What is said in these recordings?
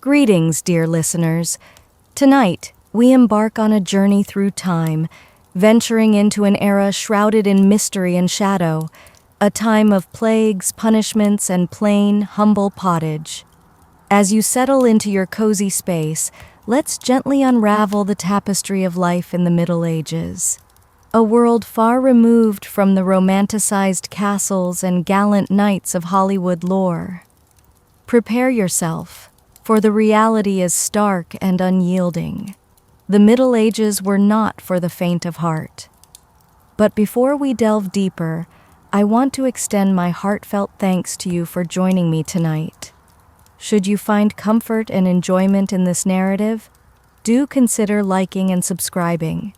Greetings, dear listeners. Tonight, we embark on a journey through time, venturing into an era shrouded in mystery and shadow, a time of plagues, punishments, and plain, humble pottage. As you settle into your cozy space, let's gently unravel the tapestry of life in the Middle Ages. A world far removed from the romanticized castles and gallant knights of Hollywood lore. Prepare yourself, for the reality is stark and unyielding. The Middle Ages were not for the faint of heart. But before we delve deeper, I want to extend my heartfelt thanks to you for joining me tonight. Should you find comfort and enjoyment in this narrative, do consider liking and subscribing.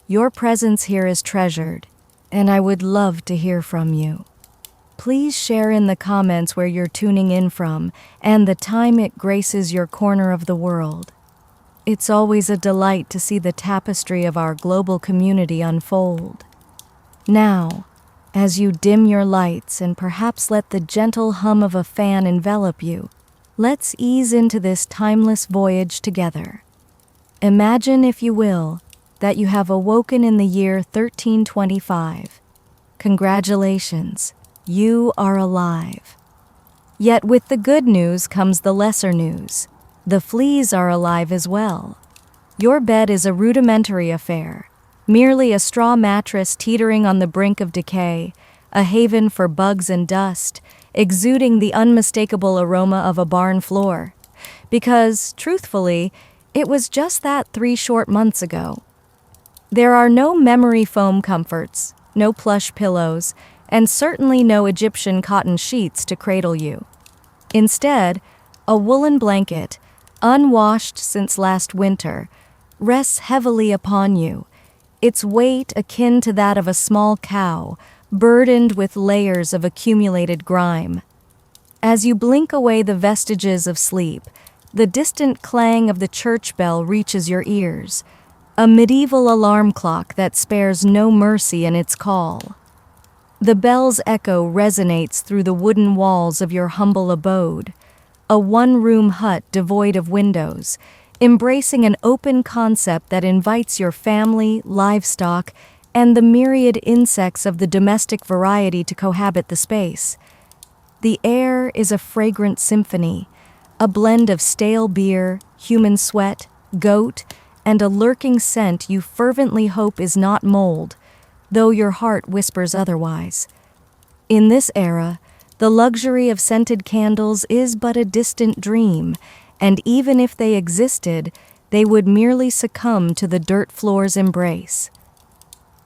Your presence here is treasured, and I would love to hear from you. Please share in the comments where you're tuning in from and the time it graces your corner of the world. It's always a delight to see the tapestry of our global community unfold. Now, as you dim your lights and perhaps let the gentle hum of a fan envelop you, let's ease into this timeless voyage together. Imagine, if you will, that you have awoken in the year 1325. Congratulations, you are alive. Yet with the good news comes the lesser news. The fleas are alive as well. Your bed is a rudimentary affair, merely a straw mattress teetering on the brink of decay, a haven for bugs and dust, exuding the unmistakable aroma of a barn floor. Because, truthfully, it was just that 3 short months ago. There are no memory foam comforts, no plush pillows, and certainly no Egyptian cotton sheets to cradle you. Instead, a woolen blanket, unwashed since last winter, rests heavily upon you, its weight akin to that of a small cow, burdened with layers of accumulated grime. As you blink away the vestiges of sleep, the distant clang of the church bell reaches your ears, a medieval alarm clock that spares no mercy in its call. The bell's echo resonates through the wooden walls of your humble abode, a one-room hut devoid of windows, embracing an open concept that invites your family, livestock, and the myriad insects of the domestic variety to cohabit the space. The air is a fragrant symphony, a blend of stale beer, human sweat, goat, and a lurking scent you fervently hope is not mold, though your heart whispers otherwise. In this era, the luxury of scented candles is but a distant dream, and even if they existed, they would merely succumb to the dirt floor's embrace.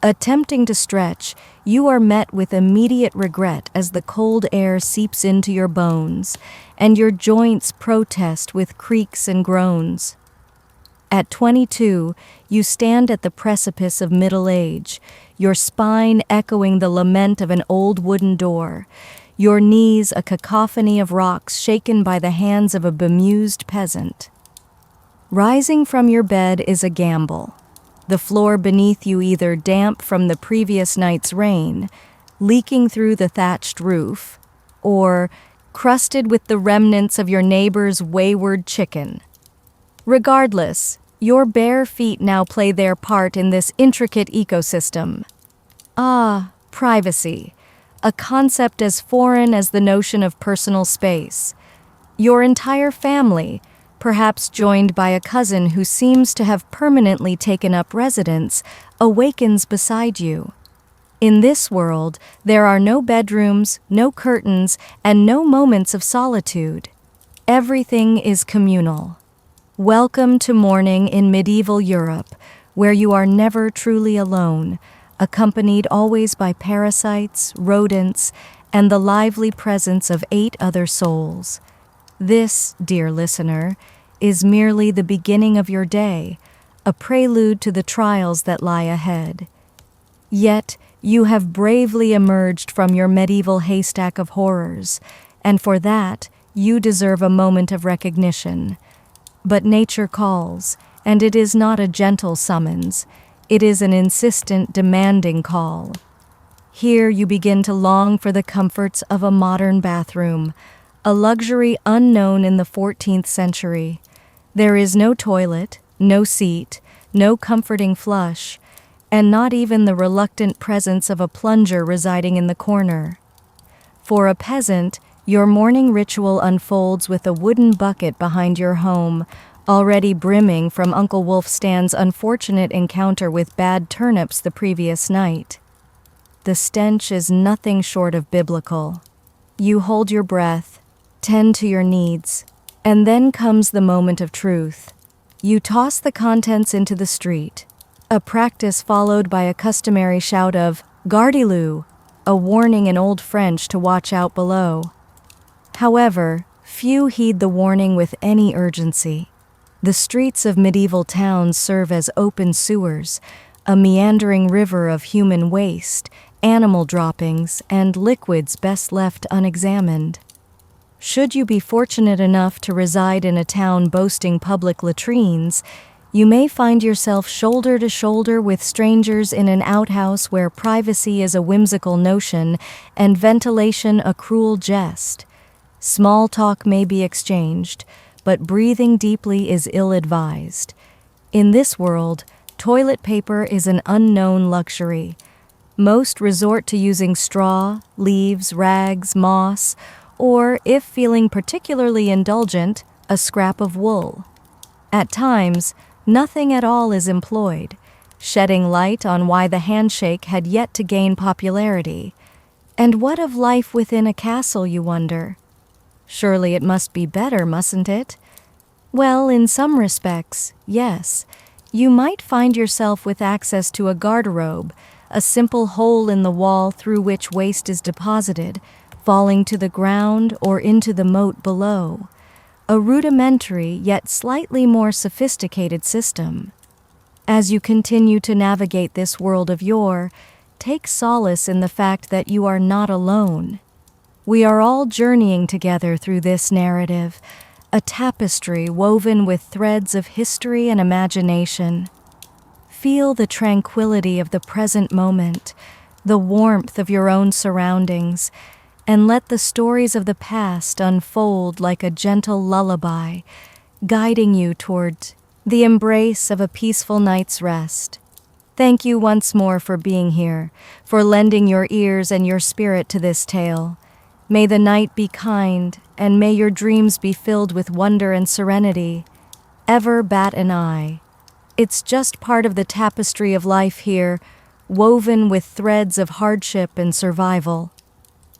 Attempting to stretch, you are met with immediate regret as the cold air seeps into your bones, and your joints protest with creaks and groans. At 22, you stand at the precipice of middle age, your spine echoing the lament of an old wooden door, your knees a cacophony of rocks shaken by the hands of a bemused peasant. Rising from your bed is a gamble. The floor beneath you either damp from the previous night's rain, leaking through the thatched roof, or crusted with the remnants of your neighbor's wayward chicken. Regardless, your bare feet now play their part in this intricate ecosystem. Ah, privacy, a concept as foreign as the notion of personal space. Your entire family, perhaps joined by a cousin who seems to have permanently taken up residence, awakens beside you. In this world, there are no bedrooms, no curtains, and no moments of solitude. Everything is communal. Welcome to morning in medieval Europe, where you are never truly alone, accompanied always by parasites, rodents, and the lively presence of 8 other souls. This, dear listener, is merely the beginning of your day, a prelude to the trials that lie ahead. Yet, you have bravely emerged from your medieval haystack of horrors, and for that, you deserve a moment of recognition. But nature calls, and it is not a gentle summons. It is an insistent, demanding call. Here you begin to long for the comforts of a modern bathroom, a luxury unknown in the 14th century. There is no toilet, no seat, no comforting flush, and not even the reluctant presence of a plunger residing in the corner. For a peasant, your morning ritual unfolds with a wooden bucket behind your home, already brimming from Uncle Wolf Stan's unfortunate encounter with bad turnips the previous night. The stench is nothing short of biblical. You hold your breath, tend to your needs, and then comes the moment of truth. You toss the contents into the street, a practice followed by a customary shout of "Gardez-vous," a warning in Old French to watch out below. However, few heed the warning with any urgency. The streets of medieval towns serve as open sewers, a meandering river of human waste, animal droppings, and liquids best left unexamined. Should you be fortunate enough to reside in a town boasting public latrines, you may find yourself shoulder to shoulder with strangers in an outhouse where privacy is a whimsical notion and ventilation a cruel jest. Small talk may be exchanged, but breathing deeply is ill-advised. In this world, toilet paper is an unknown luxury. Most resort to using straw, leaves, rags, moss, or, if feeling particularly indulgent, a scrap of wool. At times, nothing at all is employed, shedding light on why the handshake had yet to gain popularity. And what of life within a castle, you wonder? Surely it must be better, mustn't it? Well, in some respects, yes. You might find yourself with access to a garderobe, a simple hole in the wall through which waste is deposited, falling to the ground or into the moat below. A rudimentary yet slightly more sophisticated system. As you continue to navigate this world of yore, take solace in the fact that you are not alone. We are all journeying together through this narrative, a tapestry woven with threads of history and imagination. Feel the tranquility of the present moment, the warmth of your own surroundings, and let the stories of the past unfold like a gentle lullaby, guiding you toward the embrace of a peaceful night's rest. Thank you once more for being here, for lending your ears and your spirit to this tale. May the night be kind, and may your dreams be filled with wonder and serenity. Ever bat an eye. It's just part of the tapestry of life here, woven with threads of hardship and survival.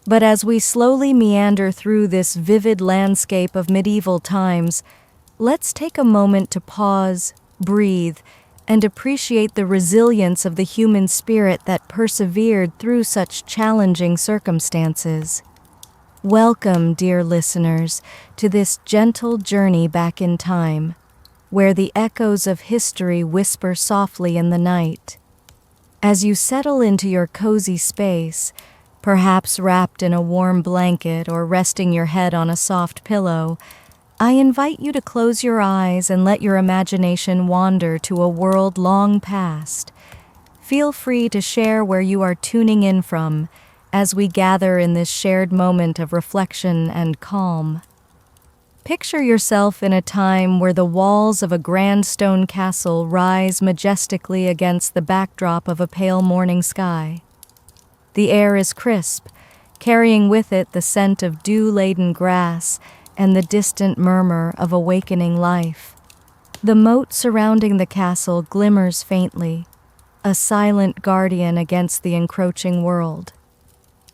But as we slowly meander through this vivid landscape of medieval times, let's take a moment to pause, breathe, and appreciate the resilience of the human spirit that persevered through such challenging circumstances. Welcome, dear listeners, to this gentle journey back in time, where the echoes of history whisper softly in the night. As you settle into your cozy space, perhaps wrapped in a warm blanket or resting your head on a soft pillow, I invite you to close your eyes and let your imagination wander to a world long past. Feel free to share where you are tuning in from, as we gather in this shared moment of reflection and calm. Picture yourself in a time where the walls of a grand stone castle rise majestically against the backdrop of a pale morning sky. The air is crisp, carrying with it the scent of dew-laden grass and the distant murmur of awakening life. The moat surrounding the castle glimmers faintly, a silent guardian against the encroaching world.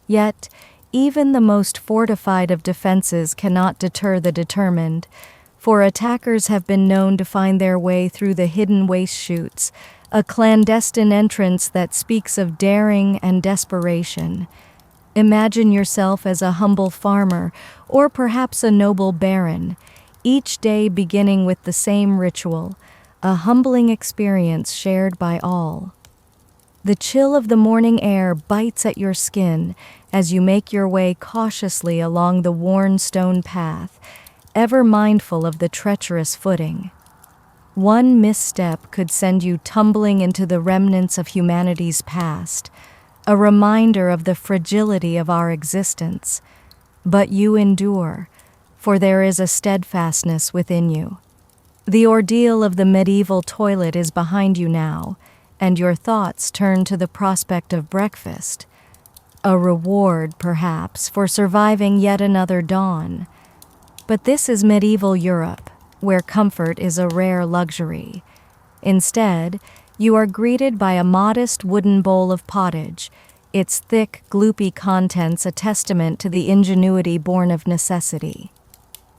Yet, even the most fortified of defenses cannot deter the determined, for attackers have been known to find their way through the hidden waste chutes, a clandestine entrance that speaks of daring and desperation. Imagine yourself as a humble farmer, or perhaps a noble baron, each day beginning with the same ritual, a humbling experience shared by all. The chill of the morning air bites at your skin as you make your way cautiously along the worn stone path, ever mindful of the treacherous footing. One misstep could send you tumbling into the remnants of humanity's past, a reminder of the fragility of our existence. But you endure, for there is a steadfastness within you. The ordeal of the medieval toilet is behind you now, and your thoughts turn to the prospect of breakfast. A reward, perhaps, for surviving yet another dawn. But this is medieval Europe, where comfort is a rare luxury. Instead, you are greeted by a modest wooden bowl of pottage, its thick, gloopy contents a testament to the ingenuity born of necessity.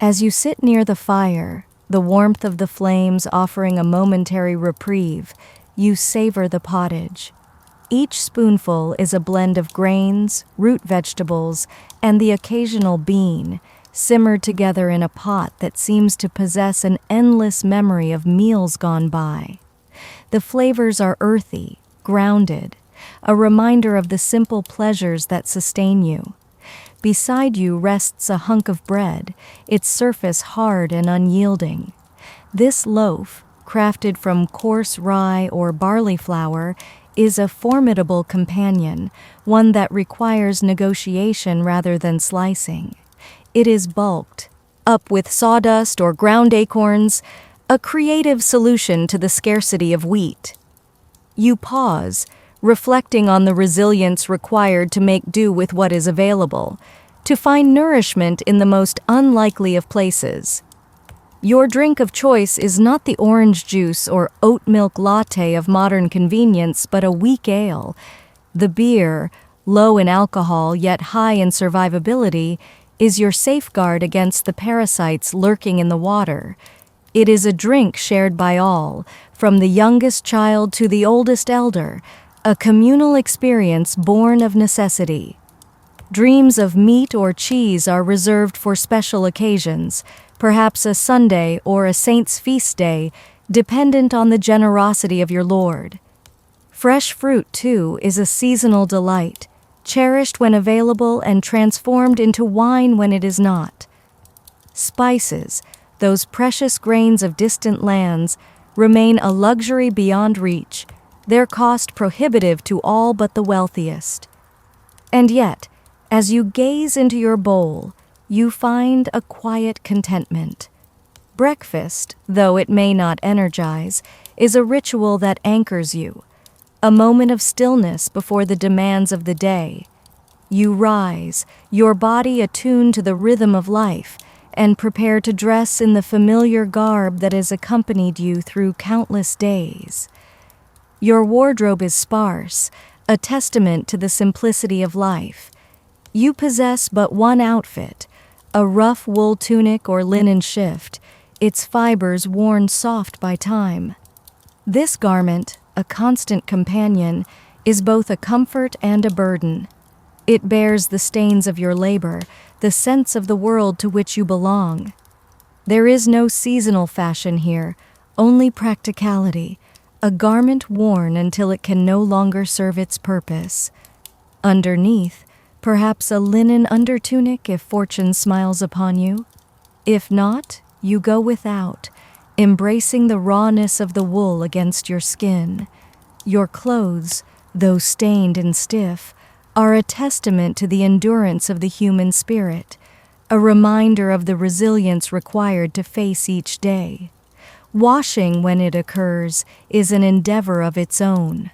As you sit near the fire, the warmth of the flames offering a momentary reprieve, you savor the pottage. Each spoonful is a blend of grains, root vegetables, and the occasional bean, simmered together in a pot that seems to possess an endless memory of meals gone by. The flavors are earthy, grounded, a reminder of the simple pleasures that sustain you. Beside you rests a hunk of bread, its surface hard and unyielding. This loaf, crafted from coarse rye or barley flour, is a formidable companion, one that requires negotiation rather than slicing. It is bulked, up with sawdust or ground acorns, a creative solution to the scarcity of wheat. You pause, reflecting on the resilience required to make do with what is available, to find nourishment in the most unlikely of places. Your drink of choice is not the orange juice or oat milk latte of modern convenience, but a weak ale. The beer, low in alcohol yet high in survivability, is your safeguard against the parasites lurking in the water. It is a drink shared by all, from the youngest child to the oldest elder, a communal experience born of necessity. Dreams of meat or cheese are reserved for special occasions, perhaps a Sunday or a saint's feast day, dependent on the generosity of your Lord. Fresh fruit, too, is a seasonal delight, cherished when available and transformed into wine when it is not. Spices, those precious grains of distant lands, remain a luxury beyond reach, their cost prohibitive to all but the wealthiest. And yet, as you gaze into your bowl, you find a quiet contentment. Breakfast, though it may not energize, is a ritual that anchors you, a moment of stillness before the demands of the day. You rise, your body attuned to the rhythm of life, and prepare to dress in the familiar garb that has accompanied you through countless days. Your wardrobe is sparse, a testament to the simplicity of life. You possess but one outfit, a rough wool tunic or linen shift, its fibers worn soft by time. This garment, a constant companion, is both a comfort and a burden. It bears the stains of your labor, the sense of the world to which you belong. There is no seasonal fashion here, only practicality, a garment worn until it can no longer serve its purpose. Underneath, perhaps a linen undertunic if fortune smiles upon you. If not, you go without, embracing the rawness of the wool against your skin. Your clothes, though stained and stiff, are a testament to the endurance of the human spirit, a reminder of the resilience required to face each day. Washing, when it occurs, is an endeavor of its own.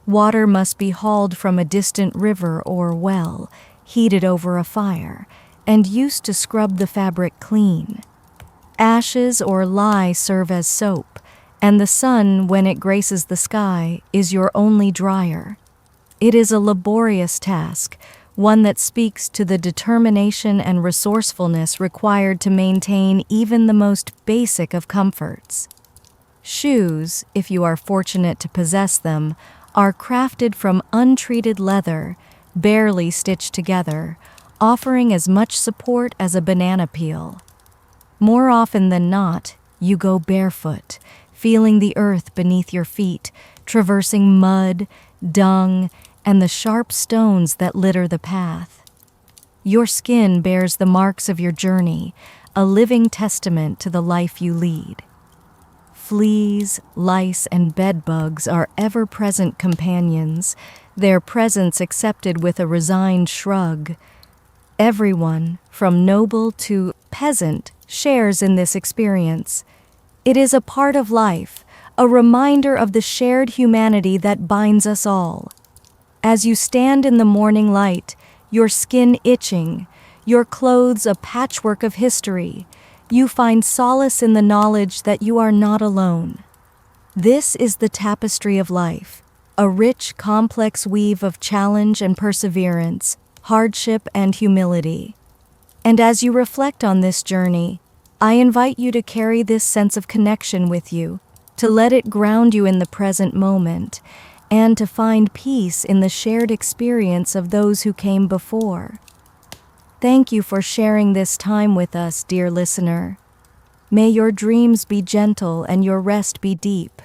Water must be hauled from a distant river or well, heated over a fire, and used to scrub the fabric clean. Ashes or lye serve as soap, and the sun, when it graces the sky, is your only dryer. It is a laborious task, one that speaks to the determination and resourcefulness required to maintain even the most basic of comforts. Shoes, if you are fortunate to possess them, are crafted from untreated leather, barely stitched together, offering as much support as a banana peel. More often than not, you go barefoot, feeling the earth beneath your feet, traversing mud, dung, and the sharp stones that litter the path. Your skin bears the marks of your journey, a living testament to the life you lead. Fleas, lice, and bedbugs are ever-present companions, their presence accepted with a resigned shrug. Everyone, from noble to peasant, shares in this experience. It is a part of life, a reminder of the shared humanity that binds us all. As you stand in the morning light, your skin itching, your clothes a patchwork of history, you find solace in the knowledge that you are not alone. This is the tapestry of life, a rich, complex weave of challenge and perseverance, hardship and humility. And as you reflect on this journey, I invite you to carry this sense of connection with you, to let it ground you in the present moment, and to find peace in the shared experience of those who came before. Thank you for sharing this time with us, dear listener. May your dreams be gentle and your rest be deep.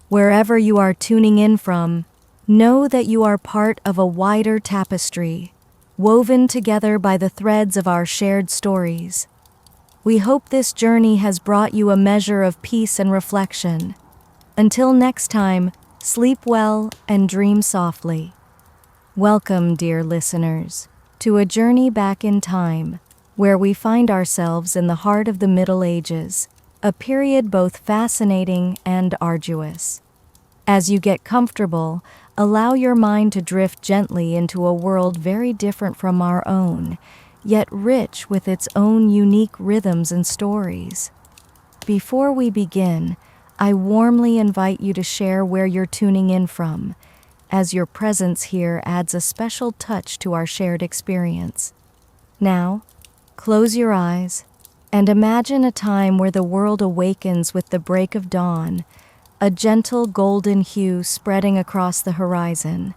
Wherever you are tuning in from, know that you are part of a wider tapestry, woven together by the threads of our shared stories. We hope this journey has brought you a measure of peace and reflection. Until next time, sleep well and dream softly. Welcome, dear listeners, to a journey back in time, where we find ourselves in the heart of the Middle Ages, a period both fascinating and arduous. As you get comfortable, allow your mind to drift gently into a world very different from our own, yet rich with its own unique rhythms and stories. Before we begin, I warmly invite you to share where you're tuning in from, as your presence here adds a special touch to our shared experience. Now, close your eyes and imagine a time where the world awakens with the break of dawn, a gentle golden hue spreading across the horizon.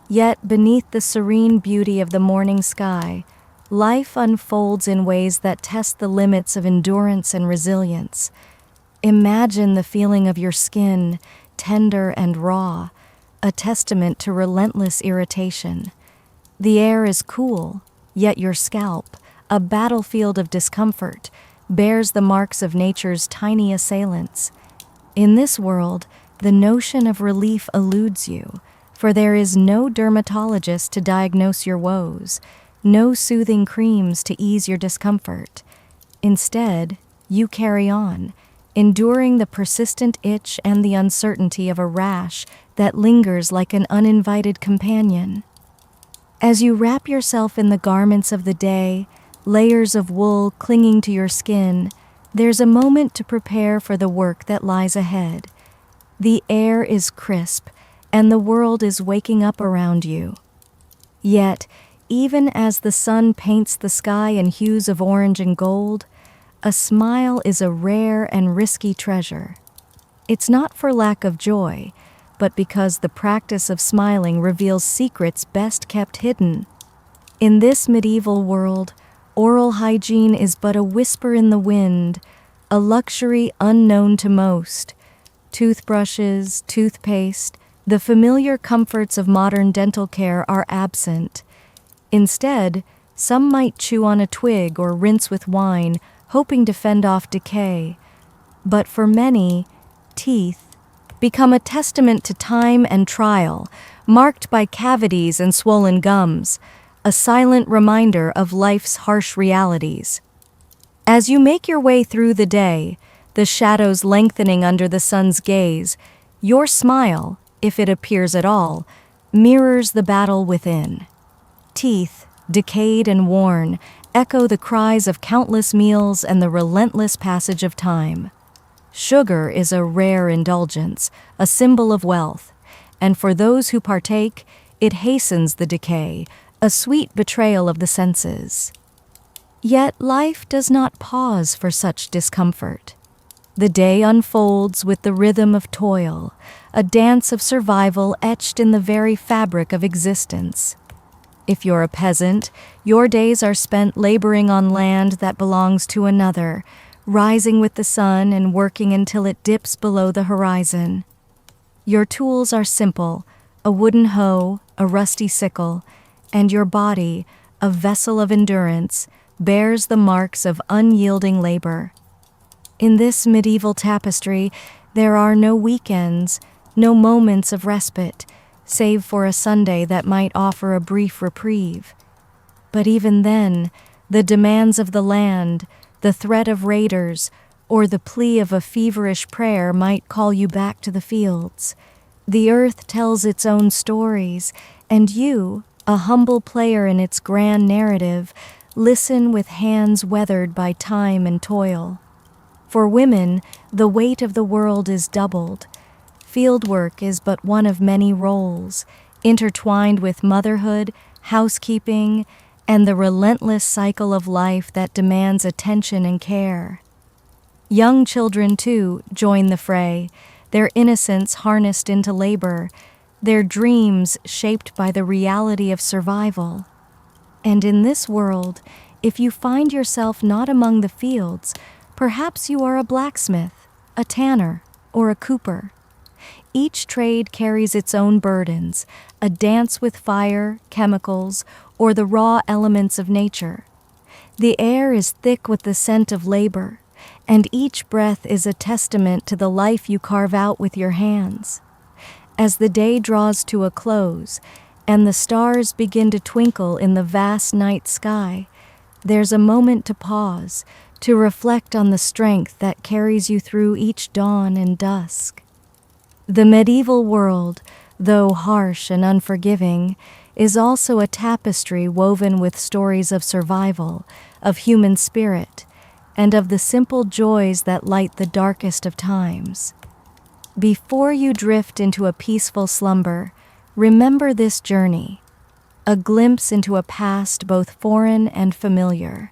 Yet beneath the serene beauty of the morning sky, life unfolds in ways that test the limits of endurance and resilience. Imagine the feeling of your skin, tender and raw, a testament to relentless irritation. The air is cool, yet your scalp, a battlefield of discomfort, bears the marks of nature's tiny assailants. In this world, the notion of relief eludes you, for there is no dermatologist to diagnose your woes, no soothing creams to ease your discomfort. Instead, you carry on, enduring the persistent itch and the uncertainty of a rash that lingers like an uninvited companion. As you wrap yourself in the garments of the day, layers of wool clinging to your skin, there's a moment to prepare for the work that lies ahead. The air is crisp, and the world is waking up around you. Yet, even as the sun paints the sky in hues of orange and gold, a smile is a rare and risky treasure. It's not for lack of joy, but because the practice of smiling reveals secrets best kept hidden. In this medieval world, oral hygiene is but a whisper in the wind, a luxury unknown to most. Toothbrushes, toothpaste, the familiar comforts of modern dental care are absent. Instead, some might chew on a twig or rinse with wine, hoping to fend off decay. But for many, teeth become a testament to time and trial, marked by cavities and swollen gums, a silent reminder of life's harsh realities. As you make your way through the day, the shadows lengthening under the sun's gaze, your smile, if it appears at all, mirrors the battle within. Teeth, decayed and worn, echo the cries of countless meals and the relentless passage of time. Sugar is a rare indulgence, a symbol of wealth, and for those who partake, it hastens the decay, a sweet betrayal of the senses. Yet life does not pause for such discomfort. The day unfolds with the rhythm of toil, a dance of survival etched in the very fabric of existence. If you're a peasant, your days are spent laboring on land that belongs to another, rising with the sun and working until it dips below the horizon. Your tools are simple, a wooden hoe, a rusty sickle, and your body, a vessel of endurance, bears the marks of unyielding labor. In this medieval tapestry, there are no weekends, no moments of respite, save for a Sunday that might offer a brief reprieve. But even then, The demands of the land, the threat of raiders, or the plea of a feverish prayer might call you back to the fields. The earth tells its own stories, and you, a humble player in its grand narrative, listen with hands weathered by time and toil. For women, the weight of the world is doubled. Fieldwork is but one of many roles, intertwined with motherhood, housekeeping, and the relentless cycle of life that demands attention and care. Young children, too, join the fray, their innocence harnessed into labor, their dreams shaped by the reality of survival. And in this world, if you find yourself not among the fields, perhaps you are a blacksmith, a tanner, or a cooper. Each trade carries its own burdens, a dance with fire, chemicals, or the raw elements of nature. The air is thick with the scent of labor, and each breath is a testament to the life you carve out with your hands. As the day draws to a close, and the stars begin to twinkle in the vast night sky, there's a moment to pause, to reflect on the strength that carries you through each dawn and dusk. The medieval world, though harsh and unforgiving, is also a tapestry woven with stories of survival, of human spirit, and of the simple joys that light the darkest of times. Before you drift into a peaceful slumber, remember this journey, a glimpse into a past both foreign and familiar.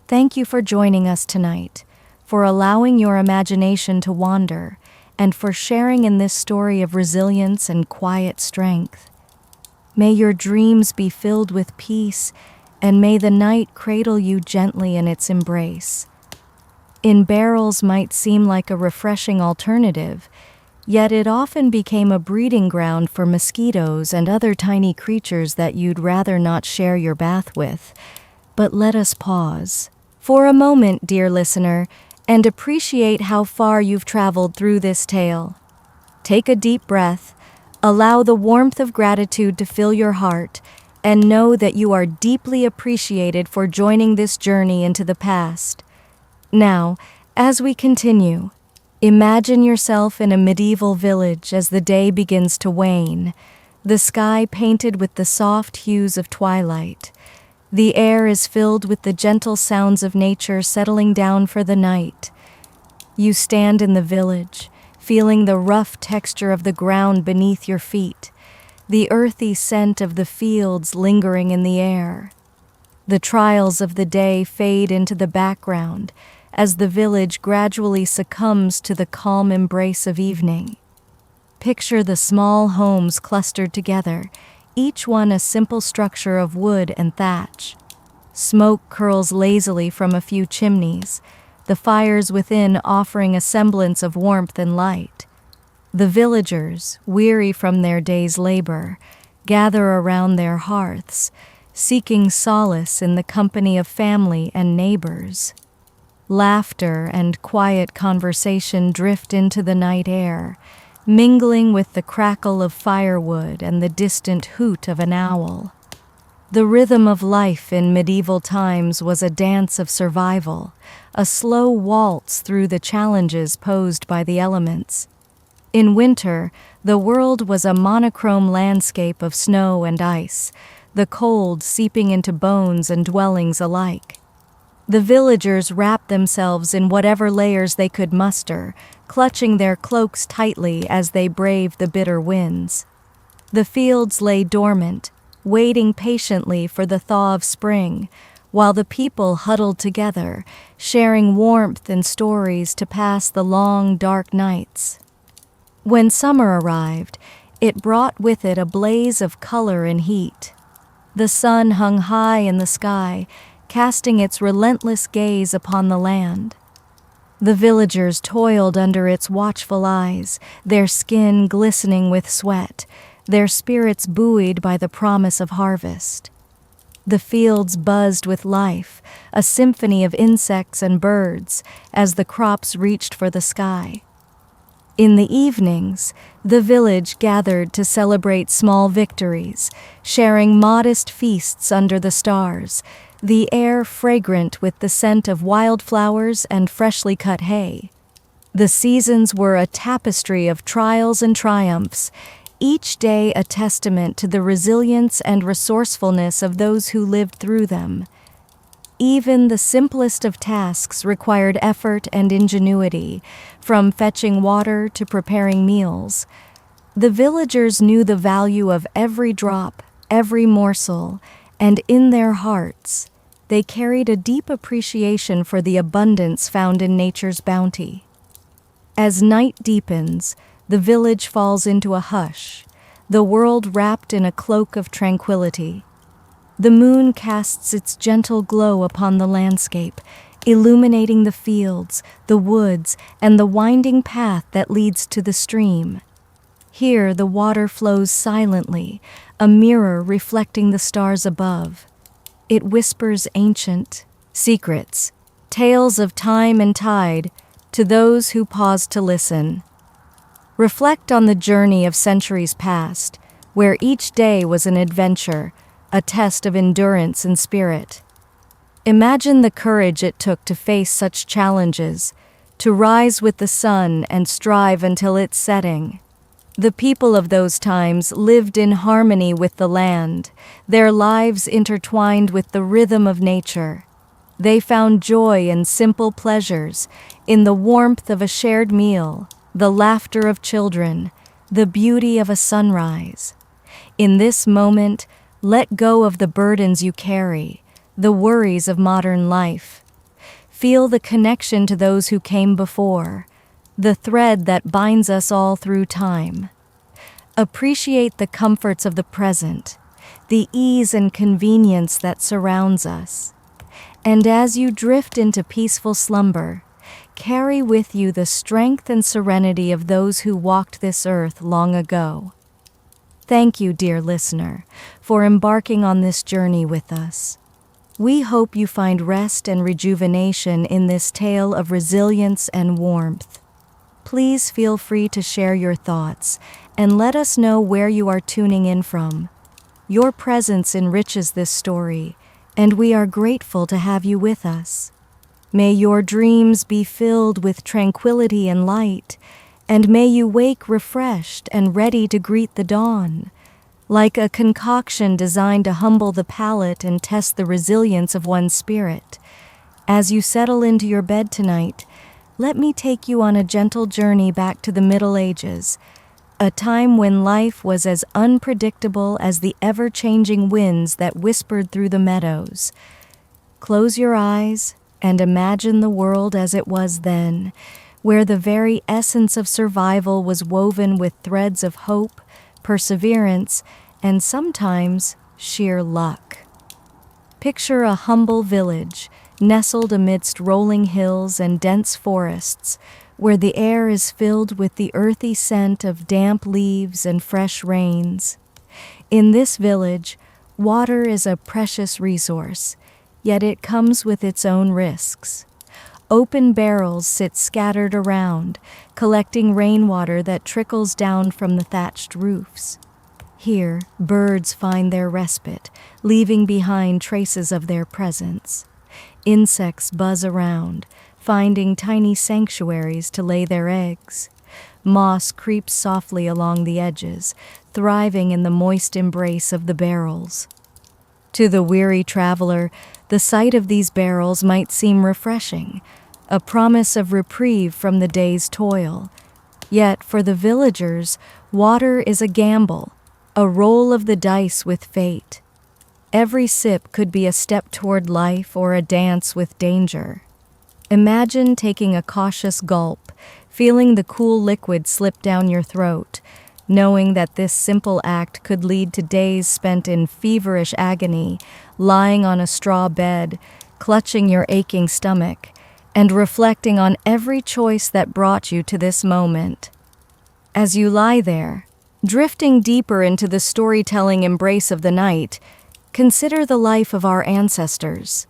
Thank you for joining us tonight, for allowing your imagination to wander, and for sharing in this story of resilience and quiet strength. May your dreams be filled with peace, and may the night cradle you gently in its embrace. In barrels might seem like a refreshing alternative, yet it often became a breeding ground for mosquitoes and other tiny creatures that you'd rather not share your bath with. But let us pause for a moment, dear listener, and appreciate how far you've traveled through this tale. Take a deep breath, allow the warmth of gratitude to fill your heart, and know that you are deeply appreciated for joining this journey into the past. Now, as we continue, imagine yourself in a medieval village as the day begins to wane, the sky painted with the soft hues of twilight. The air is filled with the gentle sounds of nature settling down for the night. You stand in the village, feeling the rough texture of the ground beneath your feet, the earthy scent of the fields lingering in the air. The trials of the day fade into the background as the village gradually succumbs to the calm embrace of evening. Picture the small homes clustered together, each one a simple structure of wood and thatch. Smoke curls lazily from a few chimneys, the fires within offering a semblance of warmth and light. The villagers, weary from their day's labor, gather around their hearths, seeking solace in the company of family and neighbors. Laughter and quiet conversation drift into the night air, mingling with the crackle of firewood and the distant hoot of an owl. The rhythm of life in medieval times was a dance of survival, a slow waltz through the challenges posed by the elements. In winter, the world was a monochrome landscape of snow and ice, the cold seeping into bones and dwellings alike. The villagers wrapped themselves in whatever layers they could muster, clutching their cloaks tightly as they braved the bitter winds. The fields lay dormant, waiting patiently for the thaw of spring, while the people huddled together, sharing warmth and stories to pass the long, dark nights. When summer arrived, it brought with it a blaze of color and heat. The sun hung high in the sky, casting its relentless gaze upon the land. The villagers toiled under its watchful eyes, their skin glistening with sweat, their spirits buoyed by the promise of harvest. The fields buzzed with life, a symphony of insects and birds, as the crops reached for the sky. In the evenings, the village gathered to celebrate small victories, sharing modest feasts under the stars, the air fragrant with the scent of wildflowers and freshly cut hay. The seasons were a tapestry of trials and triumphs, each day a testament to the resilience and resourcefulness of those who lived through them. Even the simplest of tasks required effort and ingenuity, from fetching water to preparing meals. The villagers knew the value of every drop, every morsel, and in their hearts, they carried a deep appreciation for the abundance found in nature's bounty. As night deepens, the village falls into a hush, the world wrapped in a cloak of tranquility. The moon casts its gentle glow upon the landscape, illuminating the fields, the woods, and the winding path that leads to the stream. Here the water flows silently, a mirror reflecting the stars above. It whispers ancient secrets, tales of time and tide, to those who pause to listen. Reflect on the journey of centuries past, where each day was an adventure, a test of endurance and spirit. Imagine the courage it took to face such challenges, to rise with the sun and strive until its setting. The people of those times lived in harmony with the land, their lives intertwined with the rhythm of nature. They found joy in simple pleasures, in the warmth of a shared meal, the laughter of children, the beauty of a sunrise. In this moment, let go of the burdens you carry, the worries of modern life. Feel the connection to those who came before, the thread that binds us all through time. Appreciate the comforts of the present, the ease and convenience that surrounds us. And as you drift into peaceful slumber, carry with you the strength and serenity of those who walked this earth long ago. Thank you, dear listener, for embarking on this journey with us. We hope you find rest and rejuvenation in this tale of resilience and warmth. Please feel free to share your thoughts and let us know where you are tuning in from. Your presence enriches this story, and we are grateful to have you with us. May your dreams be filled with tranquility and light, and may you wake refreshed and ready to greet the dawn. Like a concoction designed to humble the palate and test the resilience of one's spirit. As you settle into your bed tonight, let me take you on a gentle journey back to the Middle Ages, a time when life was as unpredictable as the ever-changing winds that whispered through the meadows. Close your eyes and imagine the world as it was then, where the very essence of survival was woven with threads of hope, perseverance, and sometimes sheer luck. Picture a humble village, nestled amidst rolling hills and dense forests, where the air is filled with the earthy scent of damp leaves and fresh rains. In this village, water is a precious resource, yet it comes with its own risks. Open barrels sit scattered around, collecting rainwater that trickles down from the thatched roofs. Here, birds find their respite, leaving behind traces of their presence. Insects buzz around, finding tiny sanctuaries to lay their eggs. Moss creeps softly along the edges, thriving in the moist embrace of the barrels. To the weary traveler, the sight of these barrels might seem refreshing, a promise of reprieve from the day's toil. Yet, for the villagers, water is a gamble, a roll of the dice with fate. Every sip could be a step toward life or a dance with danger. Imagine taking a cautious gulp, feeling the cool liquid slip down your throat, knowing that this simple act could lead to days spent in feverish agony, lying on a straw bed, clutching your aching stomach, and reflecting on every choice that brought you to this moment. As you lie there, drifting deeper into the storytelling embrace of the night, consider the life of our ancestors.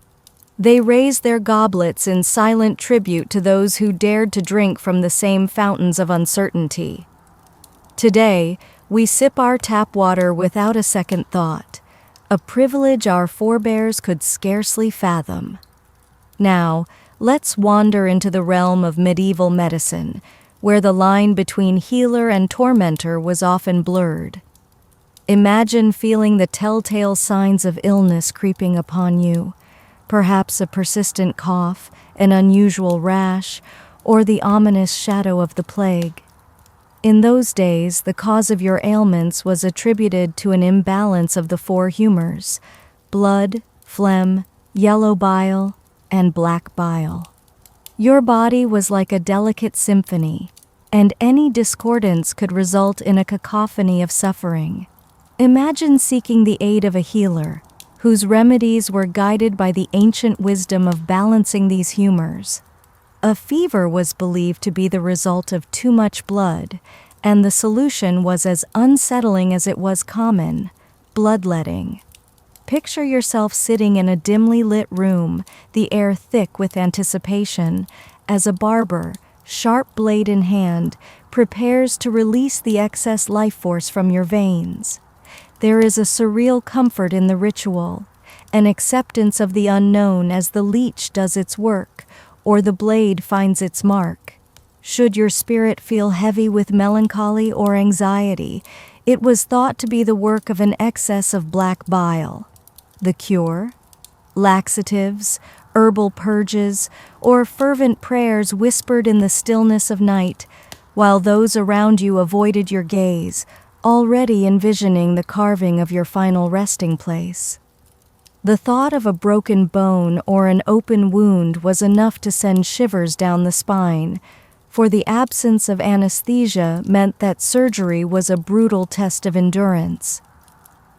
They raised their goblets in silent tribute to those who dared to drink from the same fountains of uncertainty. Today, we sip our tap water without a second thought, a privilege our forebears could scarcely fathom. Now, let's wander into the realm of medieval medicine, where the line between healer and tormentor was often blurred. Imagine feeling the telltale signs of illness creeping upon you, perhaps a persistent cough, an unusual rash, or the ominous shadow of the plague. In those days, the cause of your ailments was attributed to an imbalance of the four humors: blood, phlegm, yellow bile, and black bile. Your body was like a delicate symphony, and any discordance could result in a cacophony of suffering. Imagine seeking the aid of a healer, whose remedies were guided by the ancient wisdom of balancing these humors. A fever was believed to be the result of too much blood, and the solution was as unsettling as it was common: bloodletting. Picture yourself sitting in a dimly lit room, the air thick with anticipation, as a barber, sharp blade in hand, prepares to release the excess life force from your veins. There is a surreal comfort in the ritual, an acceptance of the unknown as the leech does its work, or the blade finds its mark. Should your spirit feel heavy with melancholy or anxiety, it was thought to be the work of an excess of black bile. The cure? Laxatives, herbal purges, or fervent prayers whispered in the stillness of night, while those around you avoided your gaze, already envisioning the carving of your final resting place. The thought of a broken bone or an open wound was enough to send shivers down the spine, for the absence of anesthesia meant that surgery was a brutal test of endurance.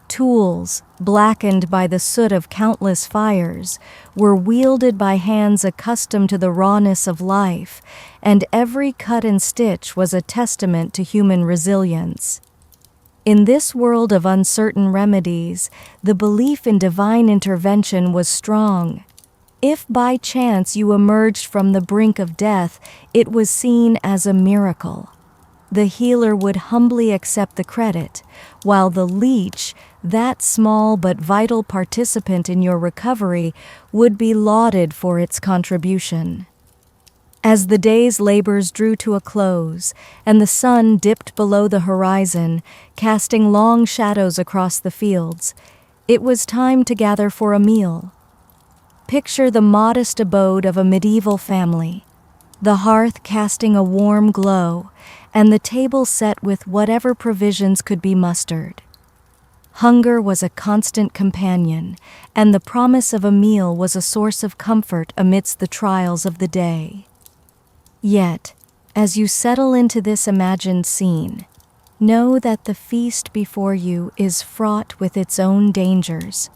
Tools, blackened by the soot of countless fires, were wielded by hands accustomed to the rawness of life, and every cut and stitch was a testament to human resilience. In this world of uncertain remedies, the belief in divine intervention was strong. If by chance you emerged from the brink of death, it was seen as a miracle. The healer would humbly accept the credit, while the leech, that small but vital participant in your recovery, would be lauded for its contribution. As the day's labors drew to a close, and the sun dipped below the horizon, casting long shadows across the fields, it was time to gather for a meal. Picture the modest abode of a medieval family, the hearth casting a warm glow, and the table set with whatever provisions could be mustered. Hunger was a constant companion, and the promise of a meal was a source of comfort amidst the trials of the day. Yet, as you settle into this imagined scene, know that the feast before you is fraught with its own dangers.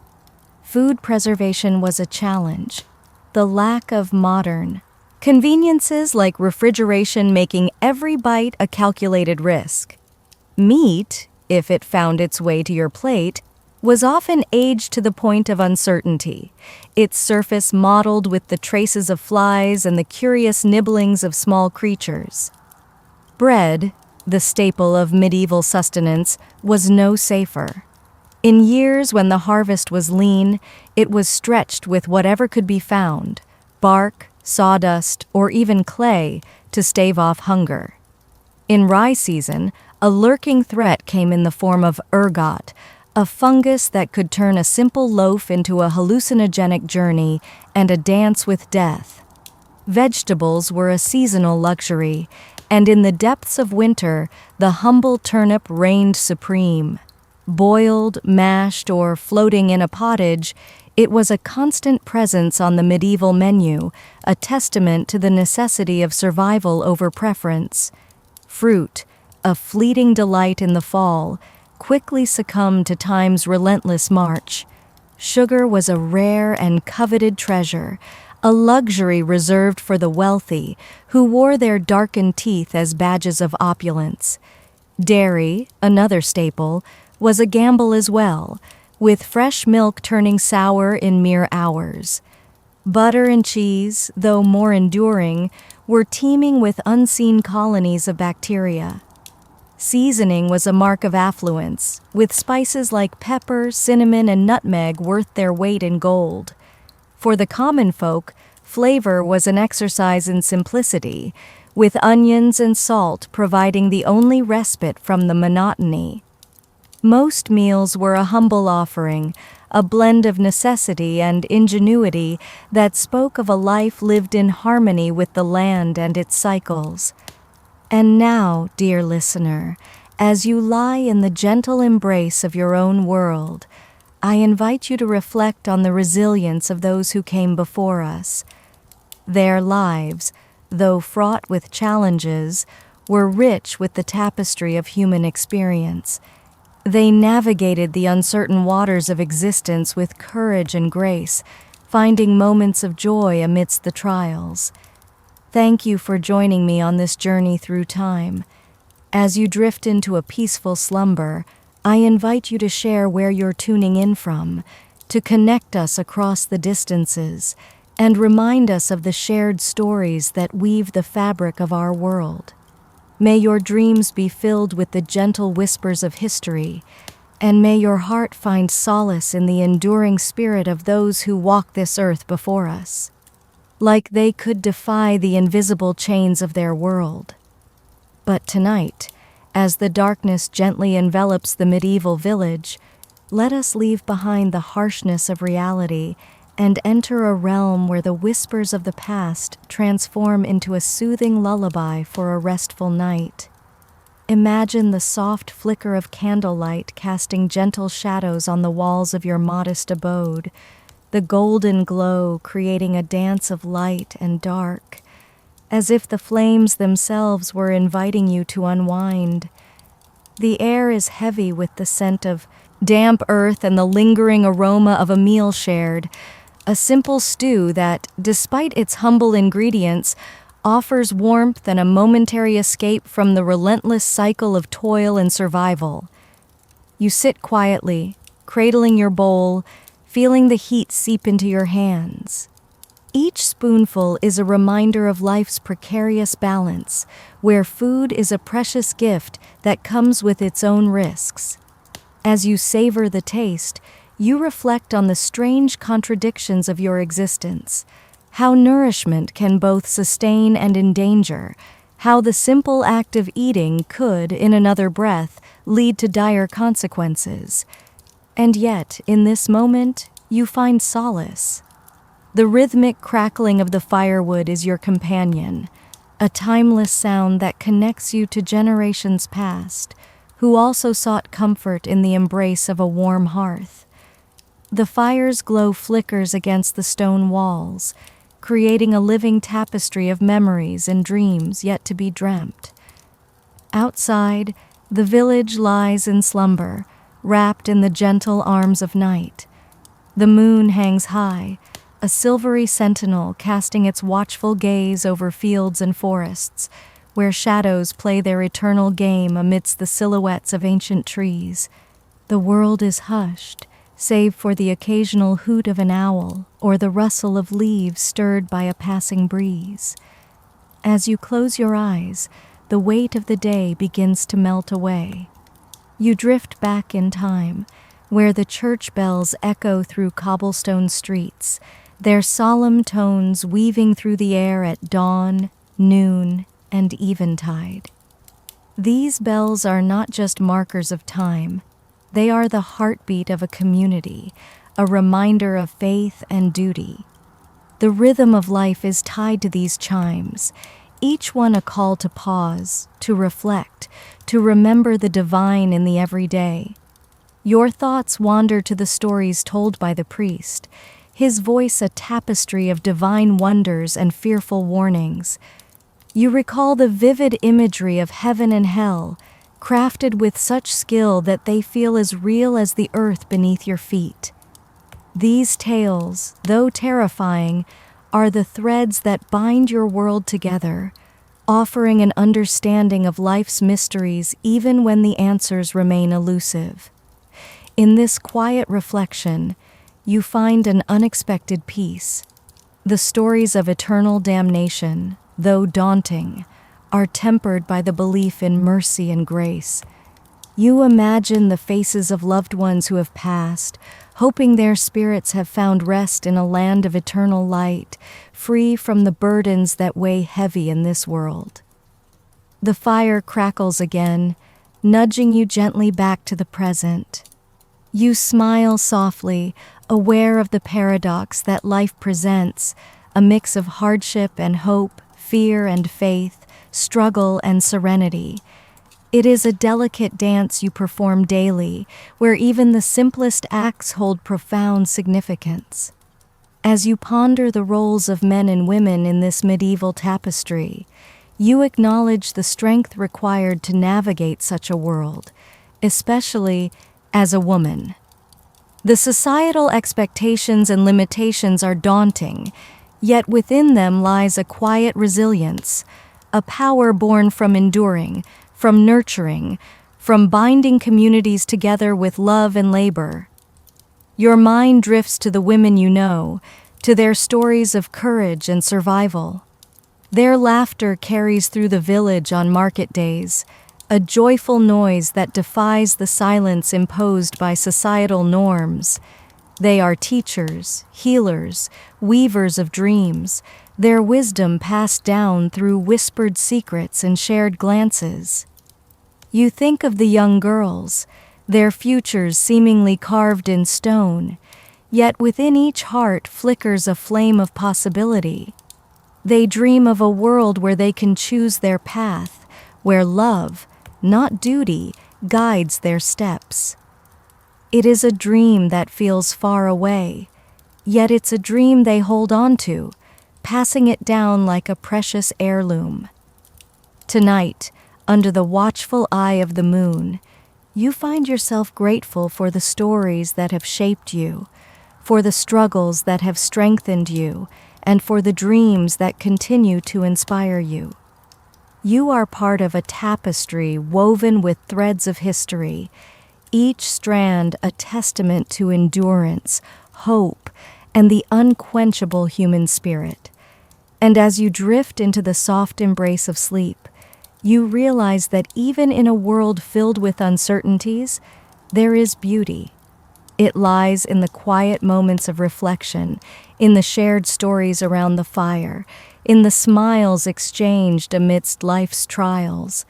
Food preservation was a challenge, the lack of modern conveniences like refrigeration making every bite a calculated risk. Meat, if it found its way to your plate, was often aged to the point of uncertainty, its surface mottled with the traces of flies and the curious nibblings of small creatures. Bread, the staple of medieval sustenance, was no safer. In years when the harvest was lean, it was stretched with whatever could be found: bark, sawdust, or even clay, to stave off hunger. In rye season, a lurking threat came in the form of ergot, a fungus that could turn a simple loaf into a hallucinogenic journey and a dance with death. Vegetables were a seasonal luxury, and in the depths of winter, the humble turnip reigned supreme. Boiled, mashed, or floating in a pottage, it was a constant presence on the medieval menu, a testament to the necessity of survival over preference. Fruit, a fleeting delight in the fall, quickly succumbed to time's relentless march. Sugar was a rare and coveted treasure, a luxury reserved for the wealthy, who wore their darkened teeth as badges of opulence. Dairy, another staple, was a gamble as well, with fresh milk turning sour in mere hours. Butter and cheese, though more enduring, were teeming with unseen colonies of bacteria. Seasoning was a mark of affluence, with spices like pepper, cinnamon, and nutmeg worth their weight in gold. For the common folk, flavor was an exercise in simplicity, with onions and salt providing the only respite from the monotony. Most meals were a humble offering, a blend of necessity and ingenuity that spoke of a life lived in harmony with the land and its cycles. And now, dear listener, as you lie in the gentle embrace of your own world, I invite you to reflect on the resilience of those who came before us. Their lives, though fraught with challenges, were rich with the tapestry of human experience. They navigated the uncertain waters of existence with courage and grace, finding moments of joy amidst the trials. Thank you for joining me on this journey through time. As you drift into a peaceful slumber, I invite you to share where you're tuning in from, to connect us across the distances, and remind us of the shared stories that weave the fabric of our world. May your dreams be filled with the gentle whispers of history, and may your heart find solace in the enduring spirit of those who walk this earth before us, like they could defy the invisible chains of their world. But tonight, as the darkness gently envelops the medieval village, let us leave behind the harshness of reality and enter a realm where the whispers of the past transform into a soothing lullaby for a restful night. Imagine the soft flicker of candlelight casting gentle shadows on the walls of your modest abode, the golden glow creating a dance of light and dark, as if the flames themselves were inviting you to unwind. The air is heavy with the scent of damp earth and the lingering aroma of a meal shared, a simple stew that, despite its humble ingredients, offers warmth and a momentary escape from the relentless cycle of toil and survival. You sit quietly, cradling your bowl, feeling the heat seep into your hands. Each spoonful is a reminder of life's precarious balance, where food is a precious gift that comes with its own risks. As you savor the taste, you reflect on the strange contradictions of your existence, how nourishment can both sustain and endanger, how the simple act of eating could, in another breath, lead to dire consequences. And yet, in this moment, you find solace. The rhythmic crackling of the firewood is your companion, a timeless sound that connects you to generations past, who also sought comfort in the embrace of a warm hearth. The fire's glow flickers against the stone walls, creating a living tapestry of memories and dreams yet to be dreamt. Outside, the village lies in slumber, wrapped in the gentle arms of night. The moon hangs high, a silvery sentinel casting its watchful gaze over fields and forests, where shadows play their eternal game amidst the silhouettes of ancient trees. The world is hushed, save for the occasional hoot of an owl or the rustle of leaves stirred by a passing breeze. As you close your eyes, the weight of the day begins to melt away. You drift back in time, where the church bells echo through cobblestone streets, their solemn tones weaving through the air at dawn, noon, and eventide. These bells are not just markers of time. They are the heartbeat of a community, a reminder of faith and duty. The rhythm of life is tied to these chimes, each one a call to pause, to reflect, to remember the divine in the everyday. Your thoughts wander to the stories told by the priest, his voice a tapestry of divine wonders and fearful warnings. You recall the vivid imagery of heaven and hell, crafted with such skill that they feel as real as the earth beneath your feet. These tales, though terrifying, are the threads that bind your world together, offering an understanding of life's mysteries even when the answers remain elusive. In this quiet reflection, you find an unexpected peace. The stories of eternal damnation, though daunting, are tempered by the belief in mercy and grace. You imagine the faces of loved ones who have passed, hoping their spirits have found rest in a land of eternal light, free from the burdens that weigh heavy in this world. The fire crackles again, nudging you gently back to the present. You smile softly, aware of the paradox that life presents, a mix of hardship and hope, fear and faith, struggle and serenity. It is a delicate dance you perform daily, where even the simplest acts hold profound significance. As you ponder the roles of men and women in this medieval tapestry, you acknowledge the strength required to navigate such a world, especially as a woman. The societal expectations and limitations are daunting, yet within them lies a quiet resilience, a power born from enduring, from nurturing, from binding communities together with love and labor. Your mind drifts to the women you know, to their stories of courage and survival. Their laughter carries through the village on market days, a joyful noise that defies the silence imposed by societal norms. They are teachers, healers, weavers of dreams, their wisdom passed down through whispered secrets and shared glances. You think of the young girls, their futures seemingly carved in stone, yet within each heart flickers a flame of possibility. They dream of a world where they can choose their path, where love, not duty, guides their steps. It is a dream that feels far away, yet it's a dream they hold on to, passing it down like a precious heirloom. Tonight, under the watchful eye of the moon, you find yourself grateful for the stories that have shaped you, for the struggles that have strengthened you, and for the dreams that continue to inspire you. You are part of a tapestry woven with threads of history, each strand a testament to endurance, hope, and the unquenchable human spirit. And as you drift into the soft embrace of sleep, you realize that even in a world filled with uncertainties, there is beauty. It lies in the quiet moments of reflection, in the shared stories around the fire, in the smiles exchanged amidst life's trials.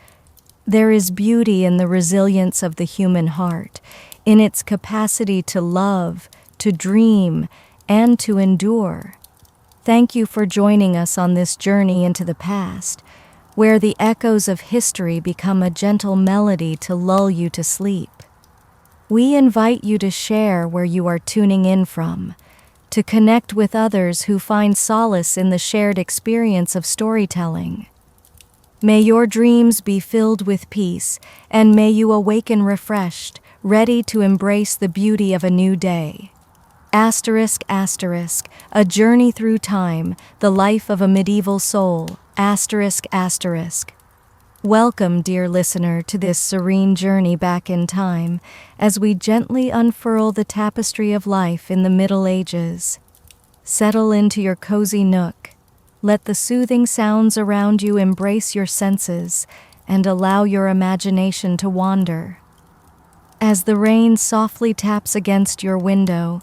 There is beauty in the resilience of the human heart, in its capacity to love, to dream, and to endure. Thank you for joining us on this journey into the past, where the echoes of history become a gentle melody to lull you to sleep. We invite you to share where you are tuning in from, to connect with others who find solace in the shared experience of storytelling. May your dreams be filled with peace, and may you awaken refreshed, ready to embrace the beauty of a new day. Asterisk, asterisk, a journey through time, the life of a medieval soul, asterisk, asterisk. Welcome, dear listener, to this serene journey back in time, as we gently unfurl the tapestry of life in the Middle Ages. Settle into your cozy nook. Let the soothing sounds around you embrace your senses and allow your imagination to wander. As the rain softly taps against your window,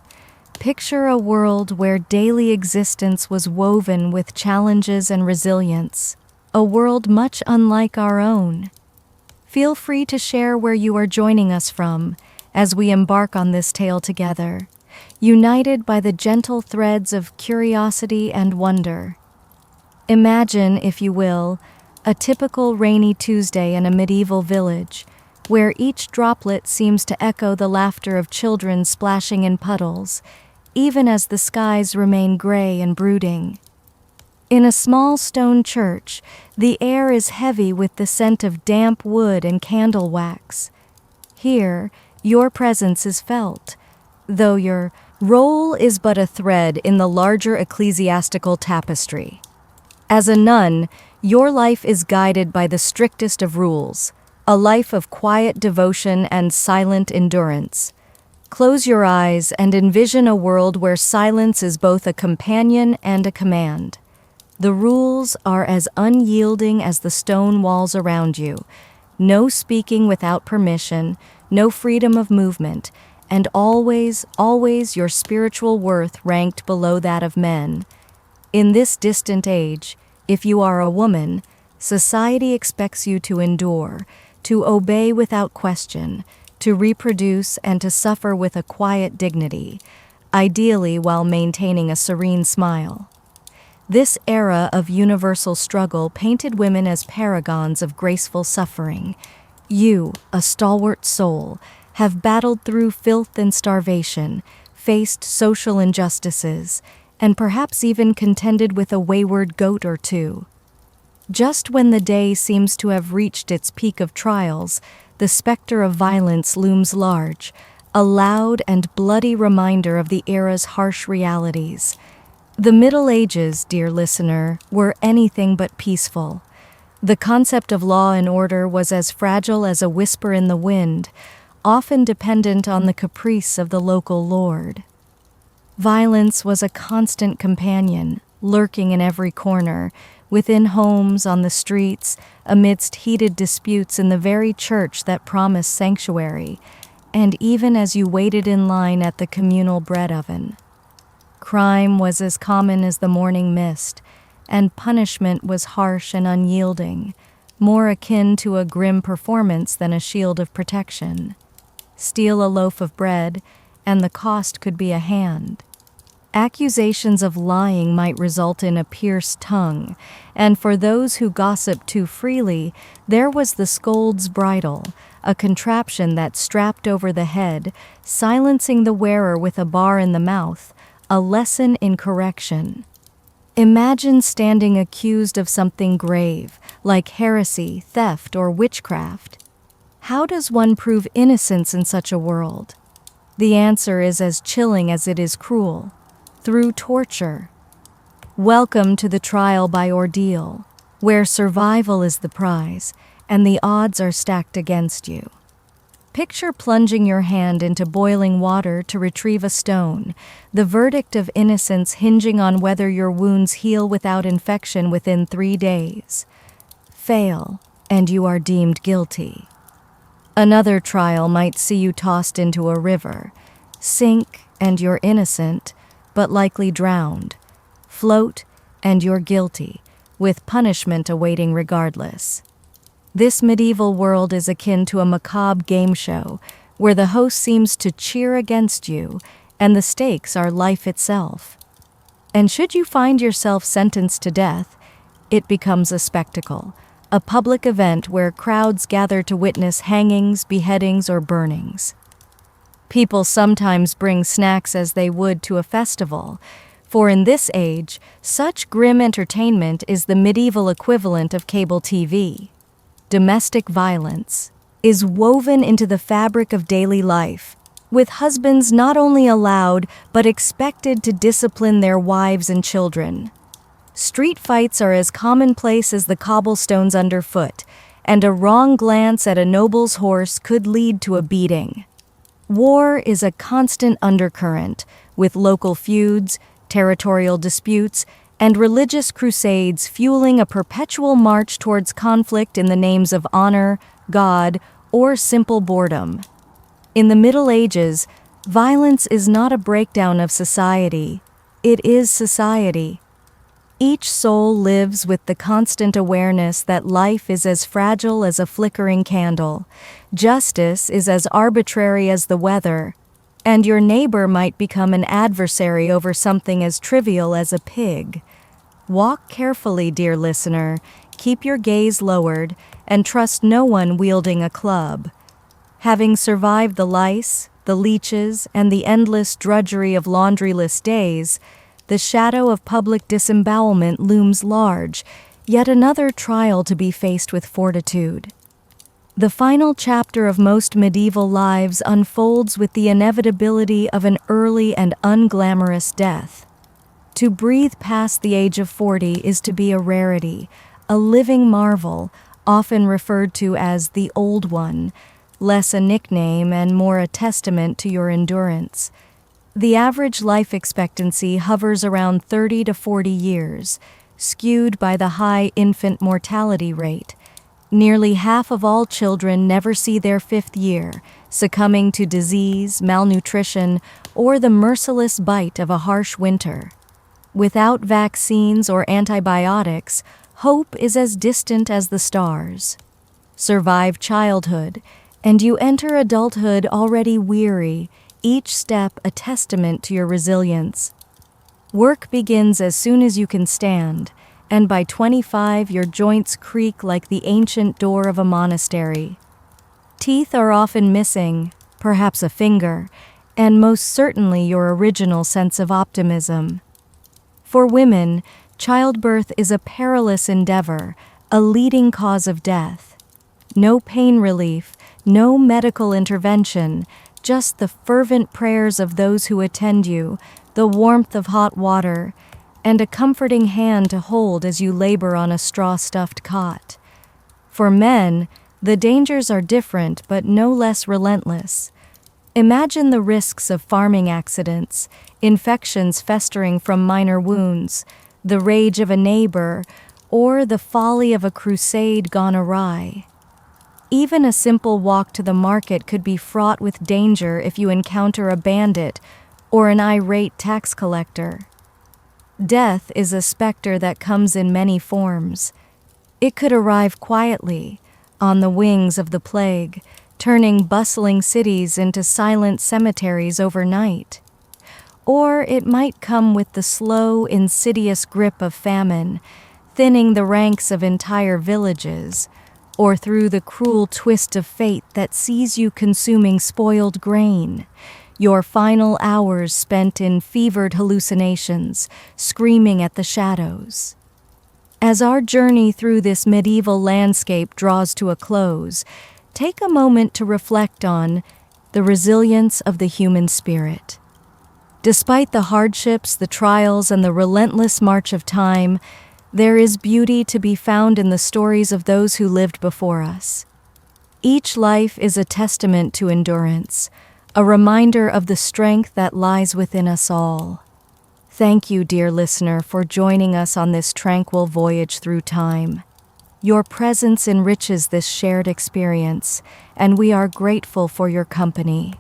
picture a world where daily existence was woven with challenges and resilience, a world much unlike our own. Feel free to share where you are joining us from as we embark on this tale together, united by the gentle threads of curiosity and wonder. Imagine, if you will, a typical rainy Tuesday in a medieval village, where each droplet seems to echo the laughter of children splashing in puddles, even as the skies remain gray and brooding. In a small stone church, the air is heavy with the scent of damp wood and candle wax. Here, your presence is felt, though your role is but a thread in the larger ecclesiastical tapestry. As a nun, your life is guided by the strictest of rules, a life of quiet devotion and silent endurance. Close your eyes and envision a world where silence is both a companion and a command. The rules are as unyielding as the stone walls around you. No speaking without permission, no freedom of movement, and always, always your spiritual worth ranked below that of men. In this distant age, if you are a woman, society expects you to endure, to obey without question, to reproduce and to suffer with a quiet dignity, ideally while maintaining a serene smile. This era of universal struggle painted women as paragons of graceful suffering. You, a stalwart soul, have battled through filth and starvation, faced social injustices, and perhaps even contended with a wayward goat or two. Just when the day seems to have reached its peak of trials, the specter of violence looms large, a loud and bloody reminder of the era's harsh realities. The Middle Ages, dear listener, were anything but peaceful. The concept of law and order was as fragile as a whisper in the wind, often dependent on the caprice of the local lord. Violence was a constant companion, lurking in every corner, within homes, on the streets, amidst heated disputes in the very church that promised sanctuary, and even as you waited in line at the communal bread oven. Crime was as common as the morning mist, and punishment was harsh and unyielding, more akin to a grim performance than a shield of protection. Steal a loaf of bread, and the cost could be a hand. Accusations of lying might result in a pierced tongue, and for those who gossiped too freely, there was the scold's bridle, a contraption that strapped over the head, silencing the wearer with a bar in the mouth, a lesson in correction. Imagine standing accused of something grave, like heresy, theft, or witchcraft. How does one prove innocence in such a world? The answer is as chilling as it is cruel. Through torture. Welcome to the trial by ordeal, where survival is the prize and the odds are stacked against you. Picture plunging your hand into boiling water to retrieve a stone, the verdict of innocence hinging on whether your wounds heal without infection within 3 days. Fail, and you are deemed guilty. Another trial might see you tossed into a river. Sink, and you're innocent, but likely drowned. Float, and you're guilty, with punishment awaiting regardless. This medieval world is akin to a macabre game show, where the host seems to cheer against you, and the stakes are life itself. And should you find yourself sentenced to death, it becomes a spectacle, a public event where crowds gather to witness hangings, beheadings, or burnings. People sometimes bring snacks as they would to a festival, for in this age, such grim entertainment is the medieval equivalent of cable TV. Domestic violence is woven into the fabric of daily life, with husbands not only allowed but expected to discipline their wives and children. Street fights are as commonplace as the cobblestones underfoot, and a wrong glance at a noble's horse could lead to a beating. War is a constant undercurrent, with local feuds, territorial disputes, and religious crusades fueling a perpetual march towards conflict in the names of honor, God, or simple boredom. In the Middle Ages, violence is not a breakdown of society, it is society. Each soul lives with the constant awareness that life is as fragile as a flickering candle, justice is as arbitrary as the weather, and your neighbor might become an adversary over something as trivial as a pig. Walk carefully, dear listener, keep your gaze lowered, and trust no one wielding a club. Having survived the lice, the leeches, and the endless drudgery of laundryless days, the shadow of public disembowelment looms large, yet another trial to be faced with fortitude. The final chapter of most medieval lives unfolds with the inevitability of an early and unglamorous death. To breathe past the age of 40 is to be a rarity, a living marvel, often referred to as the Old One, less a nickname and more a testament to your endurance. The average life expectancy hovers around 30 to 40 years. skewed by the high infant mortality rate. Nearly half of all children never see their 5th year, succumbing to disease, malnutrition, or the merciless bite of a harsh winter. Without vaccines or antibiotics, hope is as distant as the stars. Survive childhood, and you enter adulthood already weary, each step a testament to your resilience. Work begins as soon as you can stand, and by 25 your joints creak like the ancient door of a monastery. Teeth are often missing, perhaps a finger, and most certainly your original sense of optimism. For women, childbirth is a perilous endeavor, a leading cause of death. No pain relief, no medical intervention, just the fervent prayers of those who attend you, the warmth of hot water, and a comforting hand to hold as you labor on a straw-stuffed cot. For men, the dangers are different but no less relentless. Imagine the risks of farming accidents, infections festering from minor wounds, the rage of a neighbor, or the folly of a crusade gone awry. Even a simple walk to the market could be fraught with danger if you encounter a bandit or an irate tax collector. Death is a specter that comes in many forms. It could arrive quietly, on the wings of the plague, turning bustling cities into silent cemeteries overnight. Or it might come with the slow, insidious grip of famine, thinning the ranks of entire villages, or through the cruel twist of fate that sees you consuming spoiled grain, your final hours spent in fevered hallucinations, screaming at the shadows. As our journey through this medieval landscape draws to a close, take a moment to reflect on the resilience of the human spirit. Despite the hardships, the trials, and the relentless march of time, there is beauty to be found in the stories of those who lived before us. Each life is a testament to endurance, a reminder of the strength that lies within us all. Thank you, dear listener, for joining us on this tranquil voyage through time. Your presence enriches this shared experience, and we are grateful for your company.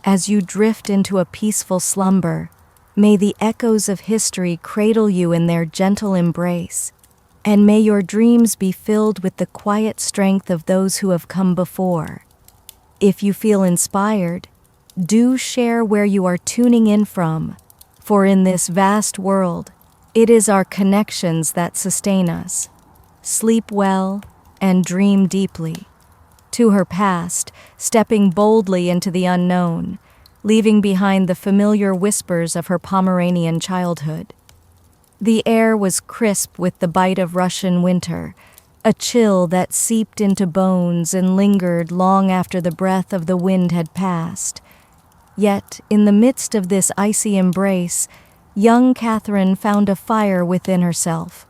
As you drift into a peaceful slumber, may the echoes of history cradle you in their gentle embrace, and may your dreams be filled with the quiet strength of those who have come before. If you feel inspired, do share where you are tuning in from, for in this vast world, it is our connections that sustain us. Sleep well and dream deeply. To her past, stepping boldly into the unknown, leaving behind the familiar whispers of her Pomeranian childhood. The air was crisp with the bite of Russian winter, a chill that seeped into bones and lingered long after the breath of the wind had passed. Yet, in the midst of this icy embrace, young Catherine found a fire within herself,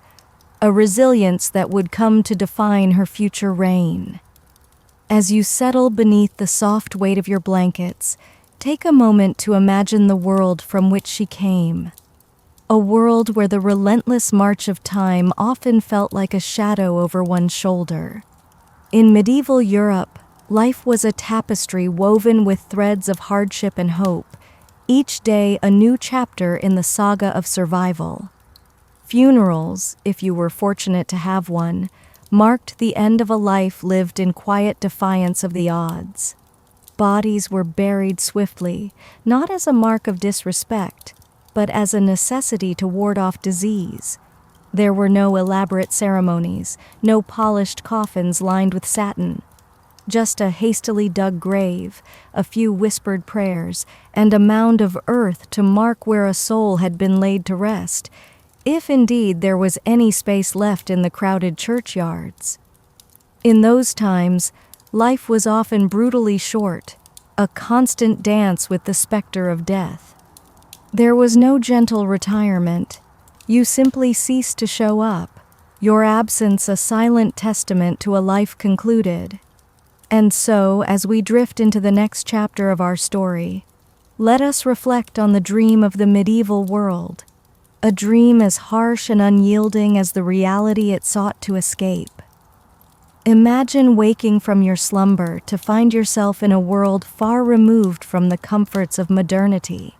a resilience that would come to define her future reign. As you settle beneath the soft weight of your blankets, take a moment to imagine the world from which she came. A world where the relentless march of time often felt like a shadow over one's shoulder. In medieval Europe, life was a tapestry woven with threads of hardship and hope, each day a new chapter in the saga of survival. Funerals, if you were fortunate to have one, marked the end of a life lived in quiet defiance of the odds. Bodies were buried swiftly, not as a mark of disrespect, but as a necessity to ward off disease. There were no elaborate ceremonies, no polished coffins lined with satin. Just a hastily dug grave, a few whispered prayers, and a mound of earth to mark where a soul had been laid to rest, if indeed there was any space left in the crowded churchyards. In those times, life was often brutally short, a constant dance with the specter of death. There was no gentle retirement. You simply ceased to show up, your absence a silent testament to a life concluded. And so, as we drift into the next chapter of our story, let us reflect on the dream of the medieval world, a dream as harsh and unyielding as the reality it sought to escape. Imagine waking from your slumber to find yourself in a world far removed from the comforts of modernity.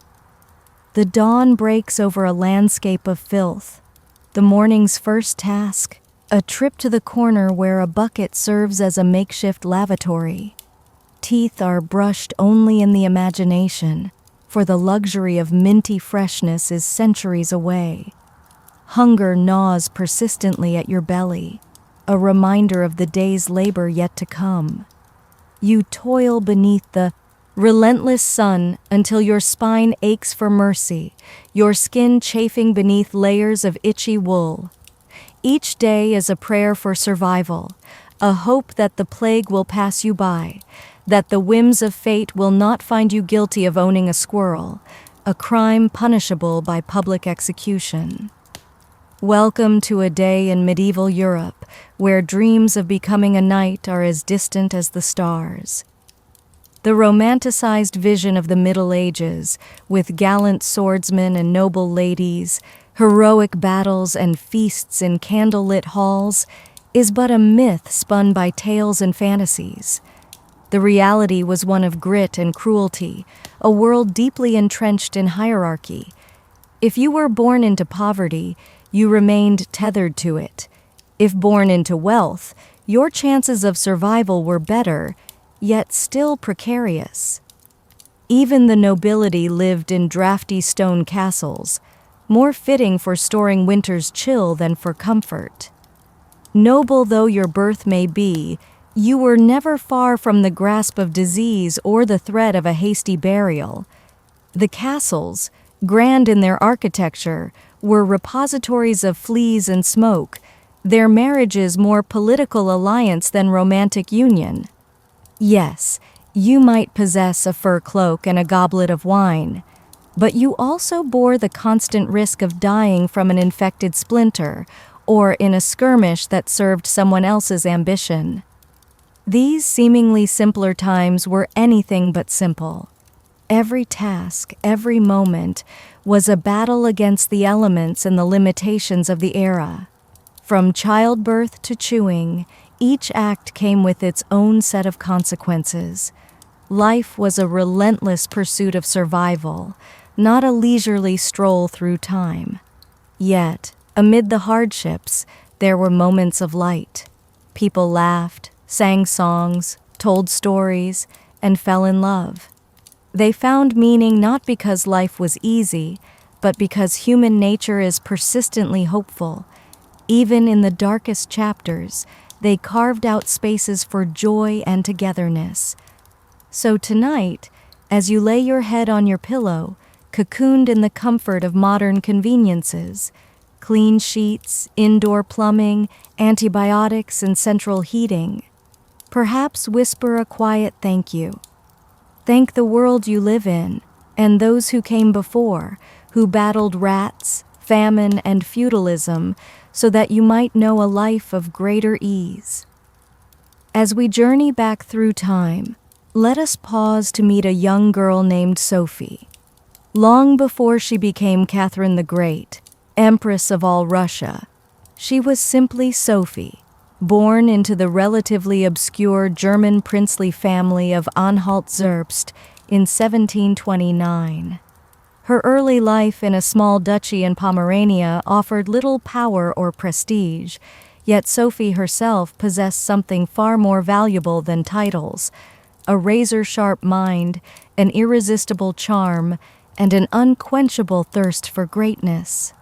The dawn breaks over a landscape of filth. The morning's first task, a trip to the corner where a bucket serves as a makeshift lavatory. Teeth are brushed only in the imagination, for the luxury of minty freshness is centuries away. Hunger gnaws persistently at your belly, a reminder of the day's labor yet to come. You toil beneath the relentless sun until your spine aches for mercy, your skin chafing beneath layers of itchy wool. Each day is a prayer for survival, a hope that the plague will pass you by, that the whims of fate will not find you guilty of owning a squirrel, a crime punishable by public execution. Welcome to a day in medieval Europe, where dreams of becoming a knight are as distant as the stars. The romanticized vision of the Middle Ages, with gallant swordsmen and noble ladies, heroic battles and feasts in candlelit halls, is but a myth spun by tales and fantasies. The reality was one of grit and cruelty, a world deeply entrenched in hierarchy. If you were born into poverty, you remained tethered to it. If born into wealth, your chances of survival were better, yet still precarious. Even the nobility lived in drafty stone castles, more fitting for storing winter's chill than for comfort. Noble though your birth may be, you were never far from the grasp of disease or the threat of a hasty burial. The castles, grand in their architecture, were repositories of fleas and smoke, their marriages more political alliance than romantic union. Yes, you might possess a fur cloak and a goblet of wine, but you also bore the constant risk of dying from an infected splinter or in a skirmish that served someone else's ambition. These seemingly simpler times were anything but simple. Every task, every moment, was a battle against the elements and the limitations of the era. From childbirth to chewing, each act came with its own set of consequences. Life was a relentless pursuit of survival, not a leisurely stroll through time. Yet, amid the hardships, there were moments of light. People laughed, sang songs, told stories, and fell in love. They found meaning not because life was easy, but because human nature is persistently hopeful. Even in the darkest chapters, they carved out spaces for joy and togetherness. So tonight, as you lay your head on your pillow, cocooned in the comfort of modern conveniences, clean sheets, indoor plumbing, antibiotics, and central heating, perhaps whisper a quiet thank you. Thank the world you live in, and those who came before, who battled rats, famine, and feudalism, so that you might know a life of greater ease. As we journey back through time, let us pause to meet a young girl named Sophie. Long before she became Catherine the Great, Empress of all Russia, she was simply Sophie, born into the relatively obscure German princely family of Anhalt-Zerbst in 1729. Her early life in a small duchy in Pomerania offered little power or prestige, yet Sophie herself possessed something far more valuable than titles: a razor-sharp mind, an irresistible charm, and an unquenchable thirst for greatness.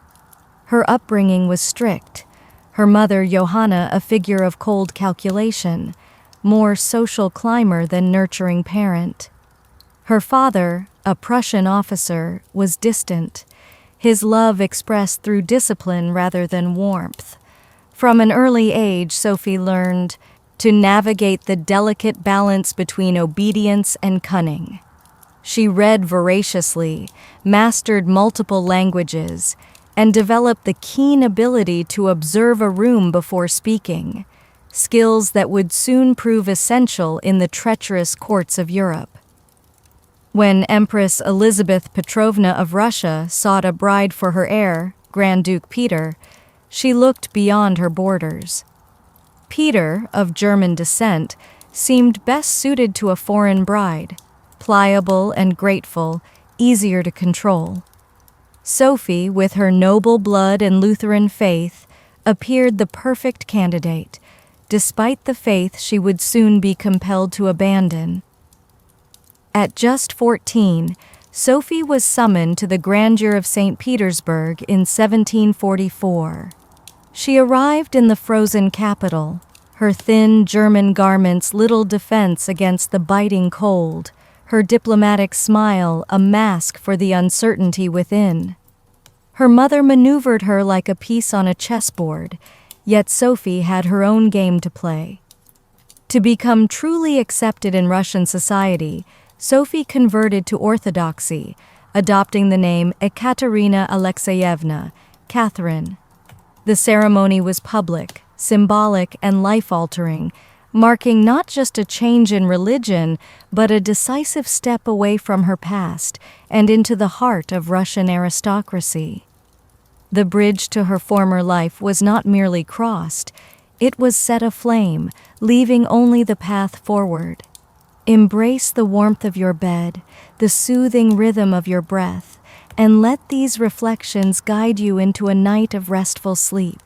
Her upbringing was strict. Her mother, Johanna, a figure of cold calculation, more social climber than nurturing parent. Her father, a Prussian officer, was distant, his love expressed through discipline rather than warmth. From an early age, Sophie learned to navigate the delicate balance between obedience and cunning. She read voraciously, mastered multiple languages, and developed the keen ability to observe a room before speaking, skills that would soon prove essential in the treacherous courts of Europe. When Empress Elizabeth Petrovna of Russia sought a bride for her heir, Grand Duke Peter, she looked beyond her borders. Peter, of German descent, seemed best suited to a foreign bride, pliable and grateful, easier to control. Sophie, with her noble blood and Lutheran faith, appeared the perfect candidate, despite the faith she would soon be compelled to abandon. At just 14, Sophie was summoned to the grandeur of St. Petersburg in 1744. She arrived in the frozen capital, her thin German garments little defense against the biting cold, her diplomatic smile a mask for the uncertainty within. Her mother maneuvered her like a piece on a chessboard, yet Sophie had her own game to play. To become truly accepted in Russian society, Sophie converted to Orthodoxy, adopting the name Ekaterina Alexeyevna, Catherine. The ceremony was public, symbolic, and life-altering, marking not just a change in religion, but a decisive step away from her past and into the heart of Russian aristocracy. The bridge to her former life was not merely crossed, it was set aflame, leaving only the path forward. Embrace the warmth of your bed, the soothing rhythm of your breath, and let these reflections guide you into a night of restful sleep.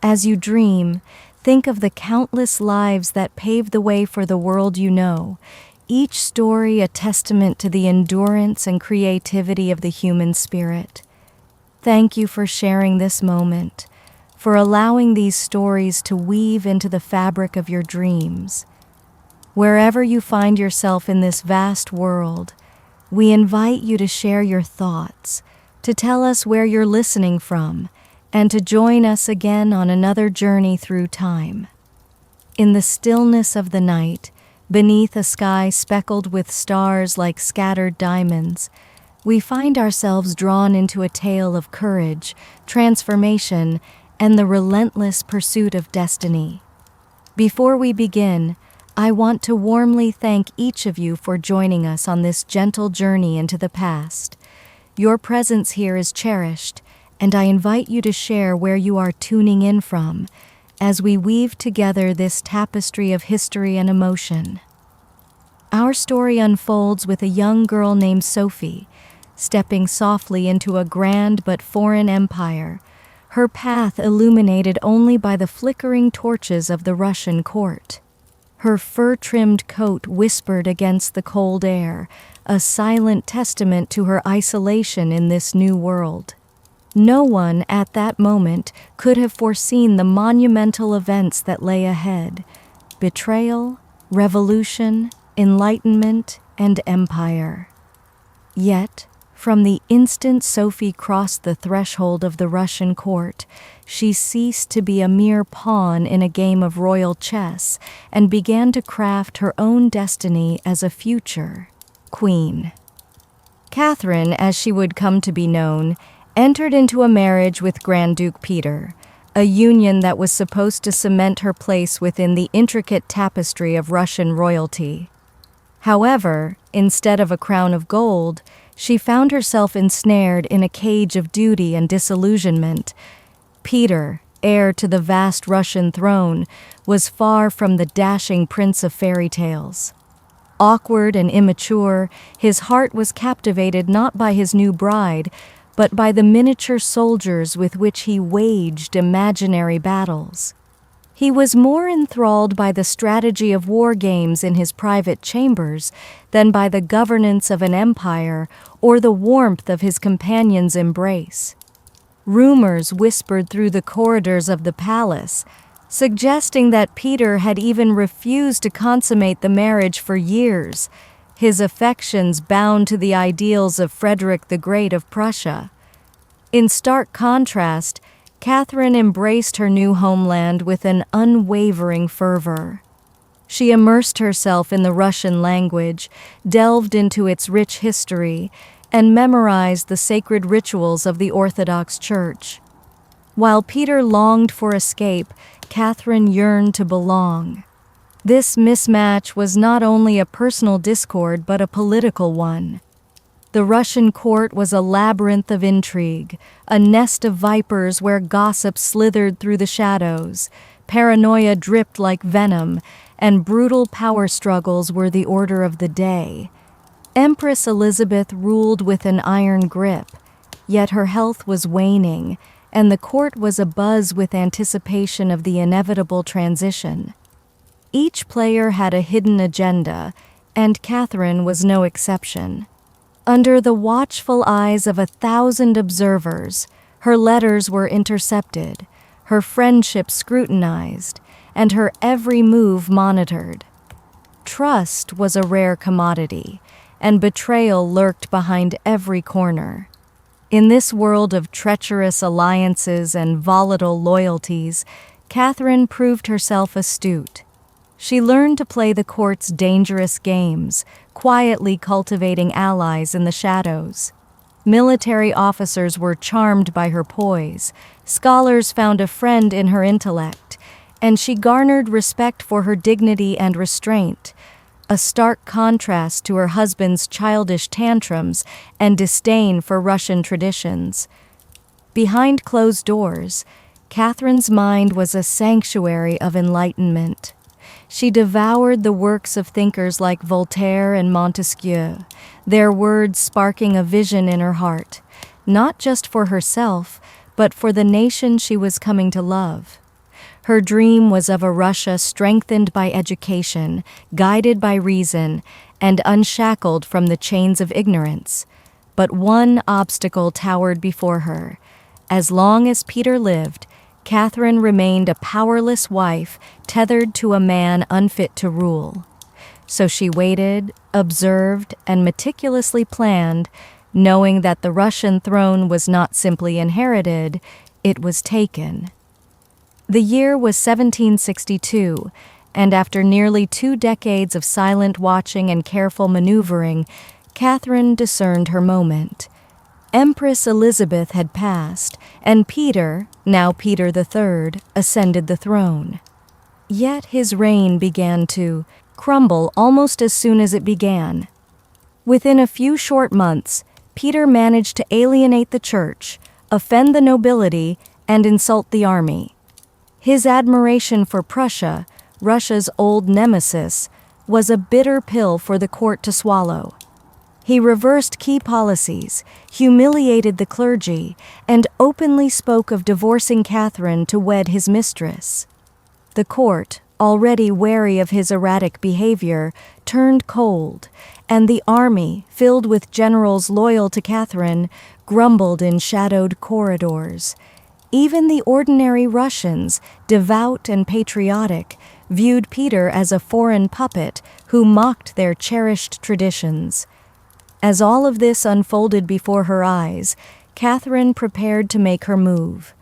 As you dream, think of the countless lives that paved the way for the world you know, each story a testament to the endurance and creativity of the human spirit. Thank you for sharing this moment, for allowing these stories to weave into the fabric of your dreams. Wherever you find yourself in this vast world, we invite you to share your thoughts, to tell us where you're listening from, and to join us again on another journey through time. In the stillness of the night, beneath a sky speckled with stars like scattered diamonds, we find ourselves drawn into a tale of courage, transformation, and the relentless pursuit of destiny. Before we begin, I want to warmly thank each of you for joining us on this gentle journey into the past. Your presence here is cherished, and I invite you to share where you are tuning in from as we weave together this tapestry of history and emotion. Our story unfolds with a young girl named Sophie, stepping softly into a grand but foreign empire, her path illuminated only by the flickering torches of the Russian court. Her fur-trimmed coat whispered against the cold air, a silent testament to her isolation in this new world. No one at that moment could have foreseen the monumental events that lay ahead: betrayal, revolution, enlightenment, and empire. Yet, from the instant Sophie crossed the threshold of the Russian court, she ceased to be a mere pawn in a game of royal chess and began to craft her own destiny as a future queen. Catherine, as she would come to be known, entered into a marriage with Grand Duke Peter, a union that was supposed to cement her place within the intricate tapestry of Russian royalty. However, instead of a crown of gold, she found herself ensnared in a cage of duty and disillusionment. Peter, heir to the vast Russian throne, was far from the dashing prince of fairy tales. Awkward and immature, his heart was captivated not by his new bride, but by the miniature soldiers with which he waged imaginary battles. He was more enthralled by the strategy of war games in his private chambers than by the governance of an empire or the warmth of his companion's embrace. Rumors whispered through the corridors of the palace, suggesting that Peter had even refused to consummate the marriage for years, his affections bound to the ideals of Frederick the Great of Prussia. In stark contrast, Catherine embraced her new homeland with an unwavering fervor. She immersed herself in the Russian language, delved into its rich history, and memorized the sacred rituals of the Orthodox Church. While Peter longed for escape, Catherine yearned to belong. This mismatch was not only a personal discord but a political one. The Russian court was a labyrinth of intrigue, a nest of vipers where gossip slithered through the shadows, paranoia dripped like venom, and brutal power struggles were the order of the day. Empress Elizabeth ruled with an iron grip, yet her health was waning, and the court was abuzz with anticipation of the inevitable transition. Each player had a hidden agenda, and Catherine was no exception. Under the watchful eyes of 1,000 observers, her letters were intercepted, her friendship scrutinized, and her every move monitored. Trust was a rare commodity, and betrayal lurked behind every corner. In this world of treacherous alliances and volatile loyalties, Catherine proved herself astute. She learned to play the court's dangerous games, quietly cultivating allies in the shadows. Military officers were charmed by her poise, scholars found a friend in her intellect, and she garnered respect for her dignity and restraint, a stark contrast to her husband's childish tantrums and disdain for Russian traditions. Behind closed doors, Catherine's mind was a sanctuary of enlightenment. She devoured the works of thinkers like Voltaire and Montesquieu, their words sparking a vision in her heart, not just for herself, but for the nation she was coming to love. Her dream was of a Russia strengthened by education, guided by reason, and unshackled from the chains of ignorance. But one obstacle towered before her. As long as Peter lived, Catherine remained a powerless wife tethered to a man unfit to rule. So she waited, observed, and meticulously planned, knowing that the Russian throne was not simply inherited, it was taken. The year was 1762, and after nearly 2 decades of silent watching and careful maneuvering, Catherine discerned her moment. Empress Elizabeth had passed, and Peter, now Peter III, ascended the throne. Yet his reign began to crumble almost as soon as it began. Within a few short months, Peter managed to alienate the church, offend the nobility, and insult the army. His admiration for Prussia, Russia's old nemesis, was a bitter pill for the court to swallow. He reversed key policies, humiliated the clergy, and openly spoke of divorcing Catherine to wed his mistress. The court, already wary of his erratic behavior, turned cold, and the army, filled with generals loyal to Catherine, grumbled in shadowed corridors. Even the ordinary Russians, devout and patriotic, viewed Peter as a foreign puppet who mocked their cherished traditions. As all of this unfolded before her eyes, Catherine prepared to make her move.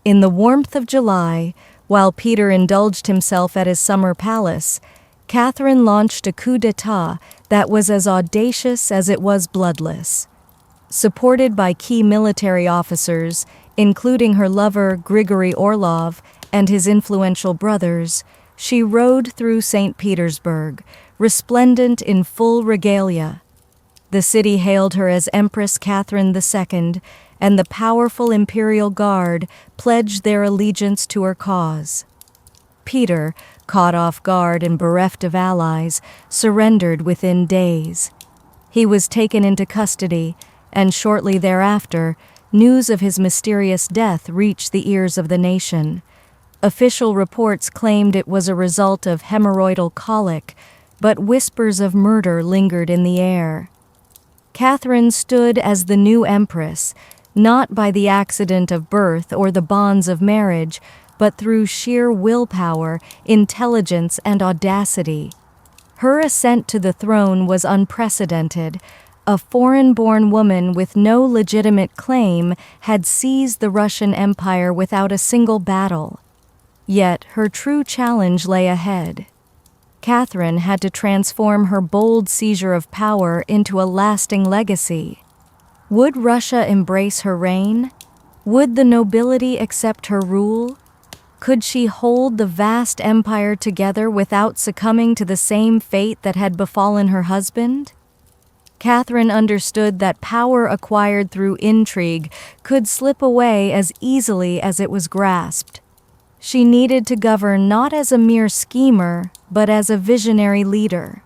In the warmth of July, while Peter indulged himself at his summer palace, Catherine launched a coup d'état that was as audacious as it was bloodless. Supported by key military officers, including her lover Grigory Orlov and his influential brothers, she rode through St. Petersburg, resplendent in full regalia. The city hailed her as Empress Catherine II, and the powerful imperial guard pledged their allegiance to her cause. Peter, caught off guard and bereft of allies, surrendered within days. He was taken into custody, and shortly thereafter, news of his mysterious death reached the ears of the nation. Official reports claimed it was a result of hemorrhoidal colic, but whispers of murder lingered in the air. Catherine stood as the new empress, not by the accident of birth or the bonds of marriage, but through sheer willpower, intelligence, and audacity. Her ascent to the throne was unprecedented. A foreign-born woman with no legitimate claim had seized the Russian Empire without a single battle. Yet her true challenge lay ahead. Catherine had to transform her bold seizure of power into a lasting legacy. Would Russia embrace her reign? Would the nobility accept her rule? Could she hold the vast empire together without succumbing to the same fate that had befallen her husband? Catherine understood that power acquired through intrigue could slip away as easily as it was grasped. She needed to govern not as a mere schemer, but as a visionary leader.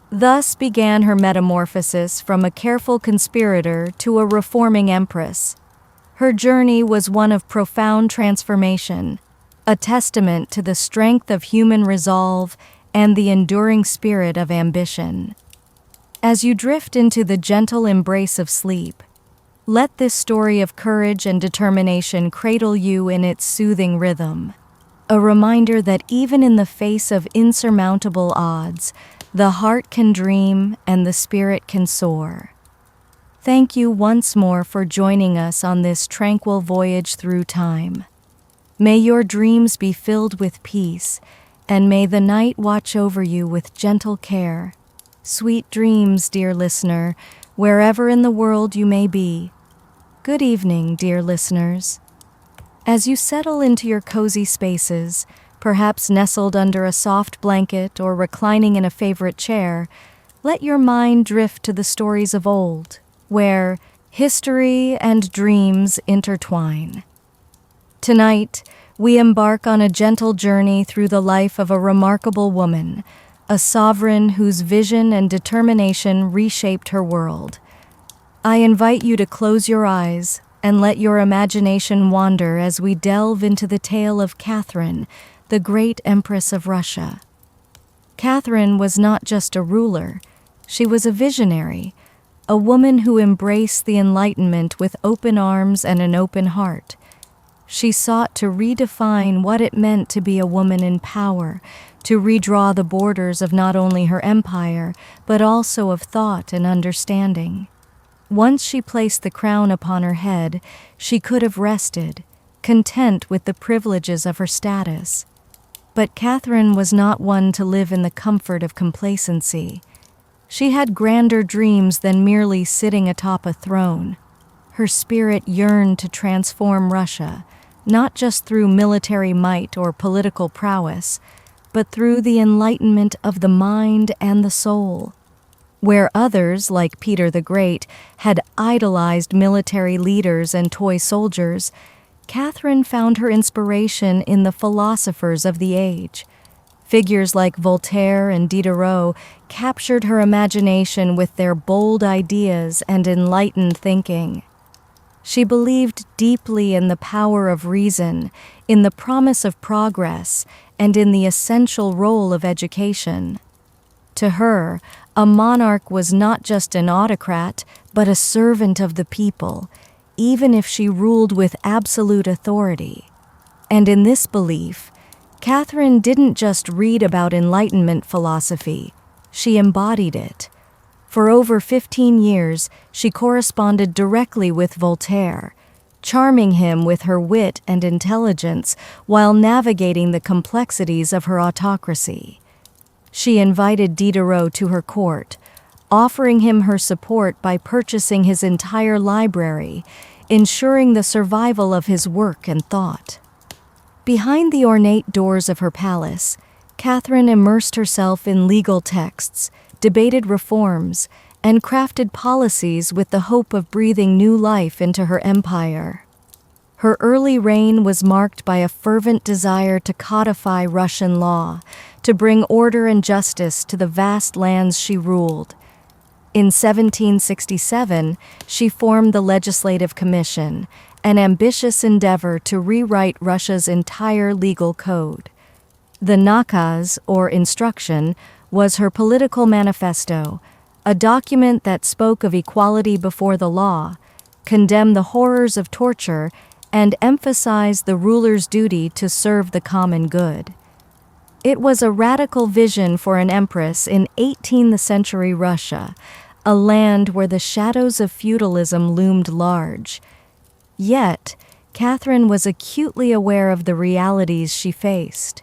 Thus began her metamorphosis from a careful conspirator to a reforming empress. Her journey was one of profound transformation, a testament to the strength of human resolve and the enduring spirit of ambition. As you drift into the gentle embrace of sleep, let this story of courage and determination cradle you in its soothing rhythm, a reminder that even in the face of insurmountable odds, the heart can dream and the spirit can soar. Thank you once more for joining us on this tranquil voyage through time. May your dreams be filled with peace, and may the night watch over you with gentle care. Sweet dreams, dear listener, wherever in the world you may be. Good evening, dear listeners. As you settle into your cozy spaces, perhaps nestled under a soft blanket or reclining in a favorite chair, let your mind drift to the stories of old, where history and dreams intertwine. Tonight, we embark on a gentle journey through the life of a remarkable woman, a sovereign whose vision and determination reshaped her world. I invite you to close your eyes and let your imagination wander as we delve into the tale of Catherine, the great Empress of Russia. Catherine was not just a ruler, she was a visionary, a woman who embraced the Enlightenment with open arms and an open heart. She sought to redefine what it meant to be a woman in power, to redraw the borders of not only her empire, but also of thought and understanding. Once she placed the crown upon her head, she could have rested, content with the privileges of her status. But Catherine was not one to live in the comfort of complacency. She had grander dreams than merely sitting atop a throne. Her spirit yearned to transform Russia, not just through military might or political prowess, but through the enlightenment of the mind and the soul. Where others, like Peter the Great, had idolized military leaders and toy soldiers, Catherine found her inspiration in the philosophers of the age. Figures like Voltaire and Diderot captured her imagination with their bold ideas and enlightened thinking. She believed deeply in the power of reason, in the promise of progress, and in the essential role of education. To her, a monarch was not just an autocrat, but a servant of the people, even if she ruled with absolute authority. And in this belief, Catherine didn't just read about Enlightenment philosophy, she embodied it. For over 15 years, she corresponded directly with Voltaire, charming him with her wit and intelligence while navigating the complexities of her autocracy. She invited Diderot to her court, offering him her support by purchasing his entire library, ensuring the survival of his work and thought. Behind the ornate doors of her palace, Catherine immersed herself in legal texts, debated reforms, and crafted policies with the hope of breathing new life into her empire. Her early reign was marked by a fervent desire to codify Russian law, to bring order and justice to the vast lands she ruled. In 1767, she formed the Legislative Commission, an ambitious endeavor to rewrite Russia's entire legal code. The nakaz, or instruction, was her political manifesto, a document that spoke of equality before the law, condemned the horrors of torture, and emphasized the ruler's duty to serve the common good. It was a radical vision for an empress in 18th century Russia, a land where the shadows of feudalism loomed large. Yet, Catherine was acutely aware of the realities she faced.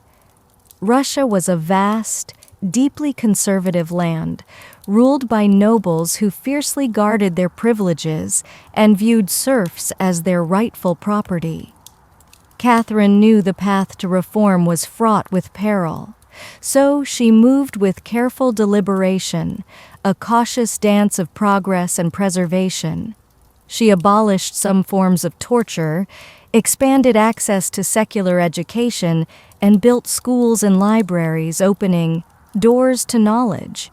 Russia was a vast, deeply conservative land, ruled by nobles who fiercely guarded their privileges and viewed serfs as their rightful property. Catherine knew the path to reform was fraught with peril, So she moved with careful deliberation, a cautious dance of progress and preservation. She abolished some forms of torture, expanded access to secular education, and built schools and libraries, opening doors to knowledge.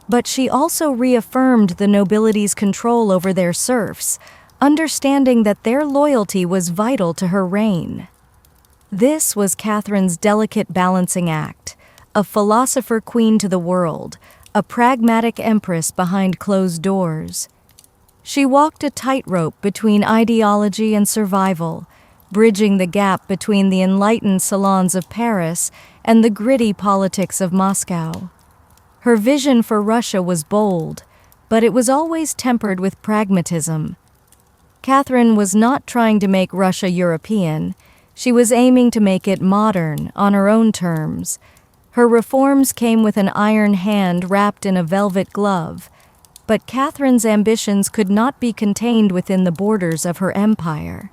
But she also reaffirmed the nobility's control over their serfs, understanding that their loyalty was vital to her reign. This was Catherine's delicate balancing act, a philosopher queen to the world, a pragmatic empress behind closed doors. She walked a tightrope between ideology and survival, bridging the gap between the enlightened salons of Paris and the gritty politics of Moscow. Her vision for Russia was bold, but it was always tempered with pragmatism. Catherine was not trying to make Russia European. She was aiming to make it modern, on her own terms. Her reforms came with an iron hand wrapped in a velvet glove, but Catherine's ambitions could not be contained within the borders of her empire.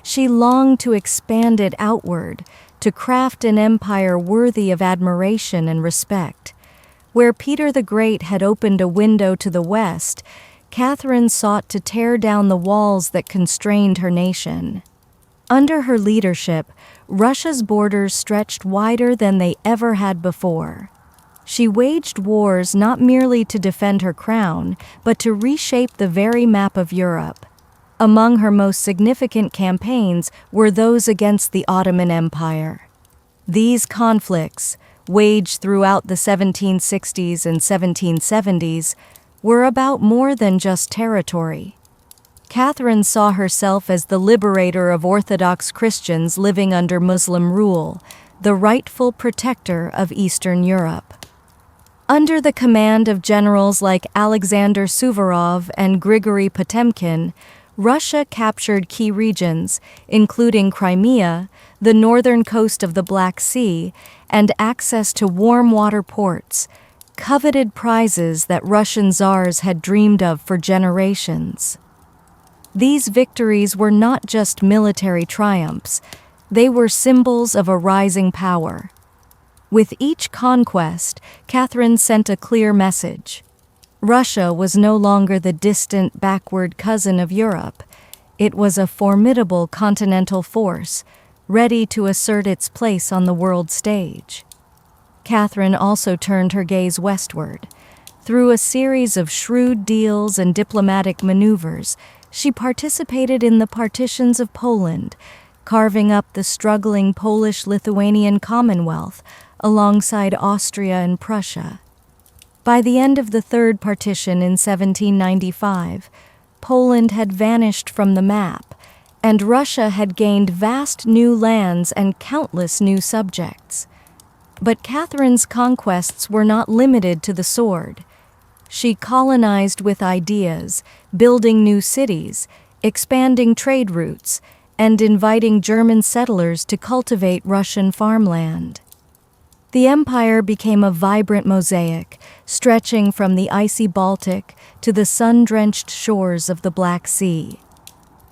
She longed to expand it outward, to craft an empire worthy of admiration and respect. Where Peter the Great had opened a window to the west, Catherine sought to tear down the walls that constrained her nation. Under her leadership, Russia's borders stretched wider than they ever had before. She waged wars not merely to defend her crown, but to reshape the very map of Europe. Among her most significant campaigns were those against the Ottoman Empire. These conflicts, waged throughout the 1760s and 1770s, were about more than just territory. Catherine saw herself as the liberator of Orthodox Christians living under Muslim rule, the rightful protector of Eastern Europe. Under the command of generals like Alexander Suvorov and Grigory Potemkin, Russia captured key regions, including Crimea, the northern coast of the Black Sea, and access to warm water ports, coveted prizes that Russian czars had dreamed of for generations. These victories were not just military triumphs, they were symbols of a rising power. With each conquest, Catherine sent a clear message. Russia was no longer the distant, backward cousin of Europe. It was a formidable continental force, ready to assert its place on the world stage. Catherine also turned her gaze westward. Through a series of shrewd deals and diplomatic maneuvers, she participated in the partitions of Poland, carving up the struggling Polish-Lithuanian Commonwealth alongside Austria and Prussia. By the end of the Third Partition in 1795, Poland had vanished from the map, and Russia had gained vast new lands and countless new subjects. But Catherine's conquests were not limited to the sword. She colonized with ideas, building new cities, expanding trade routes, and inviting German settlers to cultivate Russian farmland. The empire became a vibrant mosaic, stretching from the icy Baltic to the sun-drenched shores of the Black Sea.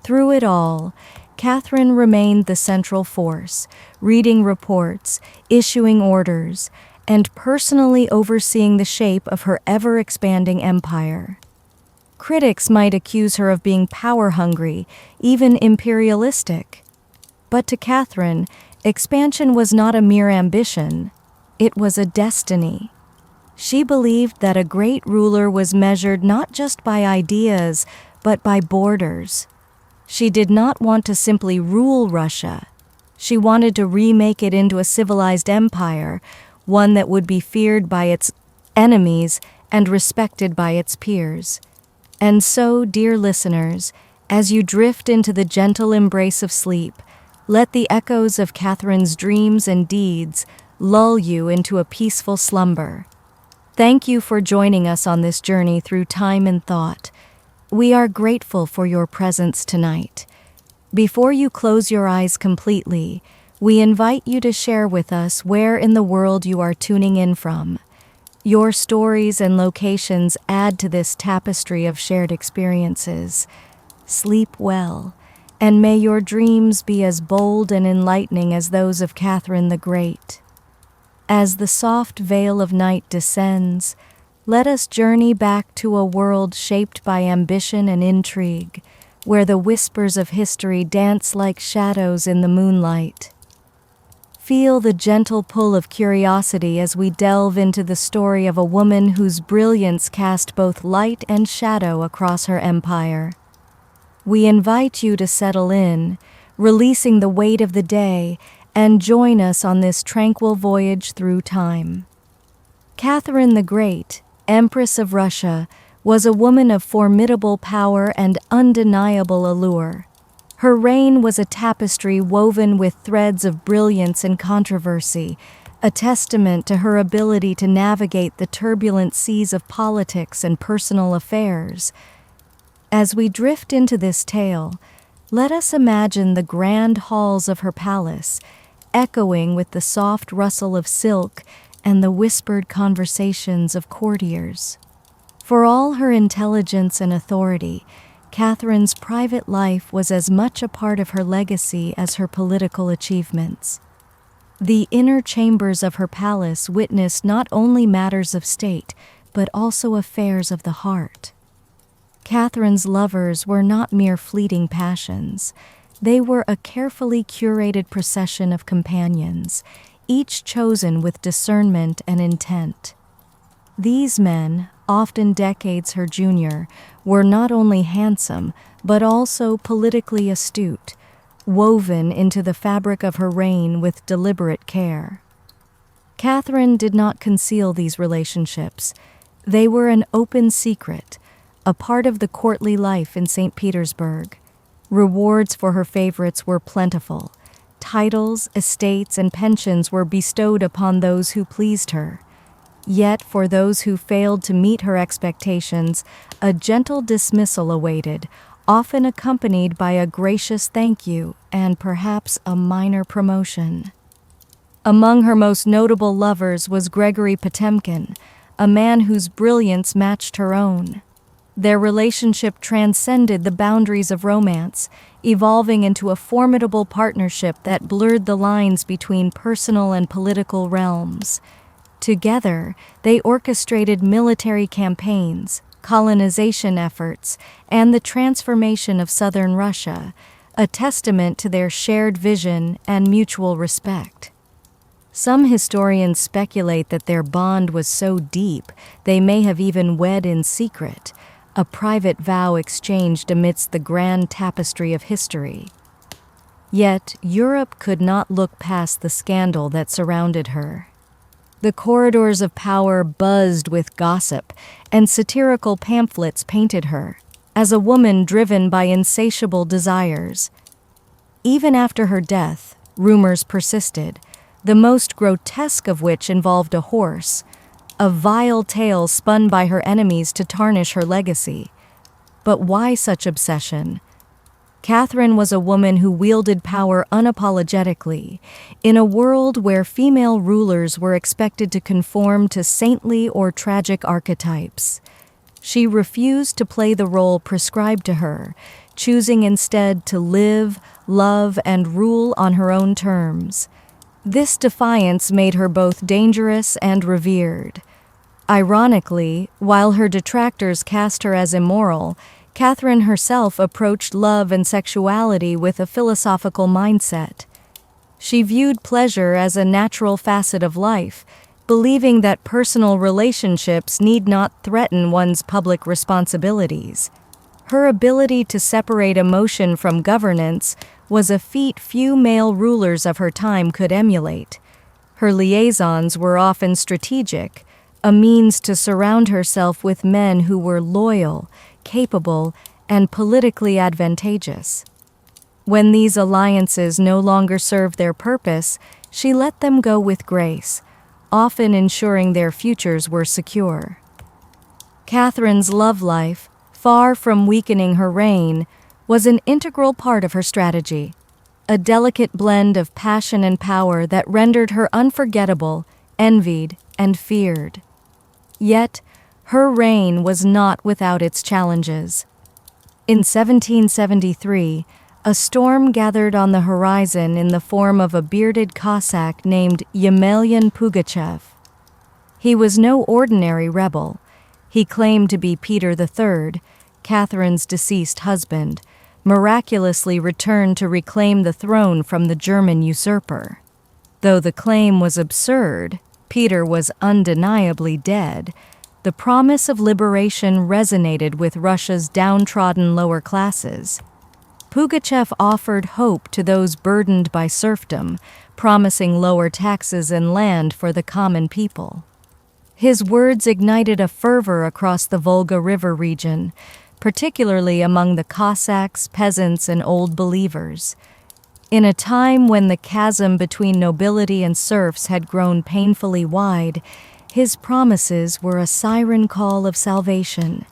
Through it all, Catherine remained the central force, reading reports, issuing orders, and personally overseeing the shape of her ever-expanding empire. Critics might accuse her of being power-hungry, even imperialistic. But to Catherine, expansion was not a mere ambition. It was a destiny. She believed that a great ruler was measured not just by ideas, but by borders. She did not want to simply rule Russia. She wanted to remake it into a civilized empire, one that would be feared by its enemies and respected by its peers. And so, dear listeners, as you drift into the gentle embrace of sleep, let the echoes of Catherine's dreams and deeds lull you into a peaceful slumber. Thank you for joining us on this journey through time and thought. We are grateful for your presence tonight. Before you close your eyes completely, we invite you to share with us where in the world you are tuning in from. Your stories and locations add to this tapestry of shared experiences. Sleep well, and may your dreams be as bold and enlightening as those of Catherine the Great. As the soft veil of night descends, let us journey back to a world shaped by ambition and intrigue, where the whispers of history dance like shadows in the moonlight. Feel the gentle pull of curiosity as we delve into the story of a woman whose brilliance cast both light and shadow across her empire. We invite you to settle in, releasing the weight of the day, and join us on this tranquil voyage through time. Catherine the Great, Empress of Russia, was a woman of formidable power and undeniable allure. Her reign was a tapestry woven with threads of brilliance and controversy, a testament to her ability to navigate the turbulent seas of politics and personal affairs. As we drift into this tale, let us imagine the grand halls of her palace, echoing with the soft rustle of silk and the whispered conversations of courtiers. For all her intelligence and authority, Catherine's private life was as much a part of her legacy as her political achievements. The inner chambers of her palace witnessed not only matters of state, but also affairs of the heart. Catherine's lovers were not mere fleeting passions. They were a carefully curated procession of companions, each chosen with discernment and intent. These men, often decades her junior, were not only handsome, but also politically astute, woven into the fabric of her reign with deliberate care. Catherine did not conceal these relationships. They were an open secret, a part of the courtly life in St. Petersburg. Rewards for her favorites were plentiful. Titles, estates, and pensions were bestowed upon those who pleased her. Yet for those who failed to meet her expectations, a gentle dismissal awaited, often accompanied by a gracious thank you and perhaps a minor promotion. Among her most notable lovers was Gregory Potemkin, a man whose brilliance matched her own. Their relationship transcended the boundaries of romance, evolving into a formidable partnership that blurred the lines between personal and political realms. Together, they orchestrated military campaigns, colonization efforts, and the transformation of southern Russia, a testament to their shared vision and mutual respect. Some historians speculate that their bond was so deep they may have even wed in secret, a private vow exchanged amidst the grand tapestry of history. Yet, Europe could not look past the scandal that surrounded her. The corridors of power buzzed with gossip, and satirical pamphlets painted her as a woman driven by insatiable desires. Even after her death, rumors persisted, the most grotesque of which involved a horse, a vile tale spun by her enemies to tarnish her legacy. But why such obsession? Catherine was a woman who wielded power unapologetically, in a world where female rulers were expected to conform to saintly or tragic archetypes. She refused to play the role prescribed to her, choosing instead to live, love, and rule on her own terms. This defiance made her both dangerous and revered. Ironically, while her detractors cast her as immoral, Catherine herself approached love and sexuality with a philosophical mindset. She viewed pleasure as a natural facet of life, believing that personal relationships need not threaten one's public responsibilities. Her ability to separate emotion from governance was a feat few male rulers of her time could emulate. Her liaisons were often strategic, a means to surround herself with men who were loyal, capable, and politically advantageous. When these alliances no longer served their purpose, she let them go with grace, often ensuring their futures were secure. Catherine's love life, far from weakening her reign, was an integral part of her strategy, a delicate blend of passion and power that rendered her unforgettable, envied, and feared. Yet, her reign was not without its challenges. In 1773, A storm gathered on the horizon in the form of a bearded Cossack named Yemelyan Pugachev. He was no ordinary rebel. He claimed to be Peter III, Catherine's deceased husband, miraculously returned to reclaim the throne from the German usurper. Though the claim was absurd, Peter was undeniably dead. The promise of liberation resonated with Russia's downtrodden lower classes. Pugachev offered hope to those burdened by serfdom, promising lower taxes and land for the common people. His words ignited a fervor across the Volga River region, particularly among the Cossacks, peasants, and old believers. In a time when the chasm between nobility and serfs had grown painfully wide, his promises were a siren call of salvation.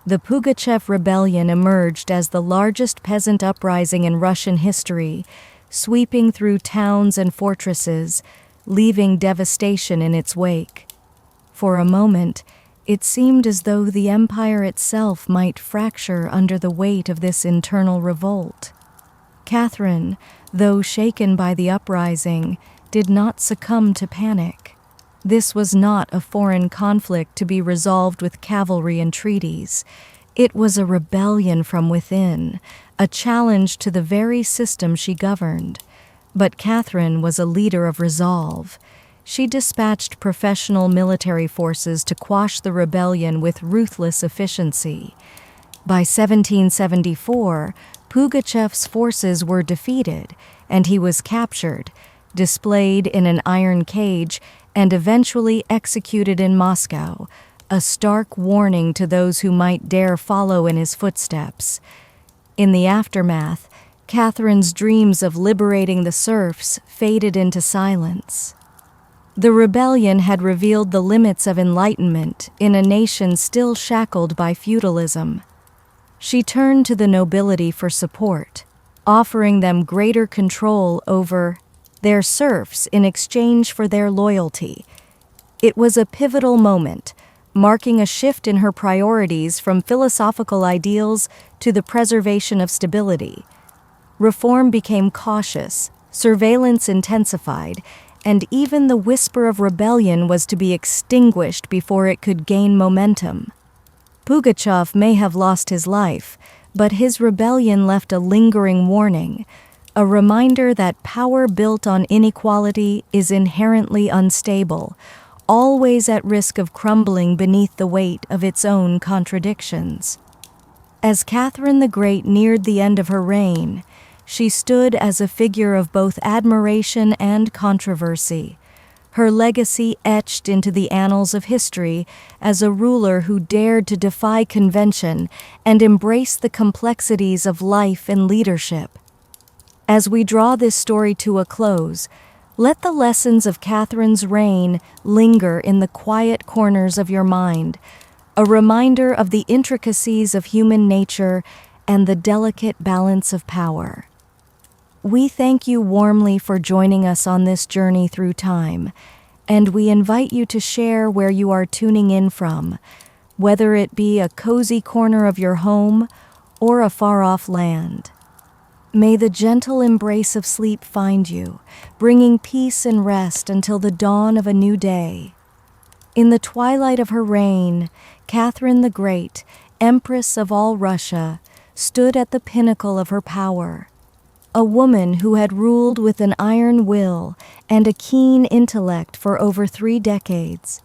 The Pugachev Rebellion emerged as the largest peasant uprising in Russian history, sweeping through towns and fortresses, leaving devastation in its wake. For a moment, it seemed as though the empire itself might fracture under the weight of this internal revolt. Catherine, though shaken by the uprising, did not succumb to panic. This was not a foreign conflict to be resolved with cavalry and treaties. It was a rebellion from within, a challenge to the very system she governed. But Catherine was a leader of resolve. She dispatched professional military forces to quash the rebellion with ruthless efficiency. By 1774, Pugachev's forces were defeated, and he was captured, displayed in an iron cage, and eventually executed in Moscow, a stark warning to those who might dare follow in his footsteps. In the aftermath, Catherine's dreams of liberating the serfs faded into silence. The rebellion had revealed the limits of enlightenment in a nation still shackled by feudalism. She turned to the nobility for support, offering them greater control over their serfs in exchange for their loyalty. It was a pivotal moment, marking a shift in her priorities from philosophical ideals to the preservation of stability. Reform became cautious, surveillance intensified, and even the whisper of rebellion was to be extinguished before it could gain momentum. Pugachev may have lost his life, but his rebellion left a lingering warning, a reminder that power built on inequality is inherently unstable, always at risk of crumbling beneath the weight of its own contradictions. As Catherine the Great neared the end of her reign, she stood as a figure of both admiration and controversy, her legacy etched into the annals of history as a ruler who dared to defy convention and embrace the complexities of life and leadership. As we draw this story to a close, let the lessons of Catherine's reign linger in the quiet corners of your mind, a reminder of the intricacies of human nature and the delicate balance of power. We thank you warmly for joining us on this journey through time, and we invite you to share where you are tuning in from, whether it be a cozy corner of your home or a far-off land. May the gentle embrace of sleep find you, bringing peace and rest until the dawn of a new day. In the twilight of her reign, Catherine the Great, Empress of all Russia, stood at the pinnacle of her power. A woman who had ruled with an iron will and a keen intellect for over 3 decades.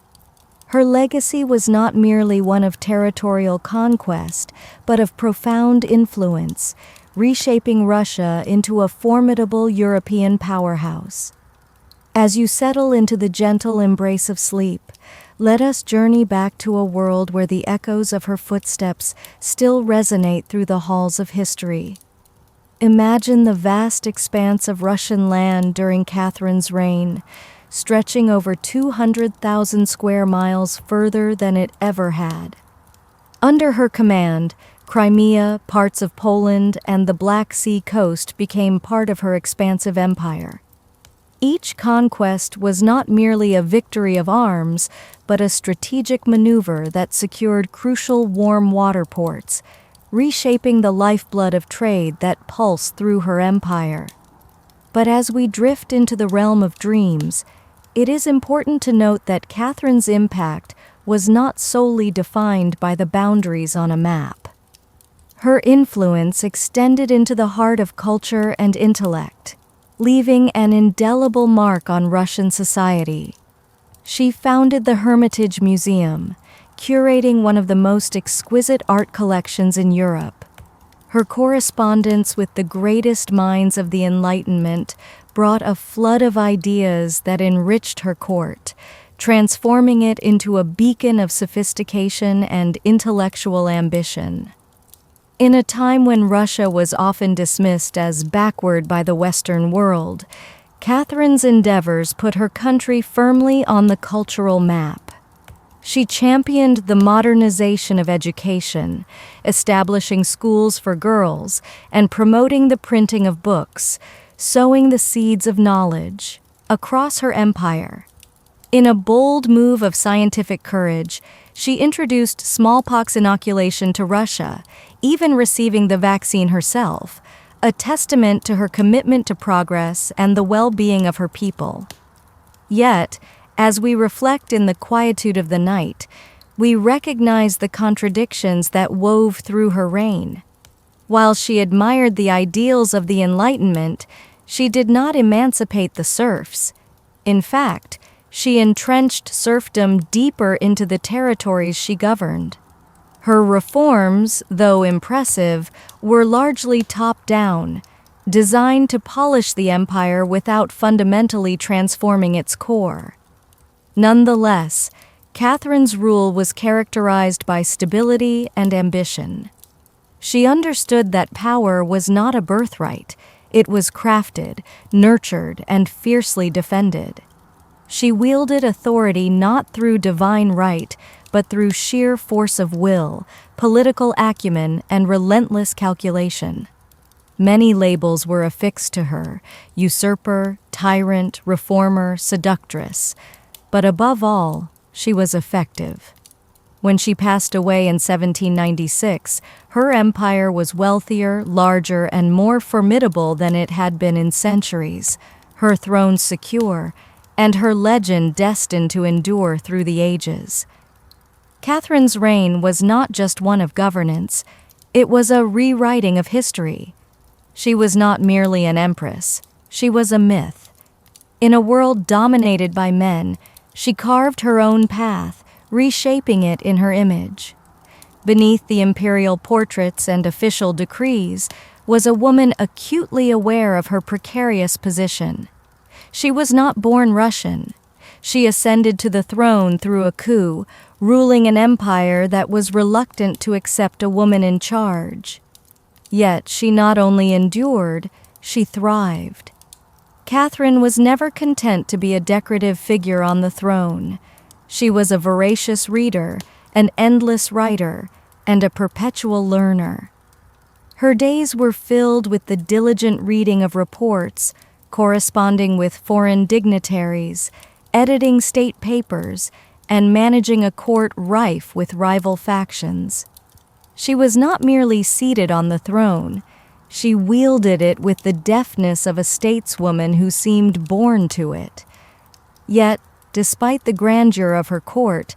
Her legacy was not merely one of territorial conquest, but of profound influence, reshaping Russia into a formidable European powerhouse. As you settle into the gentle embrace of sleep, let us journey back to a world where the echoes of her footsteps still resonate through the halls of history. Imagine the vast expanse of Russian land during Catherine's reign, stretching over 200,000 square miles further than it ever had. Under her command, Crimea, parts of Poland, and the Black Sea coast became part of her expansive empire. Each conquest was not merely a victory of arms, but a strategic maneuver that secured crucial warm water ports, reshaping the lifeblood of trade that pulsed through her empire. But as we drift into the realm of dreams, it is important to note that Catherine's impact was not solely defined by the boundaries on a map. Her influence extended into the heart of culture and intellect, leaving an indelible mark on Russian society. She founded the Hermitage Museum, curating one of the most exquisite art collections in Europe. Her correspondence with the greatest minds of the Enlightenment brought a flood of ideas that enriched her court, transforming it into a beacon of sophistication and intellectual ambition. In a time when Russia was often dismissed as backward by the Western world, Catherine's endeavors put her country firmly on the cultural map. She championed the modernization of education, establishing schools for girls and promoting the printing of books, sowing the seeds of knowledge across her empire. In a bold move of scientific courage, she introduced smallpox inoculation to Russia, even receiving the vaccine herself, a testament to her commitment to progress and the well-being of her people. Yet, as we reflect in the quietude of the night, we recognize the contradictions that wove through her reign. While she admired the ideals of the Enlightenment, she did not emancipate the serfs. In fact, she entrenched serfdom deeper into the territories she governed. Her reforms, though impressive, were largely top-down, designed to polish the empire without fundamentally transforming its core. Nonetheless, Catherine's rule was characterized by stability and ambition. She understood that power was not a birthright. It was crafted, nurtured, and fiercely defended. She wielded authority not through divine right, but through sheer force of will, political acumen, and relentless calculation. Many labels were affixed to her: usurper, tyrant, reformer, seductress. But above all, she was effective. When she passed away in 1796, her empire was wealthier, larger, and more formidable than it had been in centuries, her throne secure, and her legend destined to endure through the ages. Catherine's reign was not just one of governance, it was a rewriting of history. She was not merely an empress, she was a myth. In a world dominated by men, she carved her own path, reshaping it in her image. Beneath the imperial portraits and official decrees was a woman acutely aware of her precarious position. She was not born Russian. She ascended to the throne through a coup, ruling an empire that was reluctant to accept a woman in charge. Yet she not only endured, she thrived. Catherine was never content to be a decorative figure on the throne. She was a voracious reader, an endless writer, and a perpetual learner. Her days were filled with the diligent reading of reports, corresponding with foreign dignitaries, editing state papers, and managing a court rife with rival factions. She was not merely seated on the throne. She wielded it with the deftness of a stateswoman who seemed born to it. Yet, despite the grandeur of her court,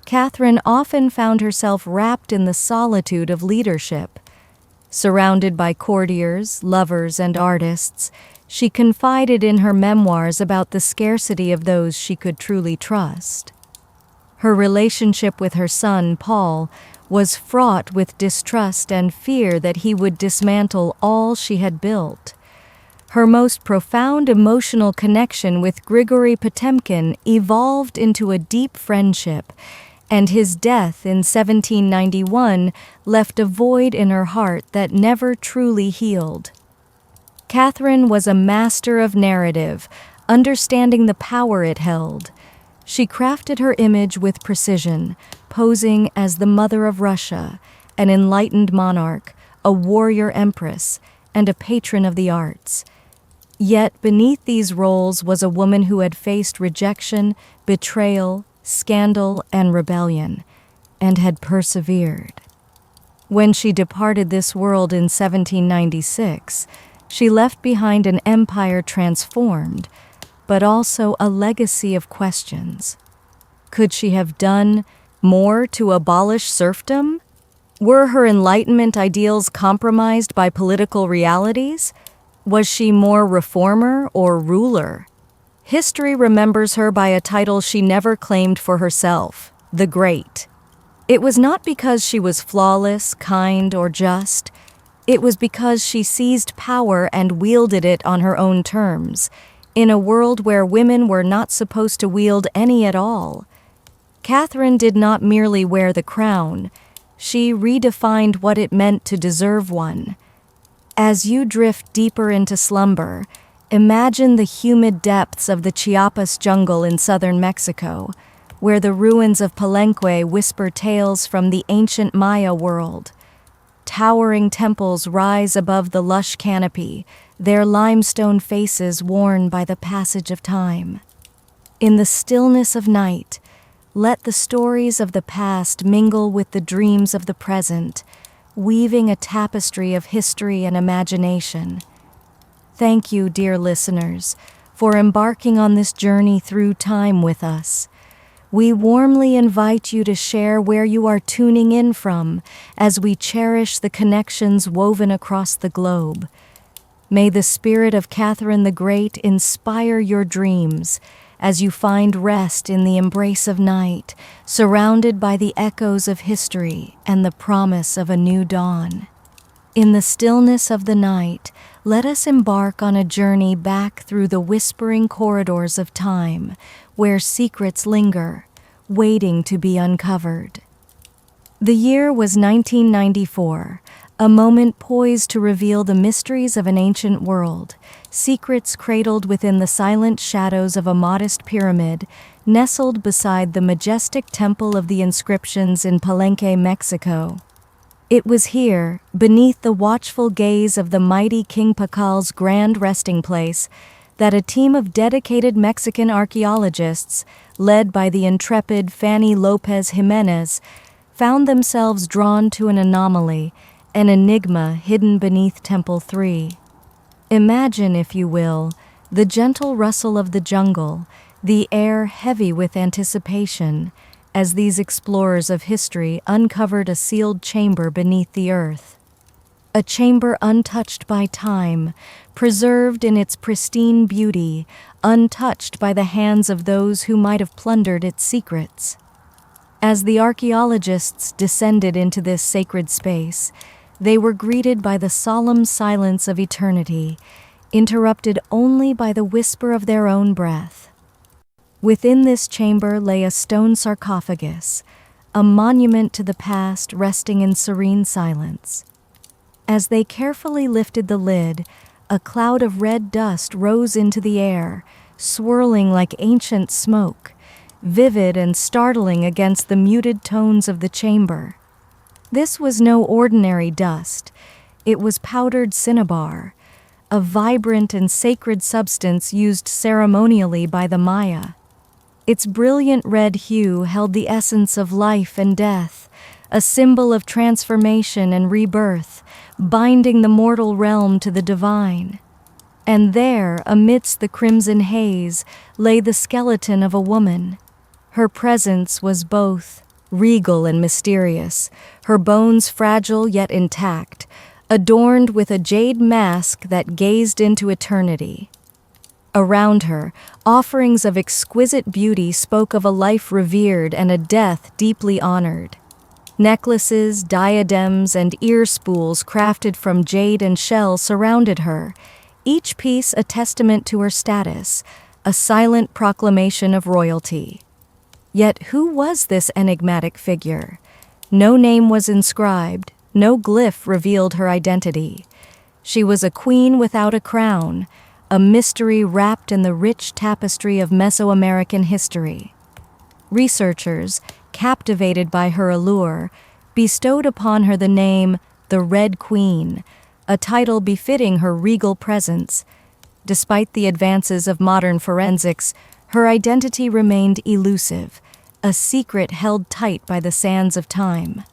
Catherine often found herself wrapped in the solitude of leadership. Surrounded by courtiers, lovers, and artists, she confided in her memoirs about the scarcity of those she could truly trust. Her relationship with her son, Paul, was fraught with distrust and fear that he would dismantle all she had built. Her most profound emotional connection with Grigory Potemkin evolved into a deep friendship, and his death in 1791 left a void in her heart that never truly healed. Catherine was a master of narrative, understanding the power it held. She crafted her image with precision, posing as the mother of Russia, an enlightened monarch, a warrior empress, and a patron of the arts. Yet beneath these roles was a woman who had faced rejection, betrayal, scandal, and rebellion, and had persevered. When she departed this world in 1796, she left behind an empire transformed, but also a legacy of questions. Could she have done more to abolish serfdom? Were her Enlightenment ideals compromised by political realities? Was she more reformer or ruler? History remembers her by a title she never claimed for herself, the Great. It was not because she was flawless, kind, or just. It was because she seized power and wielded it on her own terms, in a world where women were not supposed to wield any at all. Catherine did not merely wear the crown, she redefined what it meant to deserve one. As you drift deeper into slumber, imagine the humid depths of the Chiapas jungle in southern Mexico, where the ruins of Palenque whisper tales from the ancient Maya world. Towering temples rise above the lush canopy, their limestone faces worn by the passage of time. In the stillness of night, let the stories of the past mingle with the dreams of the present, weaving a tapestry of history and imagination. Thank you, dear listeners, for embarking on this journey through time with us. We warmly invite you to share where you are tuning in from as we cherish the connections woven across the globe. May the spirit of Catherine the Great inspire your dreams as you find rest in the embrace of night, surrounded by the echoes of history and the promise of a new dawn. In the stillness of the night, let us embark on a journey back through the whispering corridors of time, where secrets linger, waiting to be uncovered. The year was 1994, a moment poised to reveal the mysteries of an ancient world, secrets cradled within the silent shadows of a modest pyramid, nestled beside the majestic Temple of the Inscriptions in Palenque, Mexico. It was here, beneath the watchful gaze of the mighty King Pacal's grand resting place, that a team of dedicated Mexican archaeologists, led by the intrepid Fanny Lopez Jimenez, found themselves drawn to an anomaly, an enigma hidden beneath Temple 3. Imagine, if you will, the gentle rustle of the jungle, the air heavy with anticipation, as these explorers of history uncovered a sealed chamber beneath the earth. A chamber untouched by time, preserved in its pristine beauty, untouched by the hands of those who might have plundered its secrets. As the archaeologists descended into this sacred space, they were greeted by the solemn silence of eternity, interrupted only by the whisper of their own breath. Within this chamber lay a stone sarcophagus, a monument to the past resting in serene silence. As they carefully lifted the lid, a cloud of red dust rose into the air, swirling like ancient smoke, vivid and startling against the muted tones of the chamber. This was no ordinary dust. It was powdered cinnabar, a vibrant and sacred substance used ceremonially by the Maya. Its brilliant red hue held the essence of life and death, a symbol of transformation and rebirth, binding the mortal realm to the divine. And there, amidst the crimson haze, lay the skeleton of a woman. Her presence was both regal and mysterious, her bones fragile yet intact, adorned with a jade mask that gazed into eternity. Around her, offerings of exquisite beauty spoke of a life revered and a death deeply honored. Necklaces, diadems, and ear spools crafted from jade and shell surrounded her, each piece a testament to her status, a silent proclamation of royalty. Yet who was this enigmatic figure? No name was inscribed, no glyph revealed her identity. She was a queen without a crown, a mystery wrapped in the rich tapestry of Mesoamerican history. Researchers, captivated by her allure, bestowed upon her the name the Red Queen, a title befitting her regal presence. Despite the advances of modern forensics, her identity remained elusive, a secret held tight by the sands of time.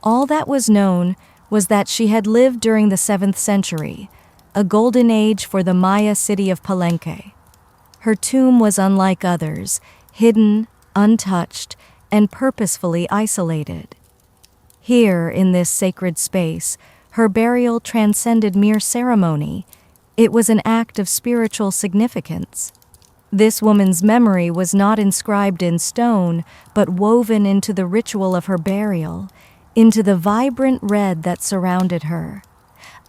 All that was known was that she had lived during the 7th century, a golden age for the Maya city of Palenque. Her tomb was unlike others, hidden, untouched, and purposefully isolated. Here, in this sacred space, her burial transcended mere ceremony. It was an act of spiritual significance. This woman's memory was not inscribed in stone, but woven into the ritual of her burial, into the vibrant red that surrounded her,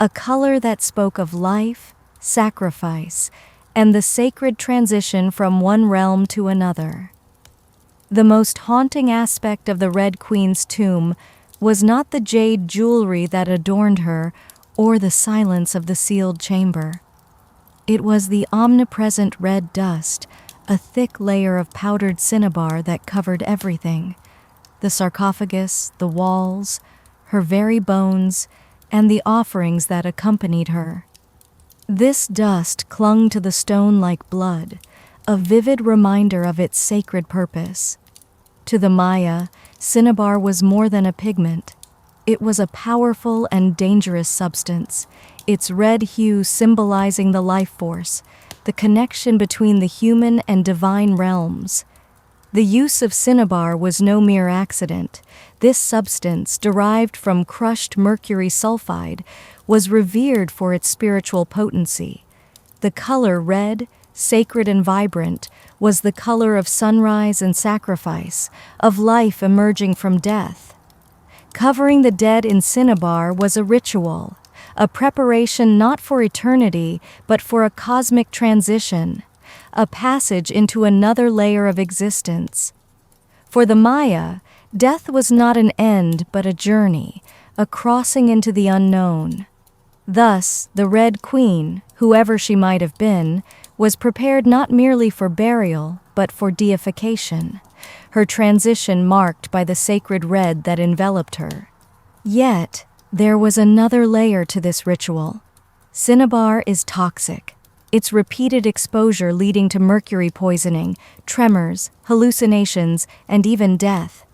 a color that spoke of life, sacrifice, and the sacred transition from one realm to another. The most haunting aspect of the Red Queen's tomb was not the jade jewelry that adorned her or the silence of the sealed chamber. It was the omnipresent red dust, a thick layer of powdered cinnabar that covered everything: the sarcophagus, the walls, her very bones, and the offerings that accompanied her. This dust clung to the stone like blood, a vivid reminder of its sacred purpose. To the Maya, cinnabar was more than a pigment. It was a powerful and dangerous substance, its red hue symbolizing the life force, the connection between the human and divine realms. The use of cinnabar was no mere accident. This substance, derived from crushed mercury sulfide, was revered for its spiritual potency. The color red, sacred and vibrant, was the color of sunrise and sacrifice, of life emerging from death. Covering the dead in cinnabar was a ritual, a preparation not for eternity, but for a cosmic transition, a passage into another layer of existence. For the Maya, death was not an end but a journey, a crossing into the unknown. Thus, the Red Queen, whoever she might have been, was prepared not merely for burial, but for deification, her transition marked by the sacred red that enveloped her. Yet, there was another layer to this ritual. Cinnabar is toxic, its repeated exposure leading to mercury poisoning, tremors, hallucinations, and even death.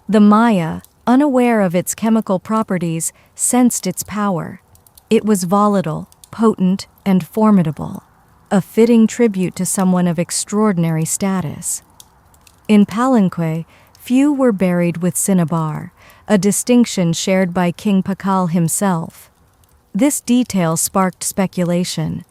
The Maya, unaware of its chemical properties, sensed its power. It was volatile, potent, and formidable, a fitting tribute to someone of extraordinary status. In Palenque, few were buried with cinnabar, a distinction shared by King Pakal himself. This detail sparked speculation.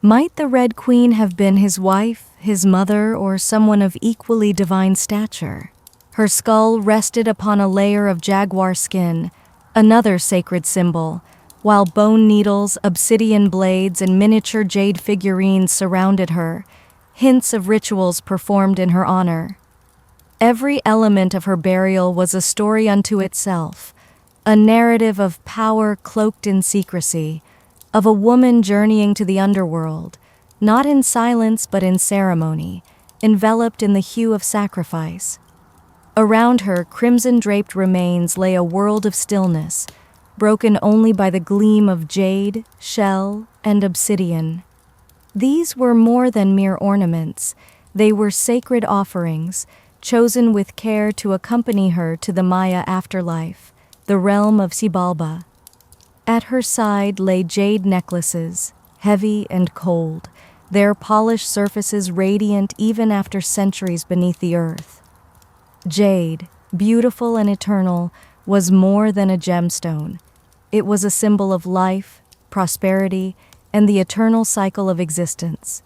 Might the Red Queen have been his wife, his mother, or someone of equally divine stature? Her skull rested upon a layer of jaguar skin, another sacred symbol, while bone needles, obsidian blades, and miniature jade figurines surrounded her, hints of rituals performed in her honor. Every element of her burial was a story unto itself, a narrative of power cloaked in secrecy, of a woman journeying to the underworld, not in silence but in ceremony, enveloped in the hue of sacrifice. Around her crimson-draped remains lay a world of stillness, broken only by the gleam of jade, shell, and obsidian. These were more than mere ornaments. They were sacred offerings, chosen with care to accompany her to the Maya afterlife, the realm of Xibalba. At her side lay jade necklaces, heavy and cold, their polished surfaces radiant even after centuries beneath the earth. Jade, beautiful and eternal, was more than a gemstone. It was a symbol of life, prosperity, and the eternal cycle of existence.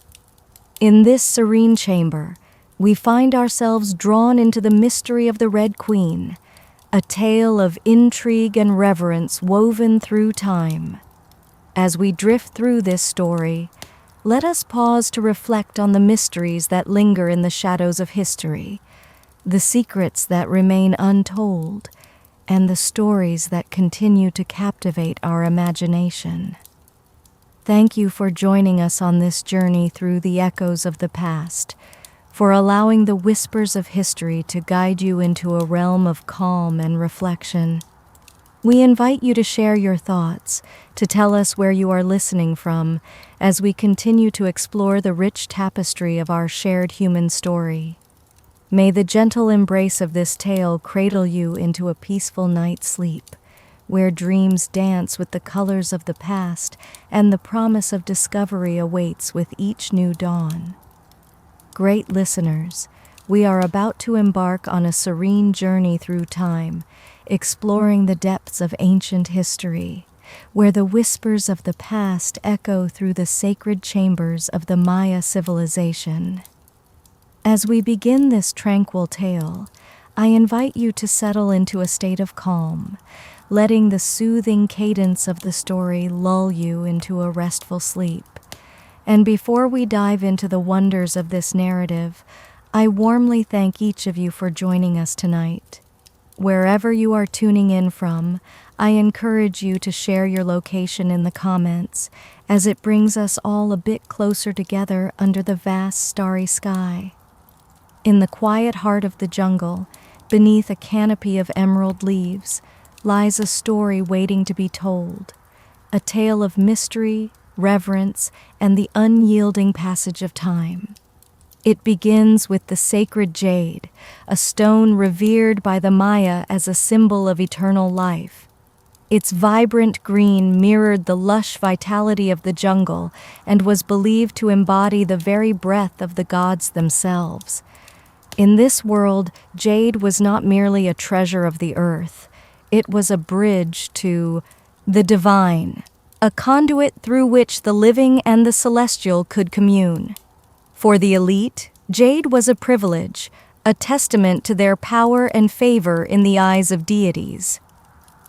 In this serene chamber, we find ourselves drawn into the mystery of the Red Queen, a tale of intrigue and reverence woven through time. As we drift through this story, let us pause to reflect on the mysteries that linger in the shadows of history, the secrets that remain untold, and the stories that continue to captivate our imagination. Thank you for joining us on this journey through the echoes of the past, for allowing the whispers of history to guide you into a realm of calm and reflection. We invite you to share your thoughts, to tell us where you are listening from, as we continue to explore the rich tapestry of our shared human story. May the gentle embrace of this tale cradle you into a peaceful night's sleep, where dreams dance with the colors of the past and the promise of discovery awaits with each new dawn. Great listeners, we are about to embark on a serene journey through time, exploring the depths of ancient history, where the whispers of the past echo through the sacred chambers of the Maya civilization. As we begin this tranquil tale, I invite you to settle into a state of calm, letting the soothing cadence of the story lull you into a restful sleep. And before we dive into the wonders of this narrative, I warmly thank each of you for joining us tonight. Wherever you are tuning in from, I encourage you to share your location in the comments, as it brings us all a bit closer together under the vast starry sky. In the quiet heart of the jungle, beneath a canopy of emerald leaves, lies a story waiting to be told, a tale of mystery, reverence, and the unyielding passage of time. It begins with the sacred jade, a stone revered by the Maya as a symbol of eternal life. Its vibrant green mirrored the lush vitality of the jungle and was believed to embody the very breath of the gods themselves. In this world, jade was not merely a treasure of the earth. It was a bridge to the divine, a conduit through which the living and the celestial could commune. For the elite, jade was a privilege, a testament to their power and favor in the eyes of deities.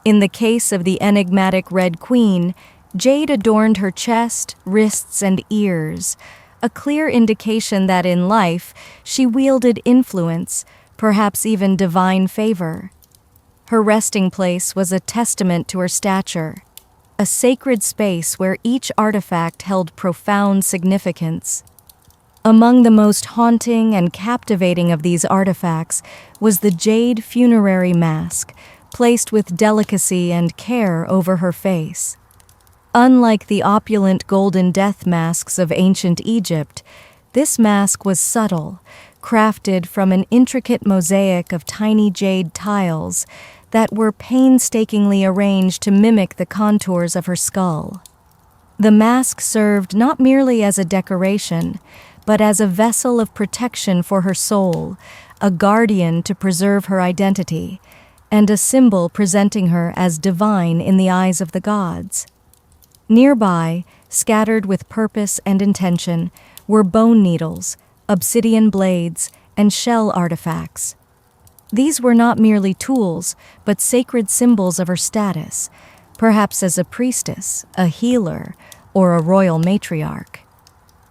In the case of the enigmatic Red Queen, jade adorned her chest, wrists, and ears, a clear indication that in life she wielded influence, perhaps even divine favor. Her resting place was a testament to her stature, a sacred space where each artifact held profound significance. Among the most haunting and captivating of these artifacts was the jade funerary mask, placed with delicacy and care over her face. Unlike the opulent golden death masks of ancient Egypt, this mask was subtle, crafted from an intricate mosaic of tiny jade tiles that were painstakingly arranged to mimic the contours of her skull. The mask served not merely as a decoration, but as a vessel of protection for her soul, a guardian to preserve her identity, and a symbol presenting her as divine in the eyes of the gods. Nearby, scattered with purpose and intention, were bone needles, obsidian blades, and shell artifacts. These were not merely tools, but sacred symbols of her status, perhaps as a priestess, a healer, or a royal matriarch.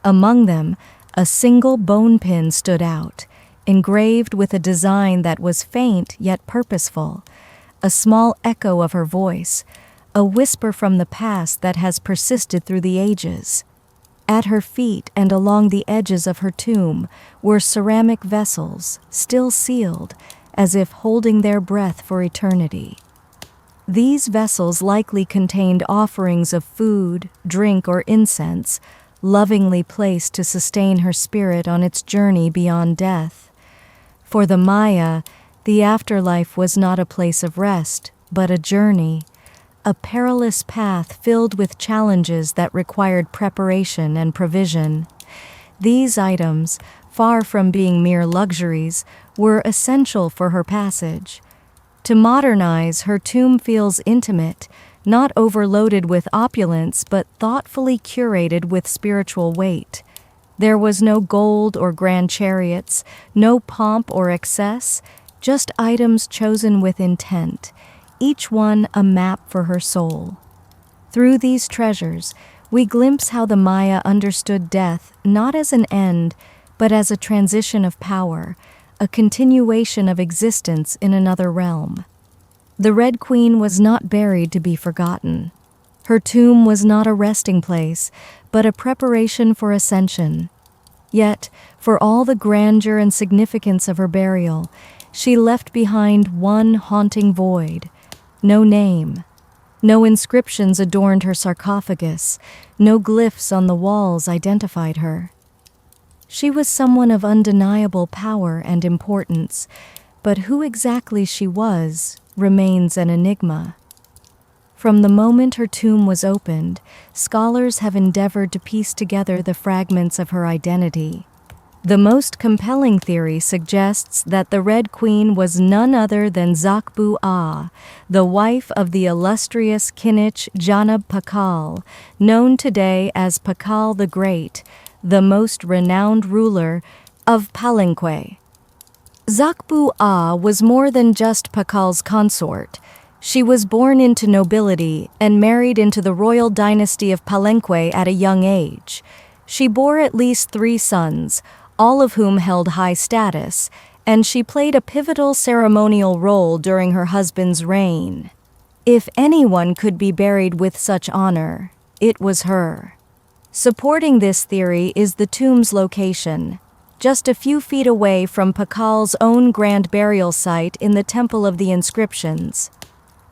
Among them, a single bone pin stood out, engraved with a design that was faint yet purposeful, a small echo of her voice, a whisper from the past that has persisted through the ages. At her feet and along the edges of her tomb were ceramic vessels, still sealed, as if holding their breath for eternity. These vessels likely contained offerings of food, drink, or incense, lovingly placed to sustain her spirit on its journey beyond death. For the Maya, the afterlife was not a place of rest, but a journey, a perilous path filled with challenges that required preparation and provision. These items, far from being mere luxuries, were essential for her passage. To modernize, her tomb feels intimate, not overloaded with opulence, but thoughtfully curated with spiritual weight. There was no gold or grand chariots, no pomp or excess, just items chosen with intent, each one a map for her soul. Through these treasures, we glimpse how the Maya understood death not as an end, but as a transition of power, a continuation of existence in another realm. The Red Queen was not buried to be forgotten. Her tomb was not a resting place, but a preparation for ascension. Yet, for all the grandeur and significance of her burial, she left behind one haunting void. No name. No inscriptions adorned her sarcophagus. No glyphs on the walls identified her. She was someone of undeniable power and importance, but who exactly she was remains an enigma. From the moment her tomb was opened, scholars have endeavored to piece together the fragments of her identity. The most compelling theory suggests that the Red Queen was none other than Zakbu-A, the wife of the illustrious Kinich Janab Pakal, known today as Pakal the Great, the most renowned ruler of Palenque. Zakbu-A was more than just Pakal's consort. She was born into nobility and married into the royal dynasty of Palenque at a young age. She bore at least 3 sons, all of whom held high status, and she played a pivotal ceremonial role during her husband's reign. If anyone could be buried with such honor, it was her. Supporting this theory is the tomb's location, just a few feet away from Pakal's own grand burial site in the Temple of the Inscriptions.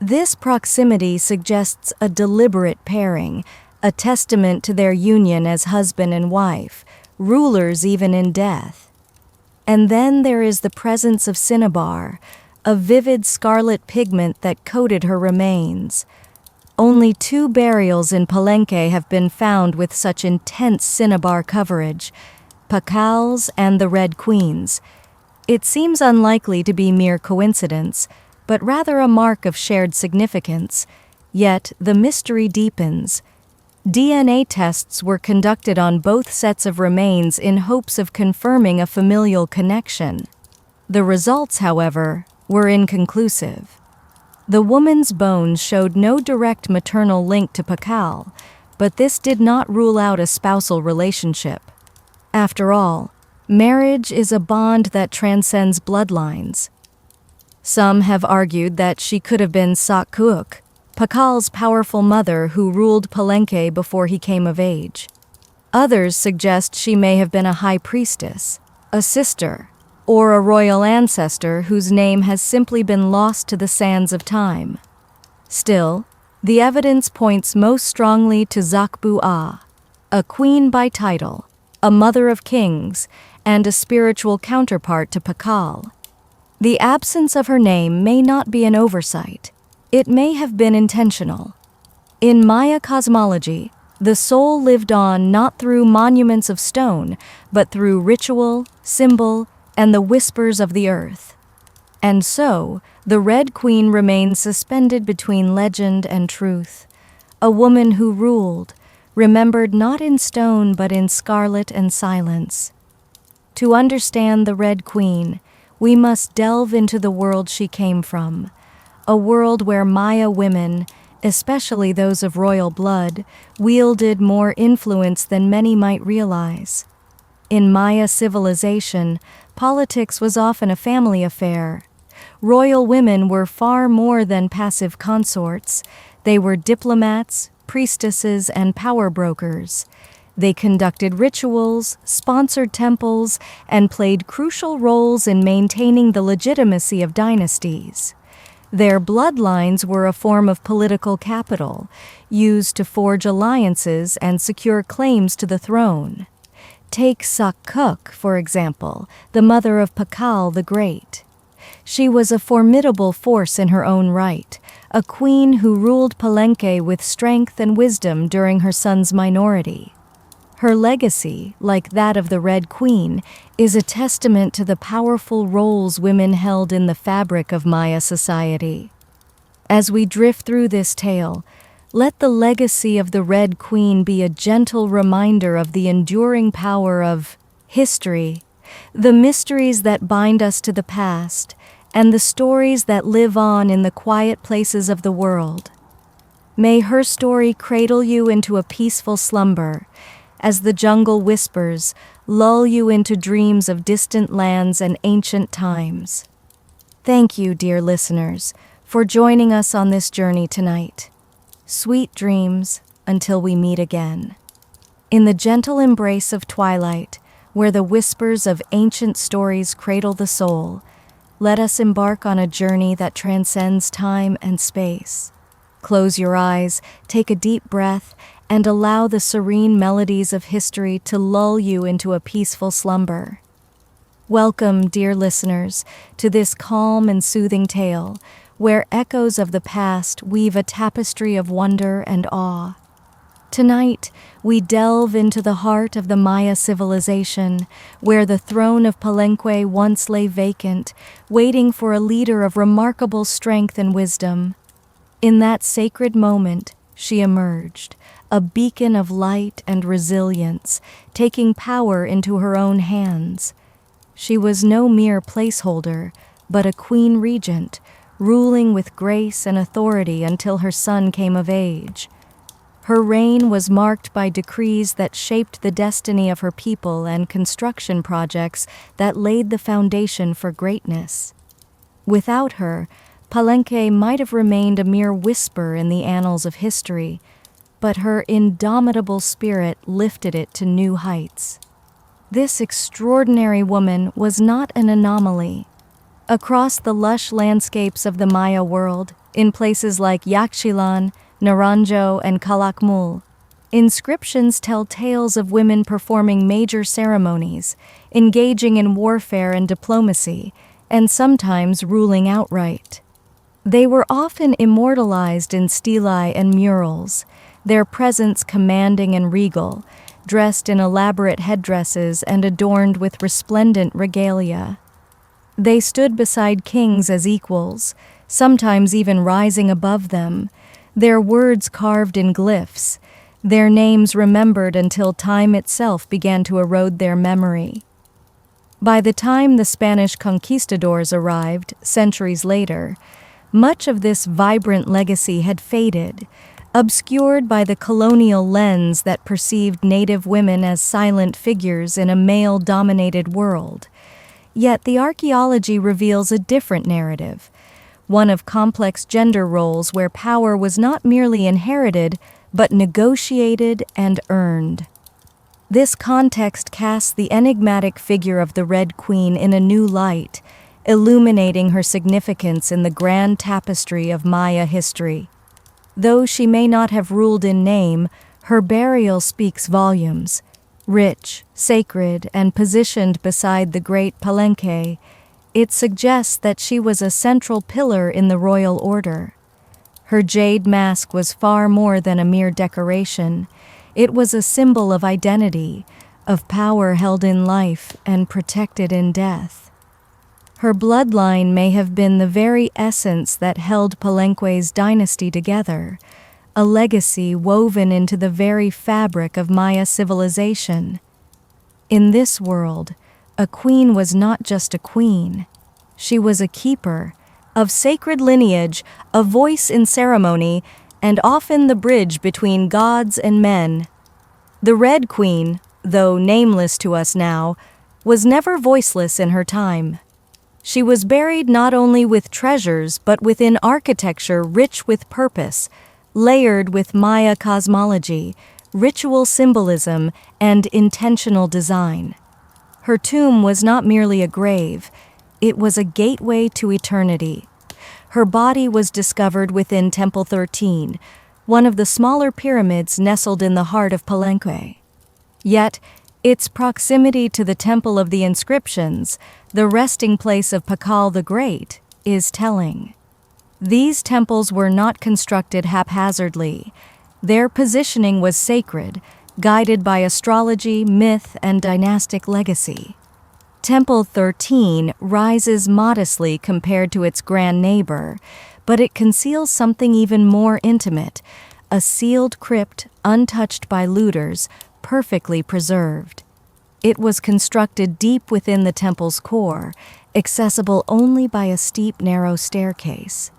This proximity suggests a deliberate pairing, a testament to their union as husband and wife, rulers even in death. And then there is the presence of cinnabar, a vivid scarlet pigment that coated her remains. Only 2 burials in Palenque have been found with such intense cinnabar coverage, Pakal's and the Red Queen's. It seems unlikely to be mere coincidence, but rather a mark of shared significance. Yet the mystery deepens. DNA tests were conducted on both sets of remains in hopes of confirming a familial connection. The results, however, were inconclusive. The woman's bones showed no direct maternal link to Pakal, but this did not rule out a spousal relationship. After all, marriage is a bond that transcends bloodlines. Some have argued that she could have been Sakuk, Pakal's powerful mother who ruled Palenque before he came of age. Others suggest she may have been a high priestess, a sister, or a royal ancestor whose name has simply been lost to the sands of time. Still, the evidence points most strongly to Zakbu-A, a queen by title, a mother of kings, and a spiritual counterpart to Pakal. The absence of her name may not be an oversight. It may have been intentional. In Maya cosmology, the soul lived on not through monuments of stone, but through ritual, symbol, and the whispers of the earth. And so, the Red Queen remains suspended between legend and truth, a woman who ruled, remembered not in stone but in scarlet and silence. To understand the Red Queen, we must delve into the world she came from, a world where Maya women, especially those of royal blood, wielded more influence than many might realize. In Maya civilization, politics was often a family affair. Royal women were far more than passive consorts. They were diplomats, priestesses, and power brokers. They conducted rituals, sponsored temples, and played crucial roles in maintaining the legitimacy of dynasties. Their bloodlines were a form of political capital, used to forge alliances and secure claims to the throne. Take Sakuk, for example, the mother of Pakal the Great. She was a formidable force in her own right, a queen who ruled Palenque with strength and wisdom during her son's minority. Her legacy, like that of the Red Queen, is a testament to the powerful roles women held in the fabric of Maya society. As we drift through this tale, let the legacy of the Red Queen be a gentle reminder of the enduring power of history, the mysteries that bind us to the past, and the stories that live on in the quiet places of the world. May her story cradle you into a peaceful slumber, as the jungle whispers, lull you into dreams of distant lands and ancient times. Thank you, dear listeners, for joining us on this journey tonight. Sweet dreams until we meet again. In the gentle embrace of twilight, where the whispers of ancient stories cradle the soul, let us embark on a journey that transcends time and space. Close your eyes, take a deep breath, and allow the serene melodies of history to lull you into a peaceful slumber. Welcome, dear listeners, to this calm and soothing tale, where echoes of the past weave a tapestry of wonder and awe. Tonight, we delve into the heart of the Maya civilization, where the throne of Palenque once lay vacant, waiting for a leader of remarkable strength and wisdom. In that sacred moment, she emerged, a beacon of light and resilience, taking power into her own hands. She was no mere placeholder, but a queen regent, ruling with grace and authority until her son came of age. Her reign was marked by decrees that shaped the destiny of her people and construction projects that laid the foundation for greatness. Without her, Palenque might have remained a mere whisper in the annals of history, but her indomitable spirit lifted it to new heights. This extraordinary woman was not an anomaly. Across the lush landscapes of the Maya world, in places like Yaxchilan, Naranjo, and Calakmul, inscriptions tell tales of women performing major ceremonies, engaging in warfare and diplomacy, and sometimes ruling outright. They were often immortalized in stelae and murals, their presence commanding and regal, dressed in elaborate headdresses and adorned with resplendent regalia. They stood beside kings as equals, sometimes even rising above them, their words carved in glyphs, their names remembered until time itself began to erode their memory. By the time the Spanish conquistadors arrived, centuries later, much of this vibrant legacy had faded, obscured by the colonial lens that perceived native women as silent figures in a male-dominated world. Yet the archaeology reveals a different narrative, one of complex gender roles where power was not merely inherited, but negotiated and earned. This context casts the enigmatic figure of the Red Queen in a new light, illuminating her significance in the grand tapestry of Maya history. Though she may not have ruled in name, her burial speaks volumes. Rich, sacred, and positioned beside the great Palenque, it suggests that she was a central pillar in the royal order. Her jade mask was far more than a mere decoration. It was a symbol of identity, of power held in life and protected in death. Her bloodline may have been the very essence that held Palenque's dynasty together, a legacy woven into the very fabric of Maya civilization. In this world, a queen was not just a queen. She was a keeper of sacred lineage, a voice in ceremony, and often the bridge between gods and men. The Red Queen, though nameless to us now, was never voiceless in her time. She was buried not only with treasures but within architecture rich with purpose, layered with Maya cosmology, ritual symbolism, and intentional design. Her tomb was not merely a grave, it was a gateway to eternity. Her body was discovered within Temple 13, one of the smaller pyramids nestled in the heart of Palenque. Yet, its proximity to the Temple of the Inscriptions, the resting place of Pakal the Great, is telling. These temples were not constructed haphazardly. Their positioning was sacred, guided by astrology, myth, and dynastic legacy. Temple 13 rises modestly compared to its grand neighbor, but it conceals something even more intimate, a sealed crypt untouched by looters, perfectly preserved. It was constructed deep within the temple's core, accessible only by a steep, narrow staircase.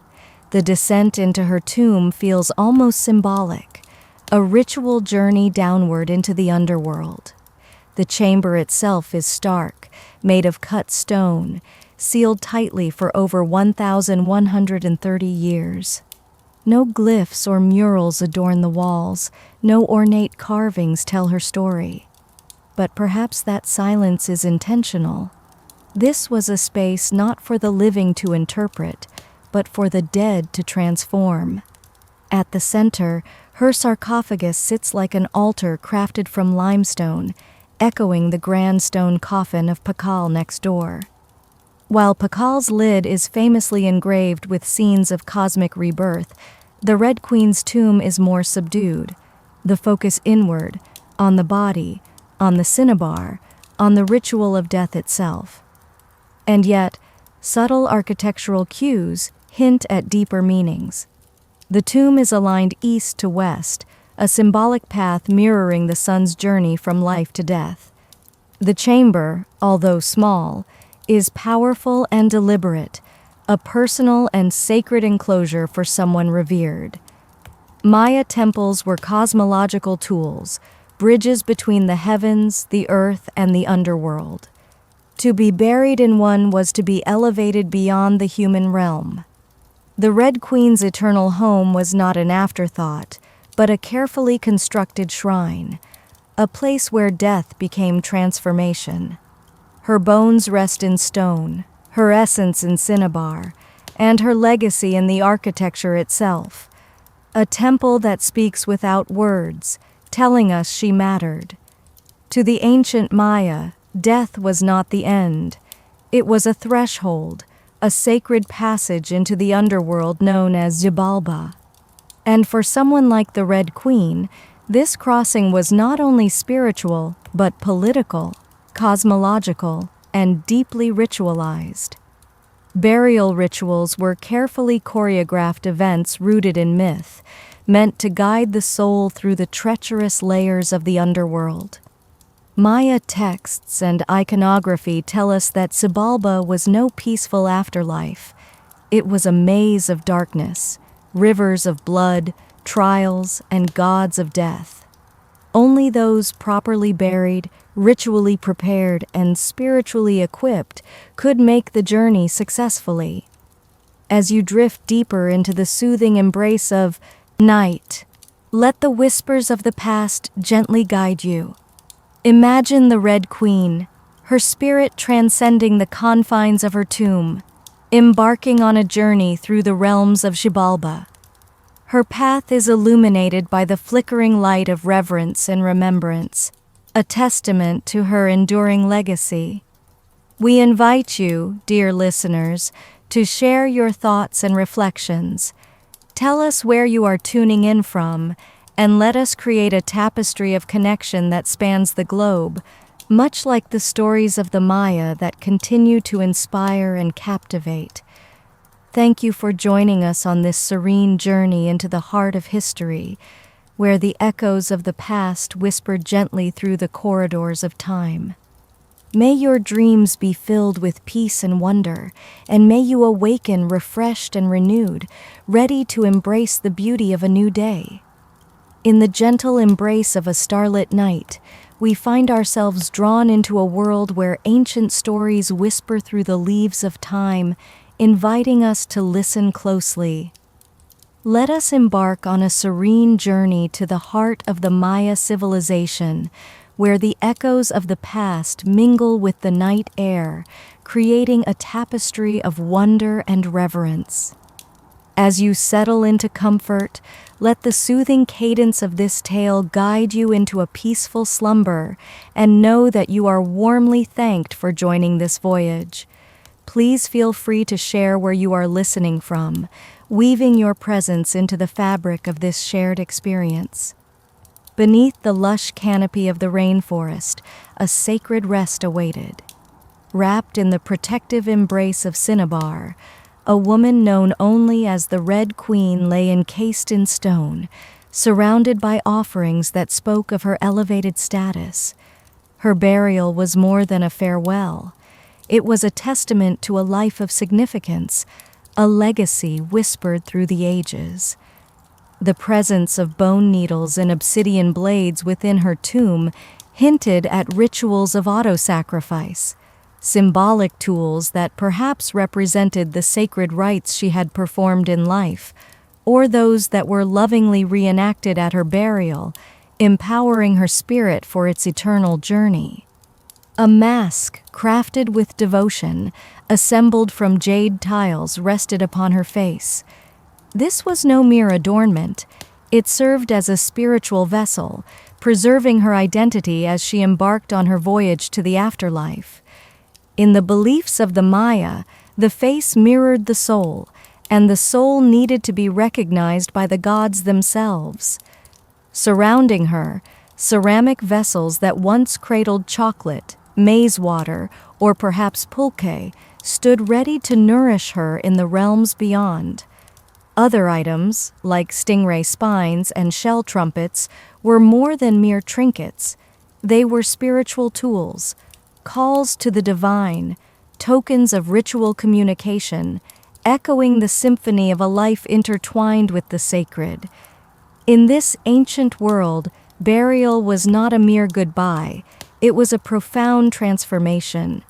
The descent into her tomb feels almost symbolic, a ritual journey downward into the underworld. The chamber itself is stark, made of cut stone, sealed tightly for over 1,130 years. No glyphs or murals adorn the walls, no ornate carvings tell her story. But perhaps that silence is intentional. This was a space not for the living to interpret, but for the dead to transform. At the center, her sarcophagus sits like an altar crafted from limestone, echoing the grand stone coffin of Pakal next door. While Pakal's lid is famously engraved with scenes of cosmic rebirth, the Red Queen's tomb is more subdued, the focus inward, on the body, on the cinnabar, on the ritual of death itself. And yet, subtle architectural cues hint at deeper meanings. The tomb is aligned east to west, a symbolic path mirroring the sun's journey from life to death. The chamber, although small, is powerful and deliberate, a personal and sacred enclosure for someone revered. Maya temples were cosmological tools, bridges between the heavens, the earth, and the underworld. To be buried in one was to be elevated beyond the human realm. The Red Queen's eternal home was not an afterthought, but a carefully constructed shrine, a place where death became transformation. Her bones rest in stone, her essence in cinnabar, and her legacy in the architecture itself. A temple that speaks without words, telling us she mattered. To the ancient Maya, death was not the end. It was a threshold, a sacred passage into the underworld known as Xibalba. And for someone like the Red Queen, this crossing was not only spiritual, but political, cosmological, and deeply ritualized. Burial rituals were carefully choreographed events rooted in myth, meant to guide the soul through the treacherous layers of the underworld. Maya texts and iconography tell us that Xibalba was no peaceful afterlife. It was a maze of darkness, rivers of blood, trials, and gods of death. Only those properly buried, ritually prepared, and spiritually equipped could make the journey successfully. As you drift deeper into the soothing embrace of night, let the whispers of the past gently guide you. Imagine the Red Queen, her spirit transcending the confines of her tomb, embarking on a journey through the realms of Xibalba. Her path is illuminated by the flickering light of reverence and remembrance, a testament to her enduring legacy. We invite you, dear listeners, to share your thoughts and reflections. Tell us where you are tuning in from, and let us create a tapestry of connection that spans the globe, much like the stories of the Maya that continue to inspire and captivate. Thank you for joining us on this serene journey into the heart of history, where the echoes of the past whisper gently through the corridors of time. May your dreams be filled with peace and wonder, and may you awaken refreshed and renewed, ready to embrace the beauty of a new day. In the gentle embrace of a starlit night, we find ourselves drawn into a world where ancient stories whisper through the leaves of time, inviting us to listen closely. Let us embark on a serene journey to the heart of the Maya civilization, where the echoes of the past mingle with the night air, creating a tapestry of wonder and reverence. As you settle into comfort, let the soothing cadence of this tale guide you into a peaceful slumber, and know that you are warmly thanked for joining this voyage. Please feel free to share where you are listening from, weaving your presence into the fabric of this shared experience. Beneath the lush canopy of the rainforest, a sacred rest awaited. Wrapped in the protective embrace of cinnabar, a woman known only as the Red Queen lay encased in stone, surrounded by offerings that spoke of her elevated status. Her burial was more than a farewell. It was a testament to a life of significance, a legacy whispered through the ages. The presence of bone needles and obsidian blades within her tomb hinted at rituals of auto-sacrifice, symbolic tools that perhaps represented the sacred rites she had performed in life, or those that were lovingly reenacted at her burial, empowering her spirit for its eternal journey. A mask, crafted with devotion, assembled from jade tiles, rested upon her face. This was no mere adornment. It served as a spiritual vessel, preserving her identity as she embarked on her voyage to the afterlife. In the beliefs of the Maya, the face mirrored the soul, and the soul needed to be recognized by the gods themselves. Surrounding her, ceramic vessels that once cradled chocolate, maize water, or perhaps pulque stood ready to nourish her in the realms beyond. Other items, like stingray spines and shell trumpets, were more than mere trinkets. They were spiritual tools, calls to the divine, tokens of ritual communication, echoing the symphony of a life intertwined with the sacred. In this ancient world, burial was not a mere goodbye, it was a profound transformation.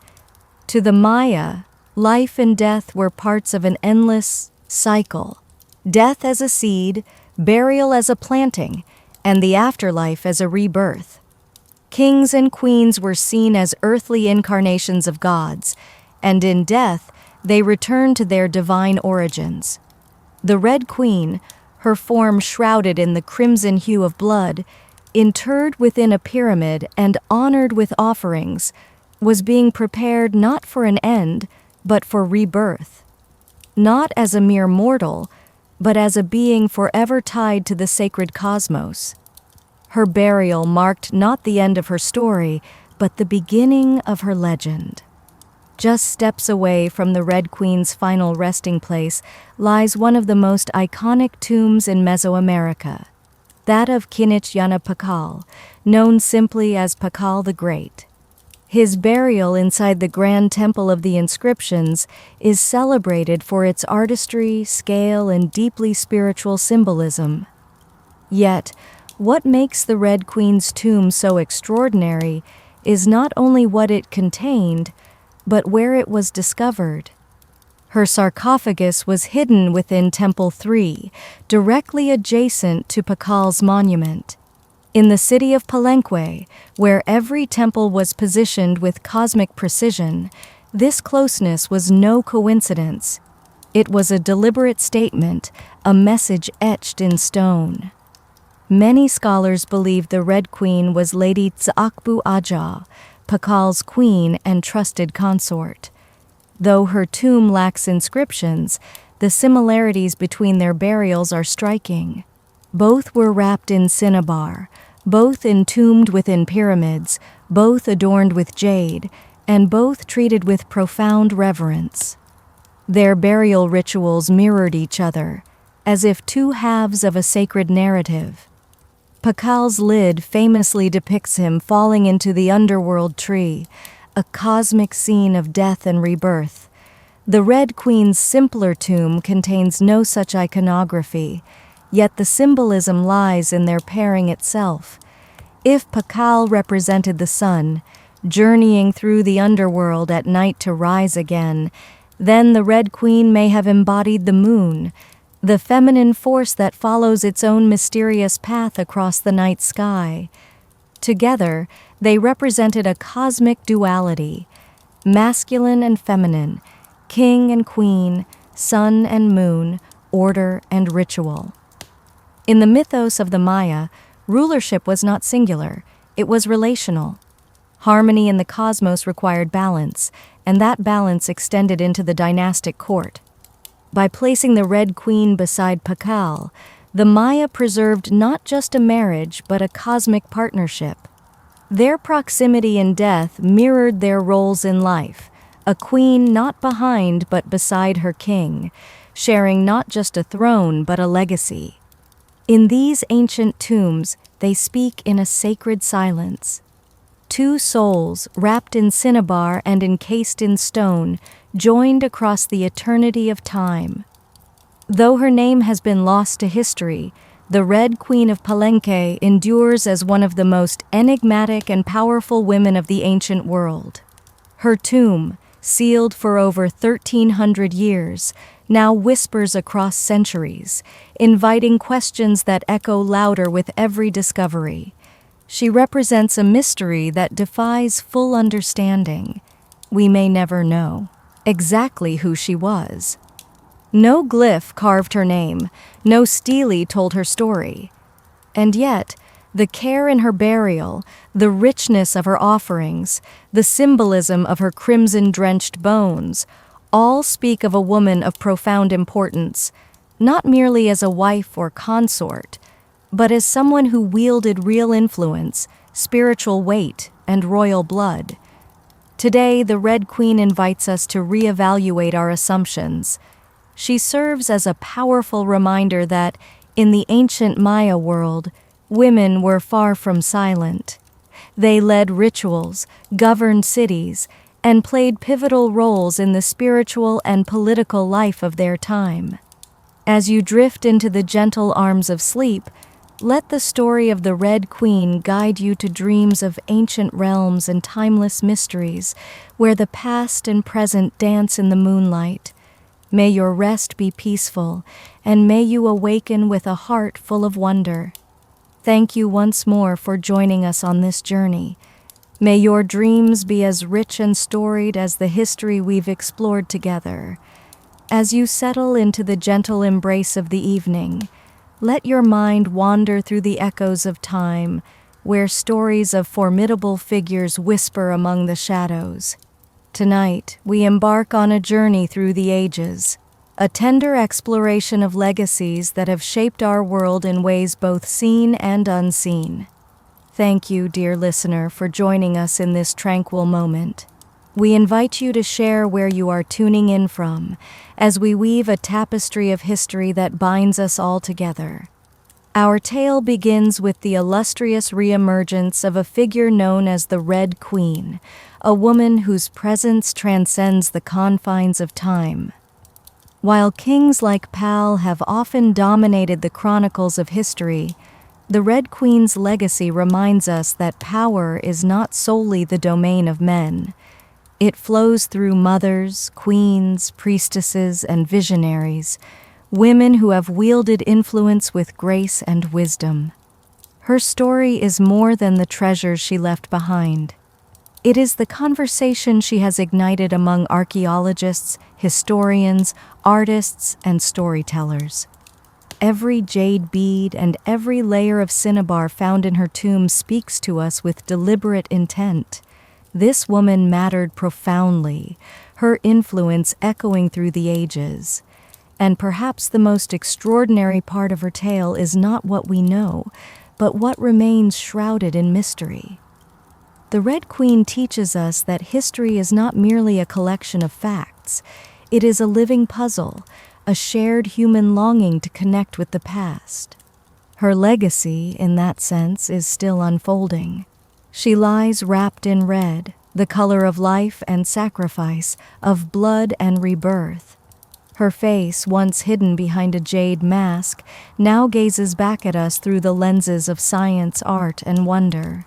To the Maya, life and death were parts of an endless cycle. Death as a seed, burial as a planting, and the afterlife as a rebirth. Kings and queens were seen as earthly incarnations of gods, and in death, they returned to their divine origins. The Red Queen, her form shrouded in the crimson hue of blood, interred within a pyramid and honored with offerings, was being prepared not for an end, but for rebirth. Not as a mere mortal, but as a being forever tied to the sacred cosmos. Her burial marked not the end of her story, but the beginning of her legend. Just steps away from the Red Queen's final resting place lies one of the most iconic tombs in Mesoamerica, that of Kinichana Pakal, known simply as Pakal the Great. His burial inside the Grand Temple of the Inscriptions is celebrated for its artistry, scale, and deeply spiritual symbolism. Yet, what makes the Red Queen's tomb so extraordinary is not only what it contained, but where it was discovered. Her sarcophagus was hidden within Temple 3, directly adjacent to Pakal's monument. In the city of Palenque, where every temple was positioned with cosmic precision, this closeness was no coincidence. It was a deliberate statement, a message etched in stone. Many scholars believe the Red Queen was Lady Tz'akbu Aja, Pakal's queen and trusted consort. Though her tomb lacks inscriptions, the similarities between their burials are striking. Both were wrapped in cinnabar, both entombed within pyramids, both adorned with jade, and both treated with profound reverence. Their burial rituals mirrored each other, as if two halves of a sacred narrative. Pakal's lid famously depicts him falling into the underworld tree, a cosmic scene of death and rebirth. The Red Queen's simpler tomb contains no such iconography, yet the symbolism lies in their pairing itself. If Pakal represented the sun, journeying through the underworld at night to rise again, then the Red Queen may have embodied the moon, the feminine force that follows its own mysterious path across the night sky. Together, they represented a cosmic duality, masculine and feminine, king and queen, sun and moon, order and ritual. In the mythos of the Maya, rulership was not singular, it was relational. Harmony in the cosmos required balance, and that balance extended into the dynastic court. By placing the Red Queen beside Pakal, the Maya preserved not just a marriage but a cosmic partnership. Their proximity in death mirrored their roles in life, a queen not behind but beside her king, sharing not just a throne but a legacy. In these ancient tombs, they speak in a sacred silence. Two souls, wrapped in cinnabar and encased in stone, joined across the eternity of time. Though her name has been lost to history, the Red Queen of Palenque endures as one of the most enigmatic and powerful women of the ancient world. Her tomb, sealed for over 1,300 years, now whispers across centuries, inviting questions that echo louder with every discovery. She represents a mystery that defies full understanding. We may never know exactly who she was. No glyph carved her name, no stele told her story. And yet, The care in her burial, the richness of her offerings, the symbolism of her crimson-drenched bones, all speak of a woman of profound importance, not merely as a wife or consort, but as someone who wielded real influence, spiritual weight, and royal blood. Today, the Red Queen invites us to reevaluate our assumptions. She serves as a powerful reminder that, in the ancient Maya world, women were far from silent. They led rituals, governed cities, and played pivotal roles in the spiritual and political life of their time. As you drift into the gentle arms of sleep, let the story of the Red Queen guide you to dreams of ancient realms and timeless mysteries, where the past and present dance in the moonlight. May your rest be peaceful, and may you awaken with a heart full of wonder. Thank you once more for joining us on this journey. May your dreams be as rich and storied as the history we've explored together. As you settle into the gentle embrace of the evening, let your mind wander through the echoes of time, where stories of formidable figures whisper among the shadows. Tonight, we embark on a journey through the ages, a tender exploration of legacies that have shaped our world in ways both seen and unseen. Thank you, dear listener, for joining us in this tranquil moment. We invite you to share where you are tuning in from, as we weave a tapestry of history that binds us all together. Our tale begins with the illustrious reemergence of a figure known as the Red Queen, a woman whose presence transcends the confines of time. While kings like Pal have often dominated the chronicles of history, the Red Queen's legacy reminds us that power is not solely the domain of men. It flows through mothers, queens, priestesses, and visionaries, women who have wielded influence with grace and wisdom. Her story is more than the treasures she left behind. It is the conversation she has ignited among archaeologists, historians, artists, and storytellers. Every jade bead and every layer of cinnabar found in her tomb speaks to us with deliberate intent. This woman mattered profoundly, her influence echoing through the ages. And perhaps the most extraordinary part of her tale is not what we know, but what remains shrouded in mystery. The Red Queen teaches us that history is not merely a collection of facts. It is a living puzzle, a shared human longing to connect with the past. Her legacy, in that sense, is still unfolding. She lies wrapped in red, the color of life and sacrifice, of blood and rebirth. Her face, once hidden behind a jade mask, now gazes back at us through the lenses of science, art, and wonder.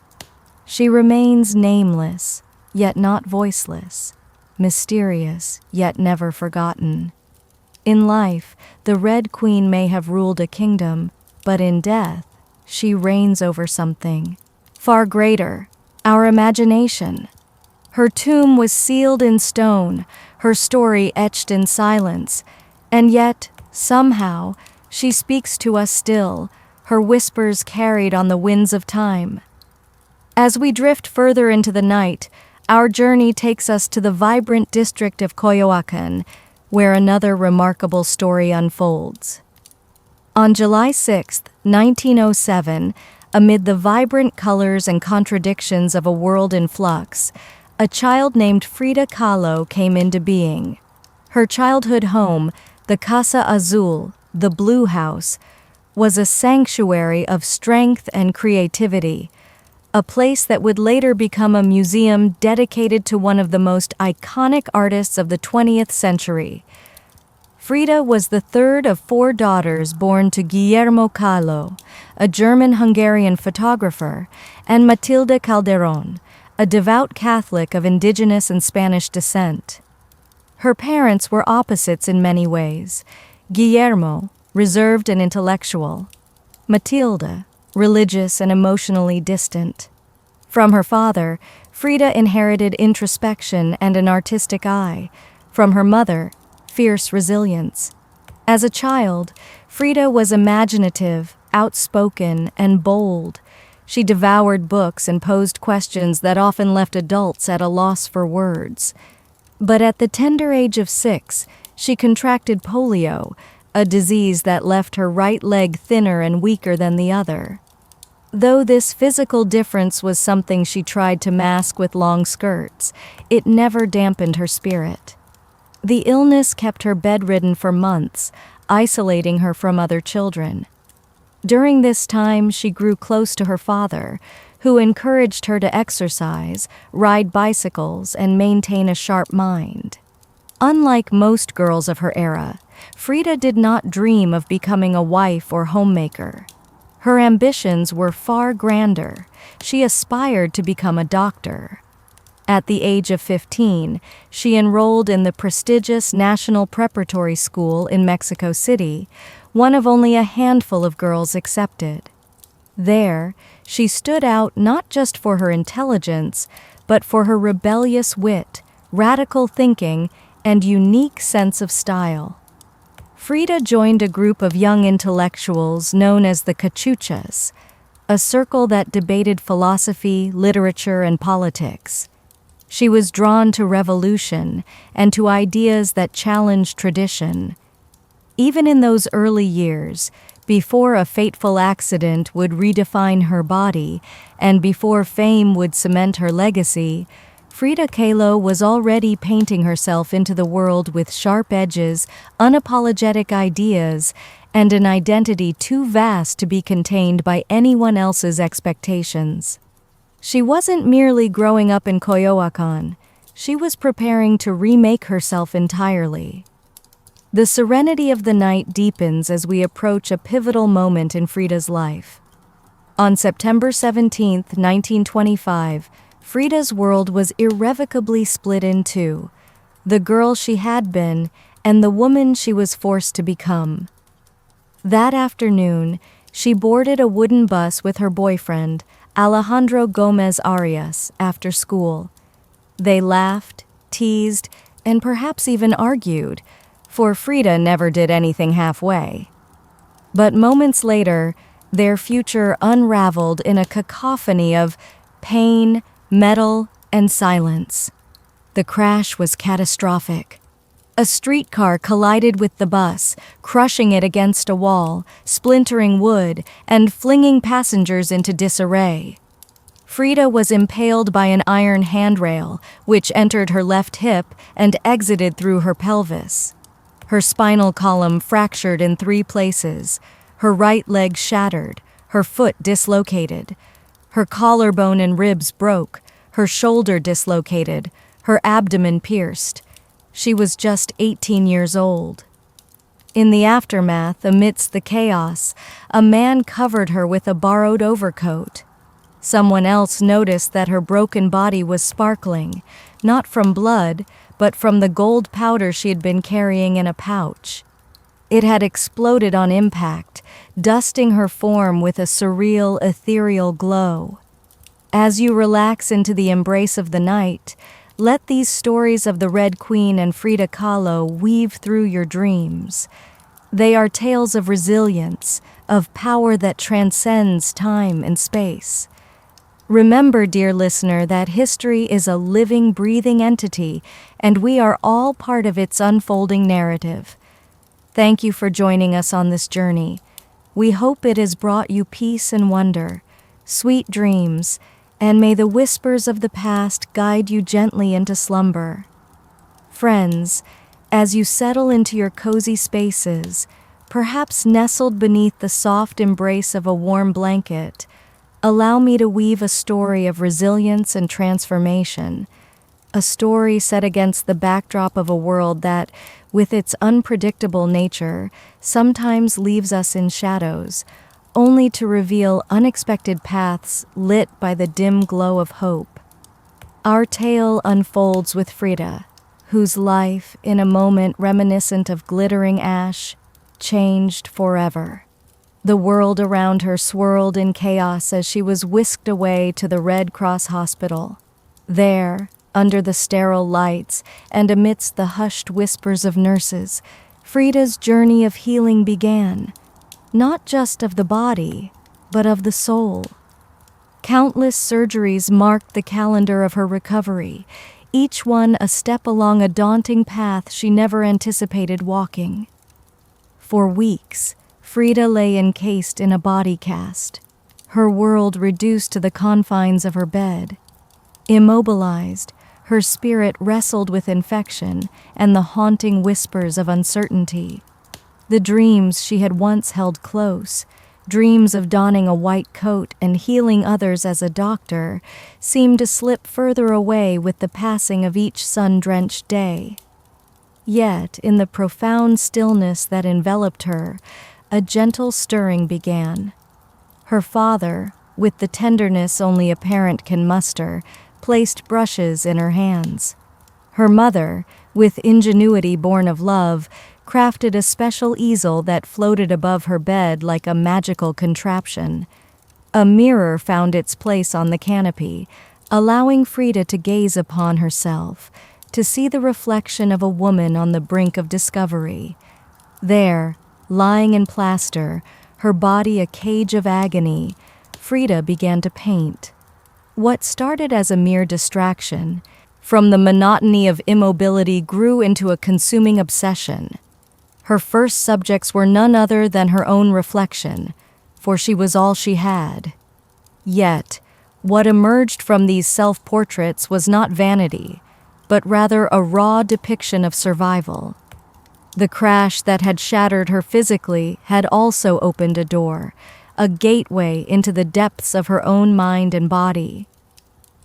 She remains nameless, yet not voiceless, mysterious, yet never forgotten. In life, the Red Queen may have ruled a kingdom, but in death, she reigns over something far greater, our imagination. Her tomb was sealed in stone, her story etched in silence, and yet, somehow, she speaks to us still, her whispers carried on the winds of time. As we drift further into the night, our journey takes us to the vibrant district of Coyoacan, where another remarkable story unfolds. On July 6, 1907, amid the vibrant colors and contradictions of a world in flux, a child named Frida Kahlo came into being. Her childhood home, the Casa Azul, the Blue House, was a sanctuary of strength and creativity, a place that would later become a museum dedicated to one of the most iconic artists of the 20th century. Frida was the third of 4 daughters born to Guillermo Kahlo, a German-Hungarian photographer, and Matilde Calderón, a devout Catholic of indigenous and Spanish descent. Her parents were opposites in many ways. Guillermo, reserved and intellectual; Matilde, religious and emotionally distant. From her father, Frida inherited introspection and an artistic eye. From her mother, fierce resilience. As a child, Frida was imaginative, outspoken, and bold. She devoured books and posed questions that often left adults at a loss for words. But at the tender age of 6, she contracted polio, a disease that left her right leg thinner and weaker than the other. Though this physical difference was something she tried to mask with long skirts, it never dampened her spirit. The illness kept her bedridden for months, isolating her from other children. During this time, she grew close to her father, who encouraged her to exercise, ride bicycles, and maintain a sharp mind. Unlike most girls of her era, Frida did not dream of becoming a wife or homemaker. Her ambitions were far grander. She aspired to become a doctor. At the age of 15, she enrolled in the prestigious National Preparatory School in Mexico City, one of only a handful of girls accepted. There, she stood out not just for her intelligence, but for her rebellious wit, radical thinking, and unique sense of style. Frida joined a group of young intellectuals known as the Cachuchas, a circle that debated philosophy, literature, and politics. She was drawn to revolution and to ideas that challenged tradition. Even in those early years, before a fateful accident would redefine her body and before fame would cement her legacy, Frida Kahlo was already painting herself into the world with sharp edges, unapologetic ideas, and an identity too vast to be contained by anyone else's expectations. She wasn't merely growing up in Coyoacán. She was preparing to remake herself entirely. The serenity of the night deepens as we approach a pivotal moment in Frida's life. On September 17, 1925, Frida's world was irrevocably split in two: the girl she had been and the woman she was forced to become. That afternoon, she boarded a wooden bus with her boyfriend, Alejandro Gomez Arias, after school. They laughed, teased, and perhaps even argued, for Frida never did anything halfway. But moments later, their future unraveled in a cacophony of pain, metal, and silence. The crash was catastrophic. A streetcar collided with the bus, crushing it against a wall, splintering wood, and flinging passengers into disarray. Frida was impaled by an iron handrail, which entered her left hip and exited through her pelvis. Her spinal column fractured in 3 places, her right leg shattered, her foot dislocated. Her collarbone and ribs broke, her shoulder dislocated, her abdomen pierced. She was just 18 years old. In the aftermath, amidst the chaos, a man covered her with a borrowed overcoat. Someone else noticed that her broken body was sparkling, not from blood, but from the gold powder she had been carrying in a pouch. It had exploded on impact, dusting her form with a surreal, ethereal glow. As you relax into the embrace of the night, let these stories of the Red Queen and Frida Kahlo weave through your dreams. They are tales of resilience, of power that transcends time and space. Remember, dear listener, that history is a living, breathing entity, and we are all part of its unfolding narrative. Thank you for joining us on this journey. We hope it has brought you peace and wonder, sweet dreams, and may the whispers of the past guide you gently into slumber. Friends, as you settle into your cozy spaces, perhaps nestled beneath the soft embrace of a warm blanket, allow me to weave a story of resilience and transformation, a story set against the backdrop of a world that, with its unpredictable nature, sometimes leaves us in shadows, only to reveal unexpected paths lit by the dim glow of hope. Our tale unfolds with Frida, whose life, in a moment reminiscent of glittering ash, changed forever. The world around her swirled in chaos as she was whisked away to the Red Cross hospital. There, under the sterile lights and amidst the hushed whispers of nurses, Frida's journey of healing began, not just of the body, but of the soul. Countless surgeries marked the calendar of her recovery, each one a step along a daunting path she never anticipated walking. For weeks, Frida lay encased in a body cast, her world reduced to the confines of her bed. Immobilized, her spirit wrestled with infection and the haunting whispers of uncertainty. The dreams she had once held close, dreams of donning a white coat and healing others as a doctor, seemed to slip further away with the passing of each sun-drenched day. Yet, in the profound stillness that enveloped her, a gentle stirring began. Her father, with the tenderness only a parent can muster, placed brushes in her hands. Her mother, with ingenuity born of love, crafted a special easel that floated above her bed like a magical contraption. A mirror found its place on the canopy, allowing Frida to gaze upon herself, to see the reflection of a woman on the brink of discovery. There, lying in plaster, her body a cage of agony, Frida began to paint. What started as a mere distraction, from the monotony of immobility grew into a consuming obsession. Her first subjects were none other than her own reflection, for she was all she had. Yet, what emerged from these self-portraits was not vanity, but rather a raw depiction of survival. The crash that had shattered her physically had also opened a door, a gateway into the depths of her own mind and body.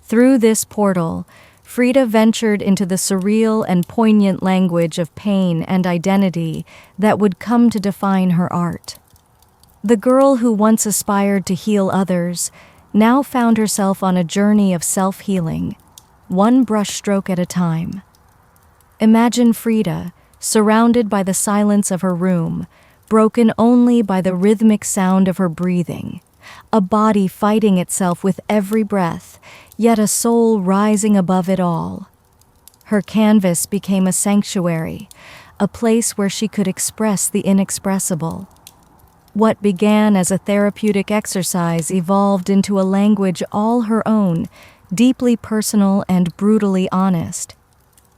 Through this portal, Frida ventured into the surreal and poignant language of pain and identity that would come to define her art. The girl who once aspired to heal others now found herself on a journey of self-healing, one brushstroke at a time. Imagine Frida, surrounded by the silence of her room, broken only by the rhythmic sound of her breathing, a body fighting itself with every breath, yet a soul rising above it all. Her canvas became a sanctuary, a place where she could express the inexpressible. What began as a therapeutic exercise evolved into a language all her own, deeply personal and brutally honest.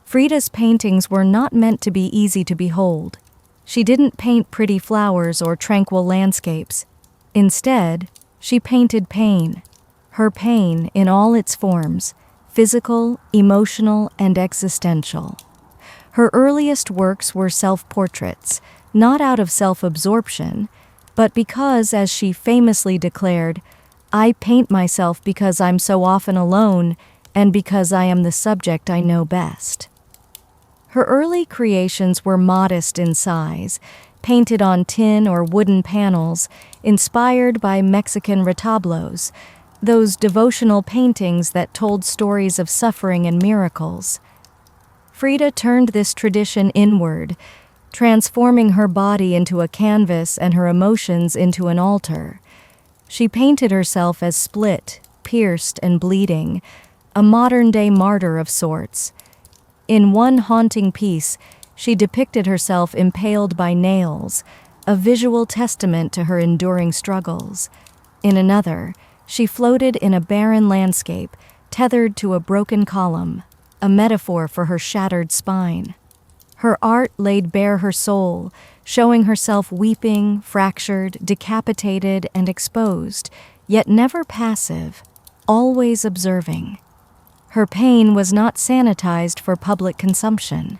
Frida's paintings were not meant to be easy to behold. She didn't paint pretty flowers or tranquil landscapes. Instead, she painted pain. Her pain in all its forms, physical, emotional, and existential. Her earliest works were self-portraits, not out of self-absorption, but because, as she famously declared, "I paint myself because I'm so often alone and because I am the subject I know best." Her early creations were modest in size, painted on tin or wooden panels, inspired by Mexican retablos, those devotional paintings that told stories of suffering and miracles. Frida turned this tradition inward, transforming her body into a canvas and her emotions into an altar. She painted herself as split, pierced, and bleeding, a modern-day martyr of sorts. In one haunting piece, she depicted herself impaled by nails, a visual testament to her enduring struggles. In another, she floated in a barren landscape, tethered to a broken column, a metaphor for her shattered spine. Her art laid bare her soul, showing herself weeping, fractured, decapitated, and exposed, yet never passive, always observing. Her pain was not sanitized for public consumption.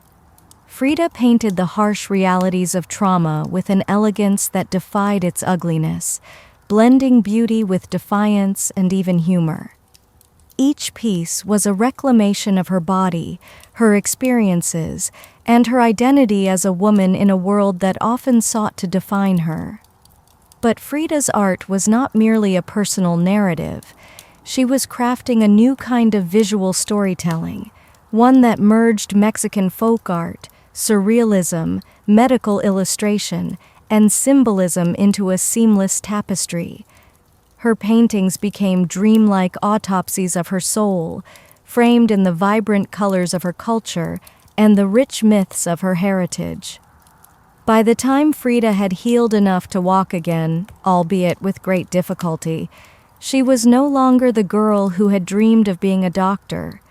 Frida painted the harsh realities of trauma with an elegance that defied its ugliness, blending beauty with defiance and even humor. Each piece was a reclamation of her body, her experiences, and her identity as a woman in a world that often sought to define her. But Frida's art was not merely a personal narrative. She was crafting a new kind of visual storytelling, one that merged Mexican folk art, surrealism, medical illustration, and symbolism into a seamless tapestry. Her paintings became dreamlike autopsies of her soul, framed in the vibrant colors of her culture and the rich myths of her heritage. By the time Frida had healed enough to walk again, albeit with great difficulty, She was no longer the girl who had dreamed of being a doctor.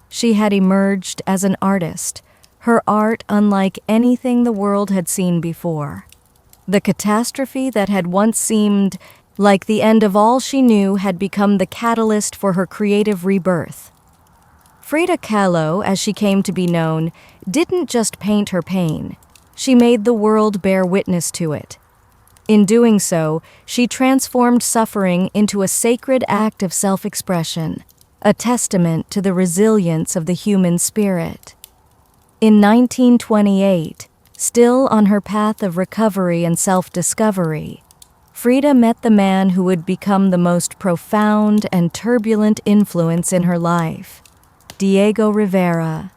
She had emerged as an artist, her art unlike anything the world had seen before. The catastrophe that had once seemed like the end of all she knew had become the catalyst for her creative rebirth. Frida Kahlo, as she came to be known, didn't just paint her pain. She made the world bear witness to it. In doing so, she transformed suffering into a sacred act of self-expression, a testament to the resilience of the human spirit. In 1928, still on her path of recovery and self-discovery, Frida met the man who would become the most profound and turbulent influence in her life, Diego Rivera.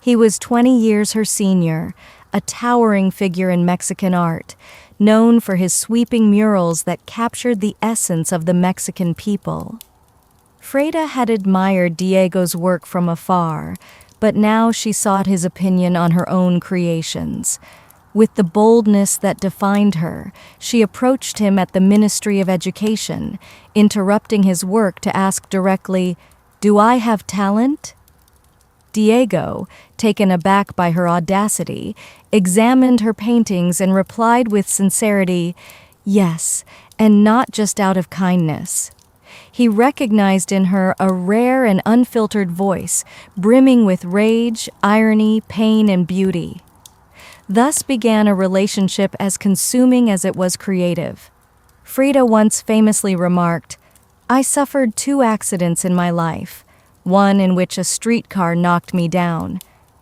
He was 20 years her senior, a towering figure in Mexican art, known for his sweeping murals that captured the essence of the Mexican people. Frida had admired Diego's work from afar, but now she sought his opinion on her own creations. With the boldness that defined her, she approached him at the Ministry of Education, interrupting his work to ask directly, "Do I have talent?" Diego, taken aback by her audacity, examined her paintings and replied with sincerity, "Yes, and not just out of kindness." He recognized in her a rare and unfiltered voice, brimming with rage, irony, pain, and beauty. Thus began a relationship as consuming as it was creative. Frida once famously remarked, "I suffered 2 accidents in my life, one in which a streetcar knocked me down.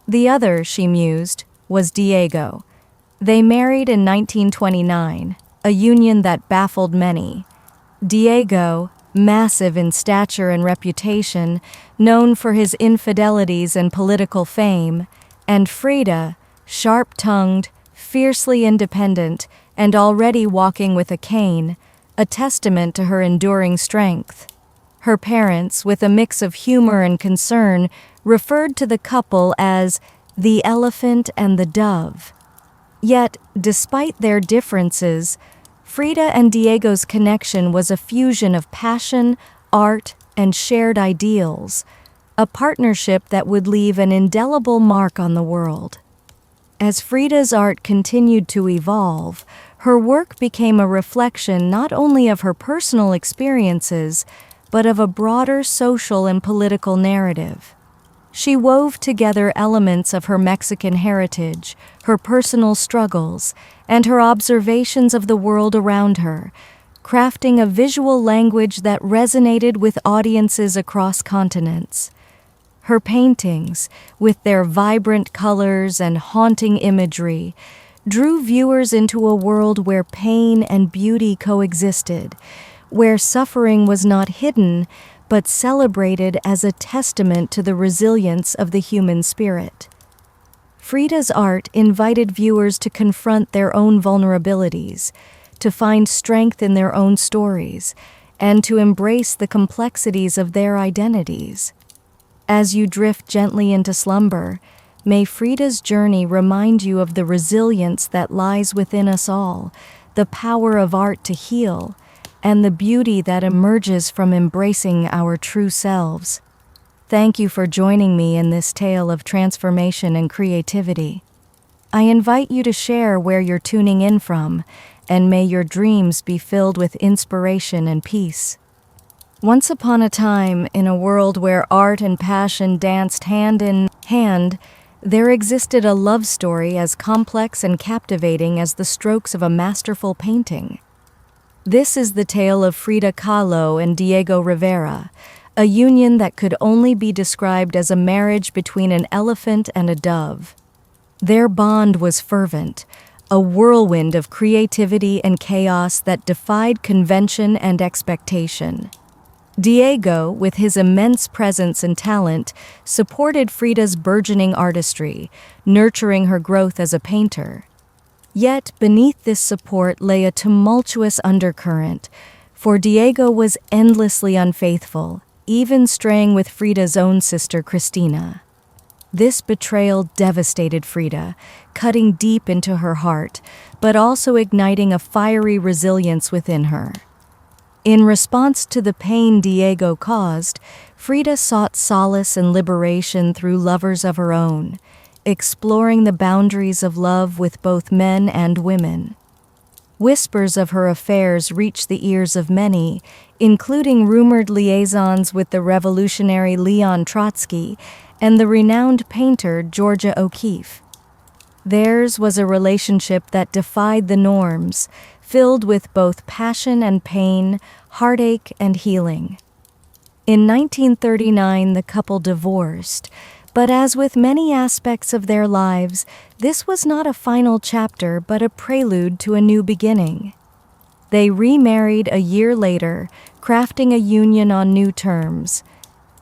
The other," she mused, "was Diego." They married in 1929, a union that baffled many. Diego, massive in stature and reputation, known for his infidelities and political fame, and Frida, sharp-tongued, fiercely independent, and already walking with a cane, a testament to her enduring strength. Her parents, with a mix of humor and concern, referred to the couple as the elephant and the dove. Yet, despite their differences, Frida and Diego's connection was a fusion of passion, art, and shared ideals, a partnership that would leave an indelible mark on the world. As Frida's art continued to evolve, her work became a reflection not only of her personal experiences, but of a broader social and political narrative. She wove together elements of her Mexican heritage, her personal struggles, and her observations of the world around her, crafting a visual language that resonated with audiences across continents. Her paintings, with their vibrant colors and haunting imagery, drew viewers into a world where pain and beauty coexisted, where suffering was not hidden, but celebrated as a testament to the resilience of the human spirit. Frida's art invited viewers to confront their own vulnerabilities, to find strength in their own stories, and to embrace the complexities of their identities. As you drift gently into slumber, may Frida's journey remind you of the resilience that lies within us all, the power of art to heal, and the beauty that emerges from embracing our true selves. Thank you for joining me in this tale of transformation and creativity. I invite you to share where you're tuning in from, and may your dreams be filled with inspiration and peace. Once upon a time, in a world where art and passion danced hand in hand, there existed a love story as complex and captivating as the strokes of a masterful painting. This is the tale of Frida Kahlo and Diego Rivera, a union that could only be described as a marriage between an elephant and a dove. Their bond was fervent, a whirlwind of creativity and chaos that defied convention and expectation. Diego, with his immense presence and talent, supported Frida's burgeoning artistry, nurturing her growth as a painter. Yet beneath this support lay a tumultuous undercurrent, for Diego was endlessly unfaithful, even straying with Frida's own sister Cristina. This betrayal devastated Frida, cutting deep into her heart, but also igniting a fiery resilience within her. In response to the pain Diego caused, Frida sought solace and liberation through lovers of her own, exploring the boundaries of love with both men and women. Whispers of her affairs reached the ears of many, including rumored liaisons with the revolutionary Leon Trotsky and the renowned painter Georgia O'Keeffe. Theirs was a relationship that defied the norms, filled with both passion and pain, heartache and healing. In 1939, the couple divorced, but as with many aspects of their lives, this was not a final chapter but a prelude to a new beginning. They remarried a year later, crafting a union on new terms.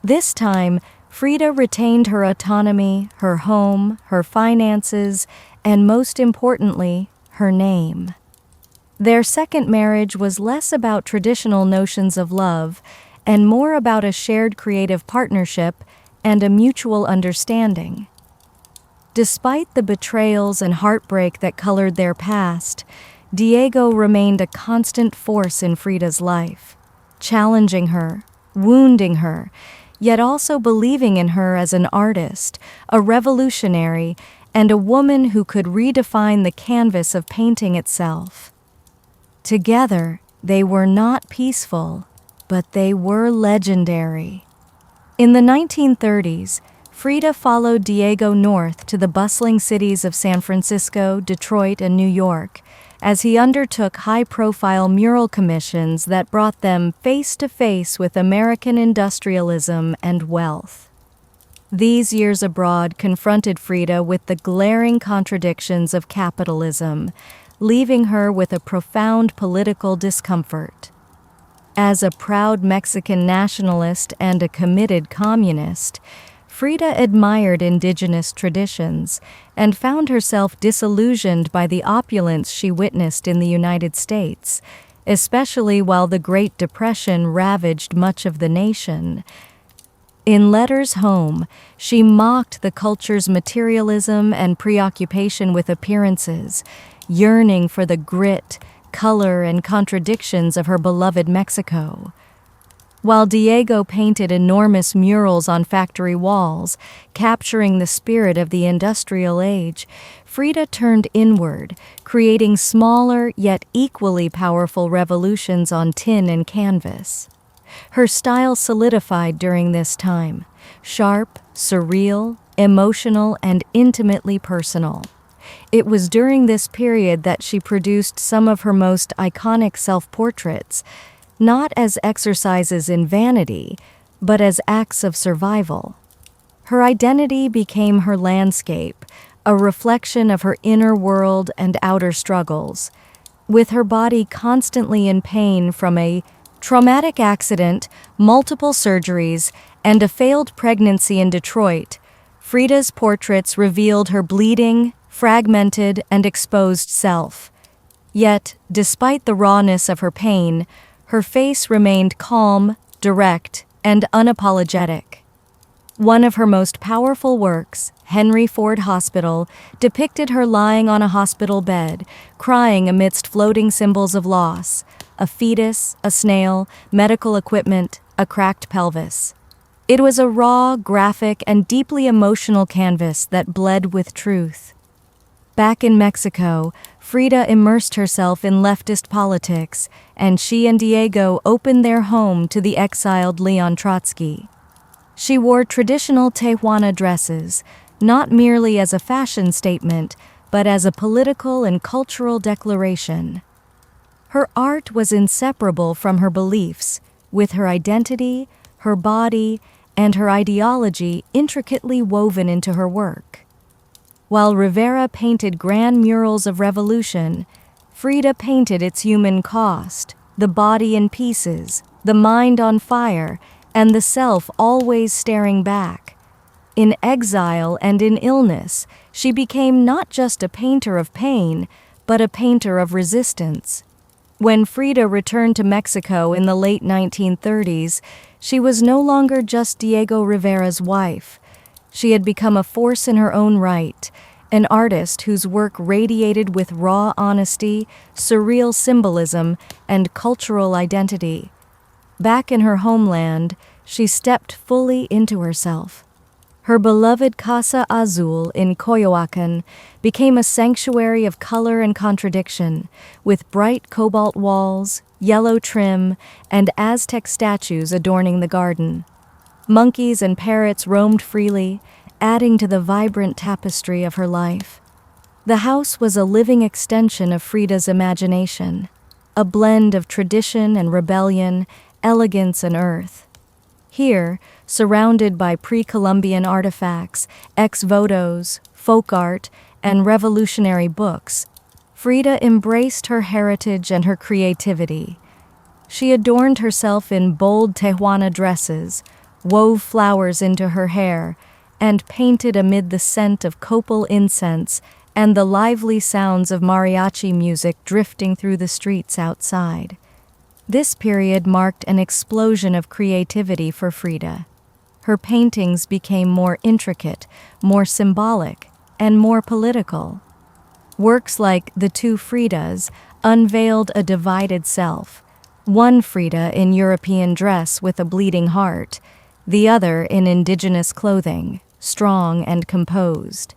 This time, Frida retained her autonomy, her home, her finances, and most importantly, her name. Their second marriage was less about traditional notions of love and more about a shared creative partnership and a mutual understanding. Despite the betrayals and heartbreak that colored their past, Diego remained a constant force in Frida's life, challenging her, wounding her, yet also believing in her as an artist, a revolutionary, and a woman who could redefine the canvas of painting itself. Together, they were not peaceful, but they were legendary. In the 1930s, Frida followed Diego north to the bustling cities of San Francisco, Detroit, and New York, as he undertook high-profile mural commissions that brought them face-to-face with American industrialism and wealth. These years abroad confronted Frida with the glaring contradictions of capitalism, leaving her with a profound political discomfort. As a proud Mexican nationalist and a committed communist, Frida admired indigenous traditions and found herself disillusioned by the opulence she witnessed in the United States, especially while the Great Depression ravaged much of the nation. In letters home, she mocked the culture's materialism and preoccupation with appearances, yearning for the grit, color, and contradictions of her beloved Mexico. While Diego painted enormous murals on factory walls, capturing the spirit of the industrial age, Frida turned inward, creating smaller yet equally powerful revolutions on tin and canvas. Her style solidified during this time, sharp, surreal, emotional, and intimately personal. It was during this period that she produced some of her most iconic self-portraits, not as exercises in vanity, but as acts of survival. Her identity became her landscape, a reflection of her inner world and outer struggles. With her body constantly in pain from a traumatic accident, multiple surgeries, and a failed pregnancy in Detroit, Frida's portraits revealed her bleeding, fragmented, and exposed self. Yet, despite the rawness of her pain, her face remained calm, direct, and unapologetic. One of her most powerful works, Henry Ford Hospital, depicted her lying on a hospital bed, crying amidst floating symbols of loss: a fetus, a snail, medical equipment, a cracked pelvis. It was a raw, graphic, and deeply emotional canvas that bled with truth. Back in Mexico, Frida immersed herself in leftist politics, and she and Diego opened their home to the exiled Leon Trotsky. She wore traditional Tehuana dresses, not merely as a fashion statement, but as a political and cultural declaration. Her art was inseparable from her beliefs, with her identity, her body, and her ideology intricately woven into her work. While Rivera painted grand murals of revolution, Frida painted its human cost, the body in pieces, the mind on fire, and the self always staring back. In exile and in illness, she became not just a painter of pain, but a painter of resistance. When Frida returned to Mexico in the late 1930s, she was no longer just Diego Rivera's wife. She had become a force in her own right, an artist whose work radiated with raw honesty, surreal symbolism, and cultural identity. Back in her homeland, she stepped fully into herself. Her beloved Casa Azul in Coyoacan became a sanctuary of color and contradiction, with bright cobalt walls, yellow trim, and Aztec statues adorning the garden. Monkeys and parrots roamed freely, adding to the vibrant tapestry of her life. The house was a living extension of Frida's imagination, a blend of tradition and rebellion, elegance and earth. Here, surrounded by pre-Columbian artifacts, ex-votos, folk art, and revolutionary books, Frida embraced her heritage and her creativity. She adorned herself in bold Tehuana dresses, wove flowers into her hair, and painted amid the scent of copal incense and the lively sounds of mariachi music drifting through the streets outside. This period marked an explosion of creativity for Frida. Her paintings became more intricate, more symbolic, and more political. Works like The Two Fridas unveiled a divided self, one Frida in European dress with a bleeding heart, the other in indigenous clothing, strong and composed.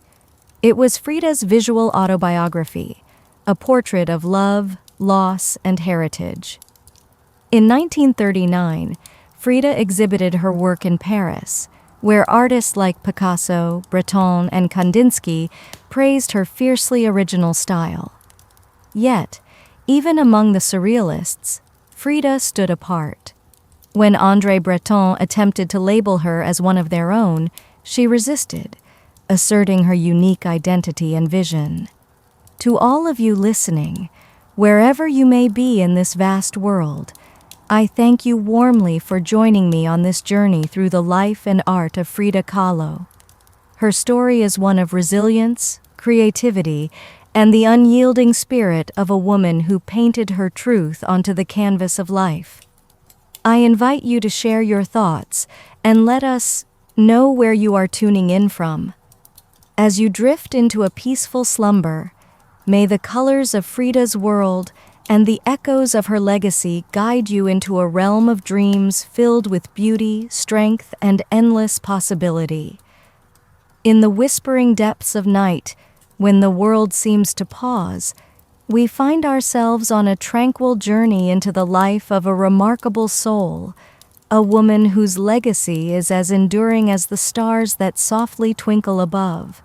It was Frida's visual autobiography, a portrait of love, loss, and heritage. In 1939, Frida exhibited her work in Paris, where artists like Picasso, Breton, and Kandinsky praised her fiercely original style. Yet, even among the surrealists, Frida stood apart. When André Breton attempted to label her as one of their own, she resisted, asserting her unique identity and vision. To all of you listening, wherever you may be in this vast world, I thank you warmly for joining me on this journey through the life and art of Frida Kahlo. Her story is one of resilience, creativity, and the unyielding spirit of a woman who painted her truth onto the canvas of life. I invite you to share your thoughts and let us know where you are tuning in from. As you drift into a peaceful slumber, may the colors of Frida's world and the echoes of her legacy guide you into a realm of dreams filled with beauty, strength, and endless possibility. In the whispering depths of night, when the world seems to pause, we find ourselves on a tranquil journey into the life of a remarkable soul, a woman whose legacy is as enduring as the stars that softly twinkle above.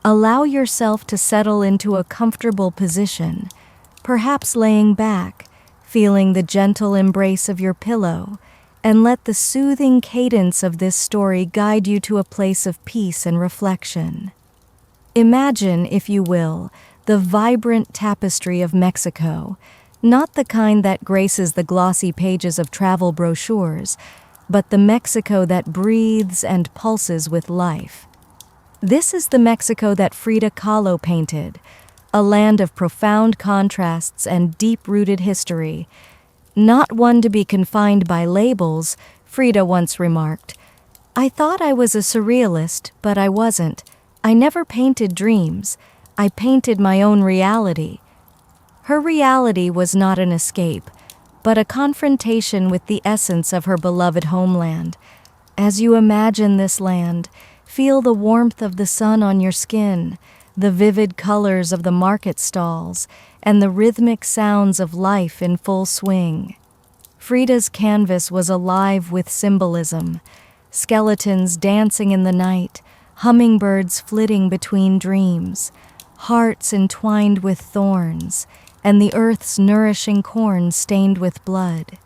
Allow yourself to settle into a comfortable position, perhaps laying back, feeling the gentle embrace of your pillow, and let the soothing cadence of this story guide you to a place of peace and reflection. Imagine, if you will, the vibrant tapestry of Mexico, not the kind that graces the glossy pages of travel brochures, but the Mexico that breathes and pulses with life. This is the Mexico that Frida Kahlo painted, a land of profound contrasts and deep-rooted history. Not one to be confined by labels, Frida once remarked. I thought I was a surrealist, but I wasn't. I never painted dreams. I painted my own reality. Her reality was not an escape, but a confrontation with the essence of her beloved homeland. As you imagine this land, feel the warmth of the sun on your skin, the vivid colors of the market stalls, and the rhythmic sounds of life in full swing. Frida's canvas was alive with symbolism, skeletons dancing in the night, hummingbirds flitting between dreams, hearts entwined with thorns, and the earth's nourishing corn stained with blood.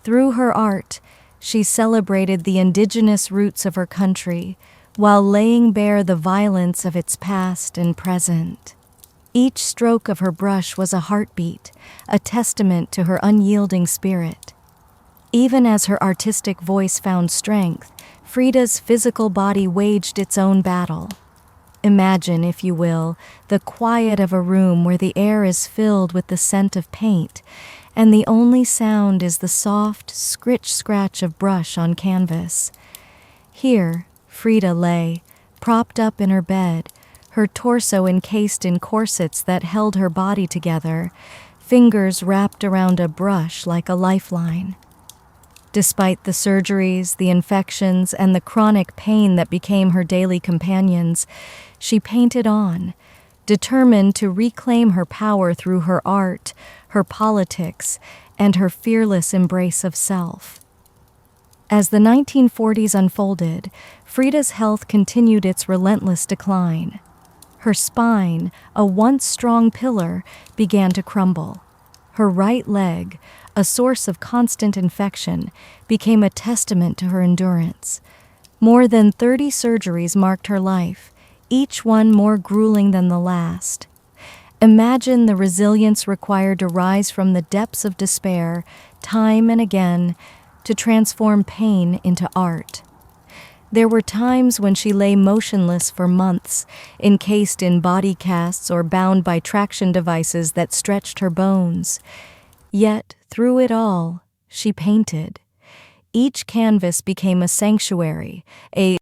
Through her art, she celebrated the indigenous roots of her country, while laying bare the violence of its past and present. Each stroke of her brush was a heartbeat, a testament to her unyielding spirit. Even as her artistic voice found strength, Frida's physical body waged its own battle. Imagine, if you will, the quiet of a room where the air is filled with the scent of paint, and the only sound is the soft scritch-scratch of brush on canvas. Here, Frida lay, propped up in her bed, her torso encased in corsets that held her body together, fingers wrapped around a brush like a lifeline. Despite the surgeries, the infections, and the chronic pain that became her daily companions, she painted on, determined to reclaim her power through her art, her politics, and her fearless embrace of self. As the 1940s unfolded, Frida's health continued its relentless decline. Her spine, a once strong pillar, began to crumble. Her right leg, a source of constant infection, became a testament to her endurance. More than 30 surgeries marked her life, each one more grueling than the last. Imagine the resilience required to rise from the depths of despair, time and again, to transform pain into art. There were times when she lay motionless for months, encased in body casts or bound by traction devices that stretched her bones. Yet, through it all, she painted. Each canvas became a sanctuary, a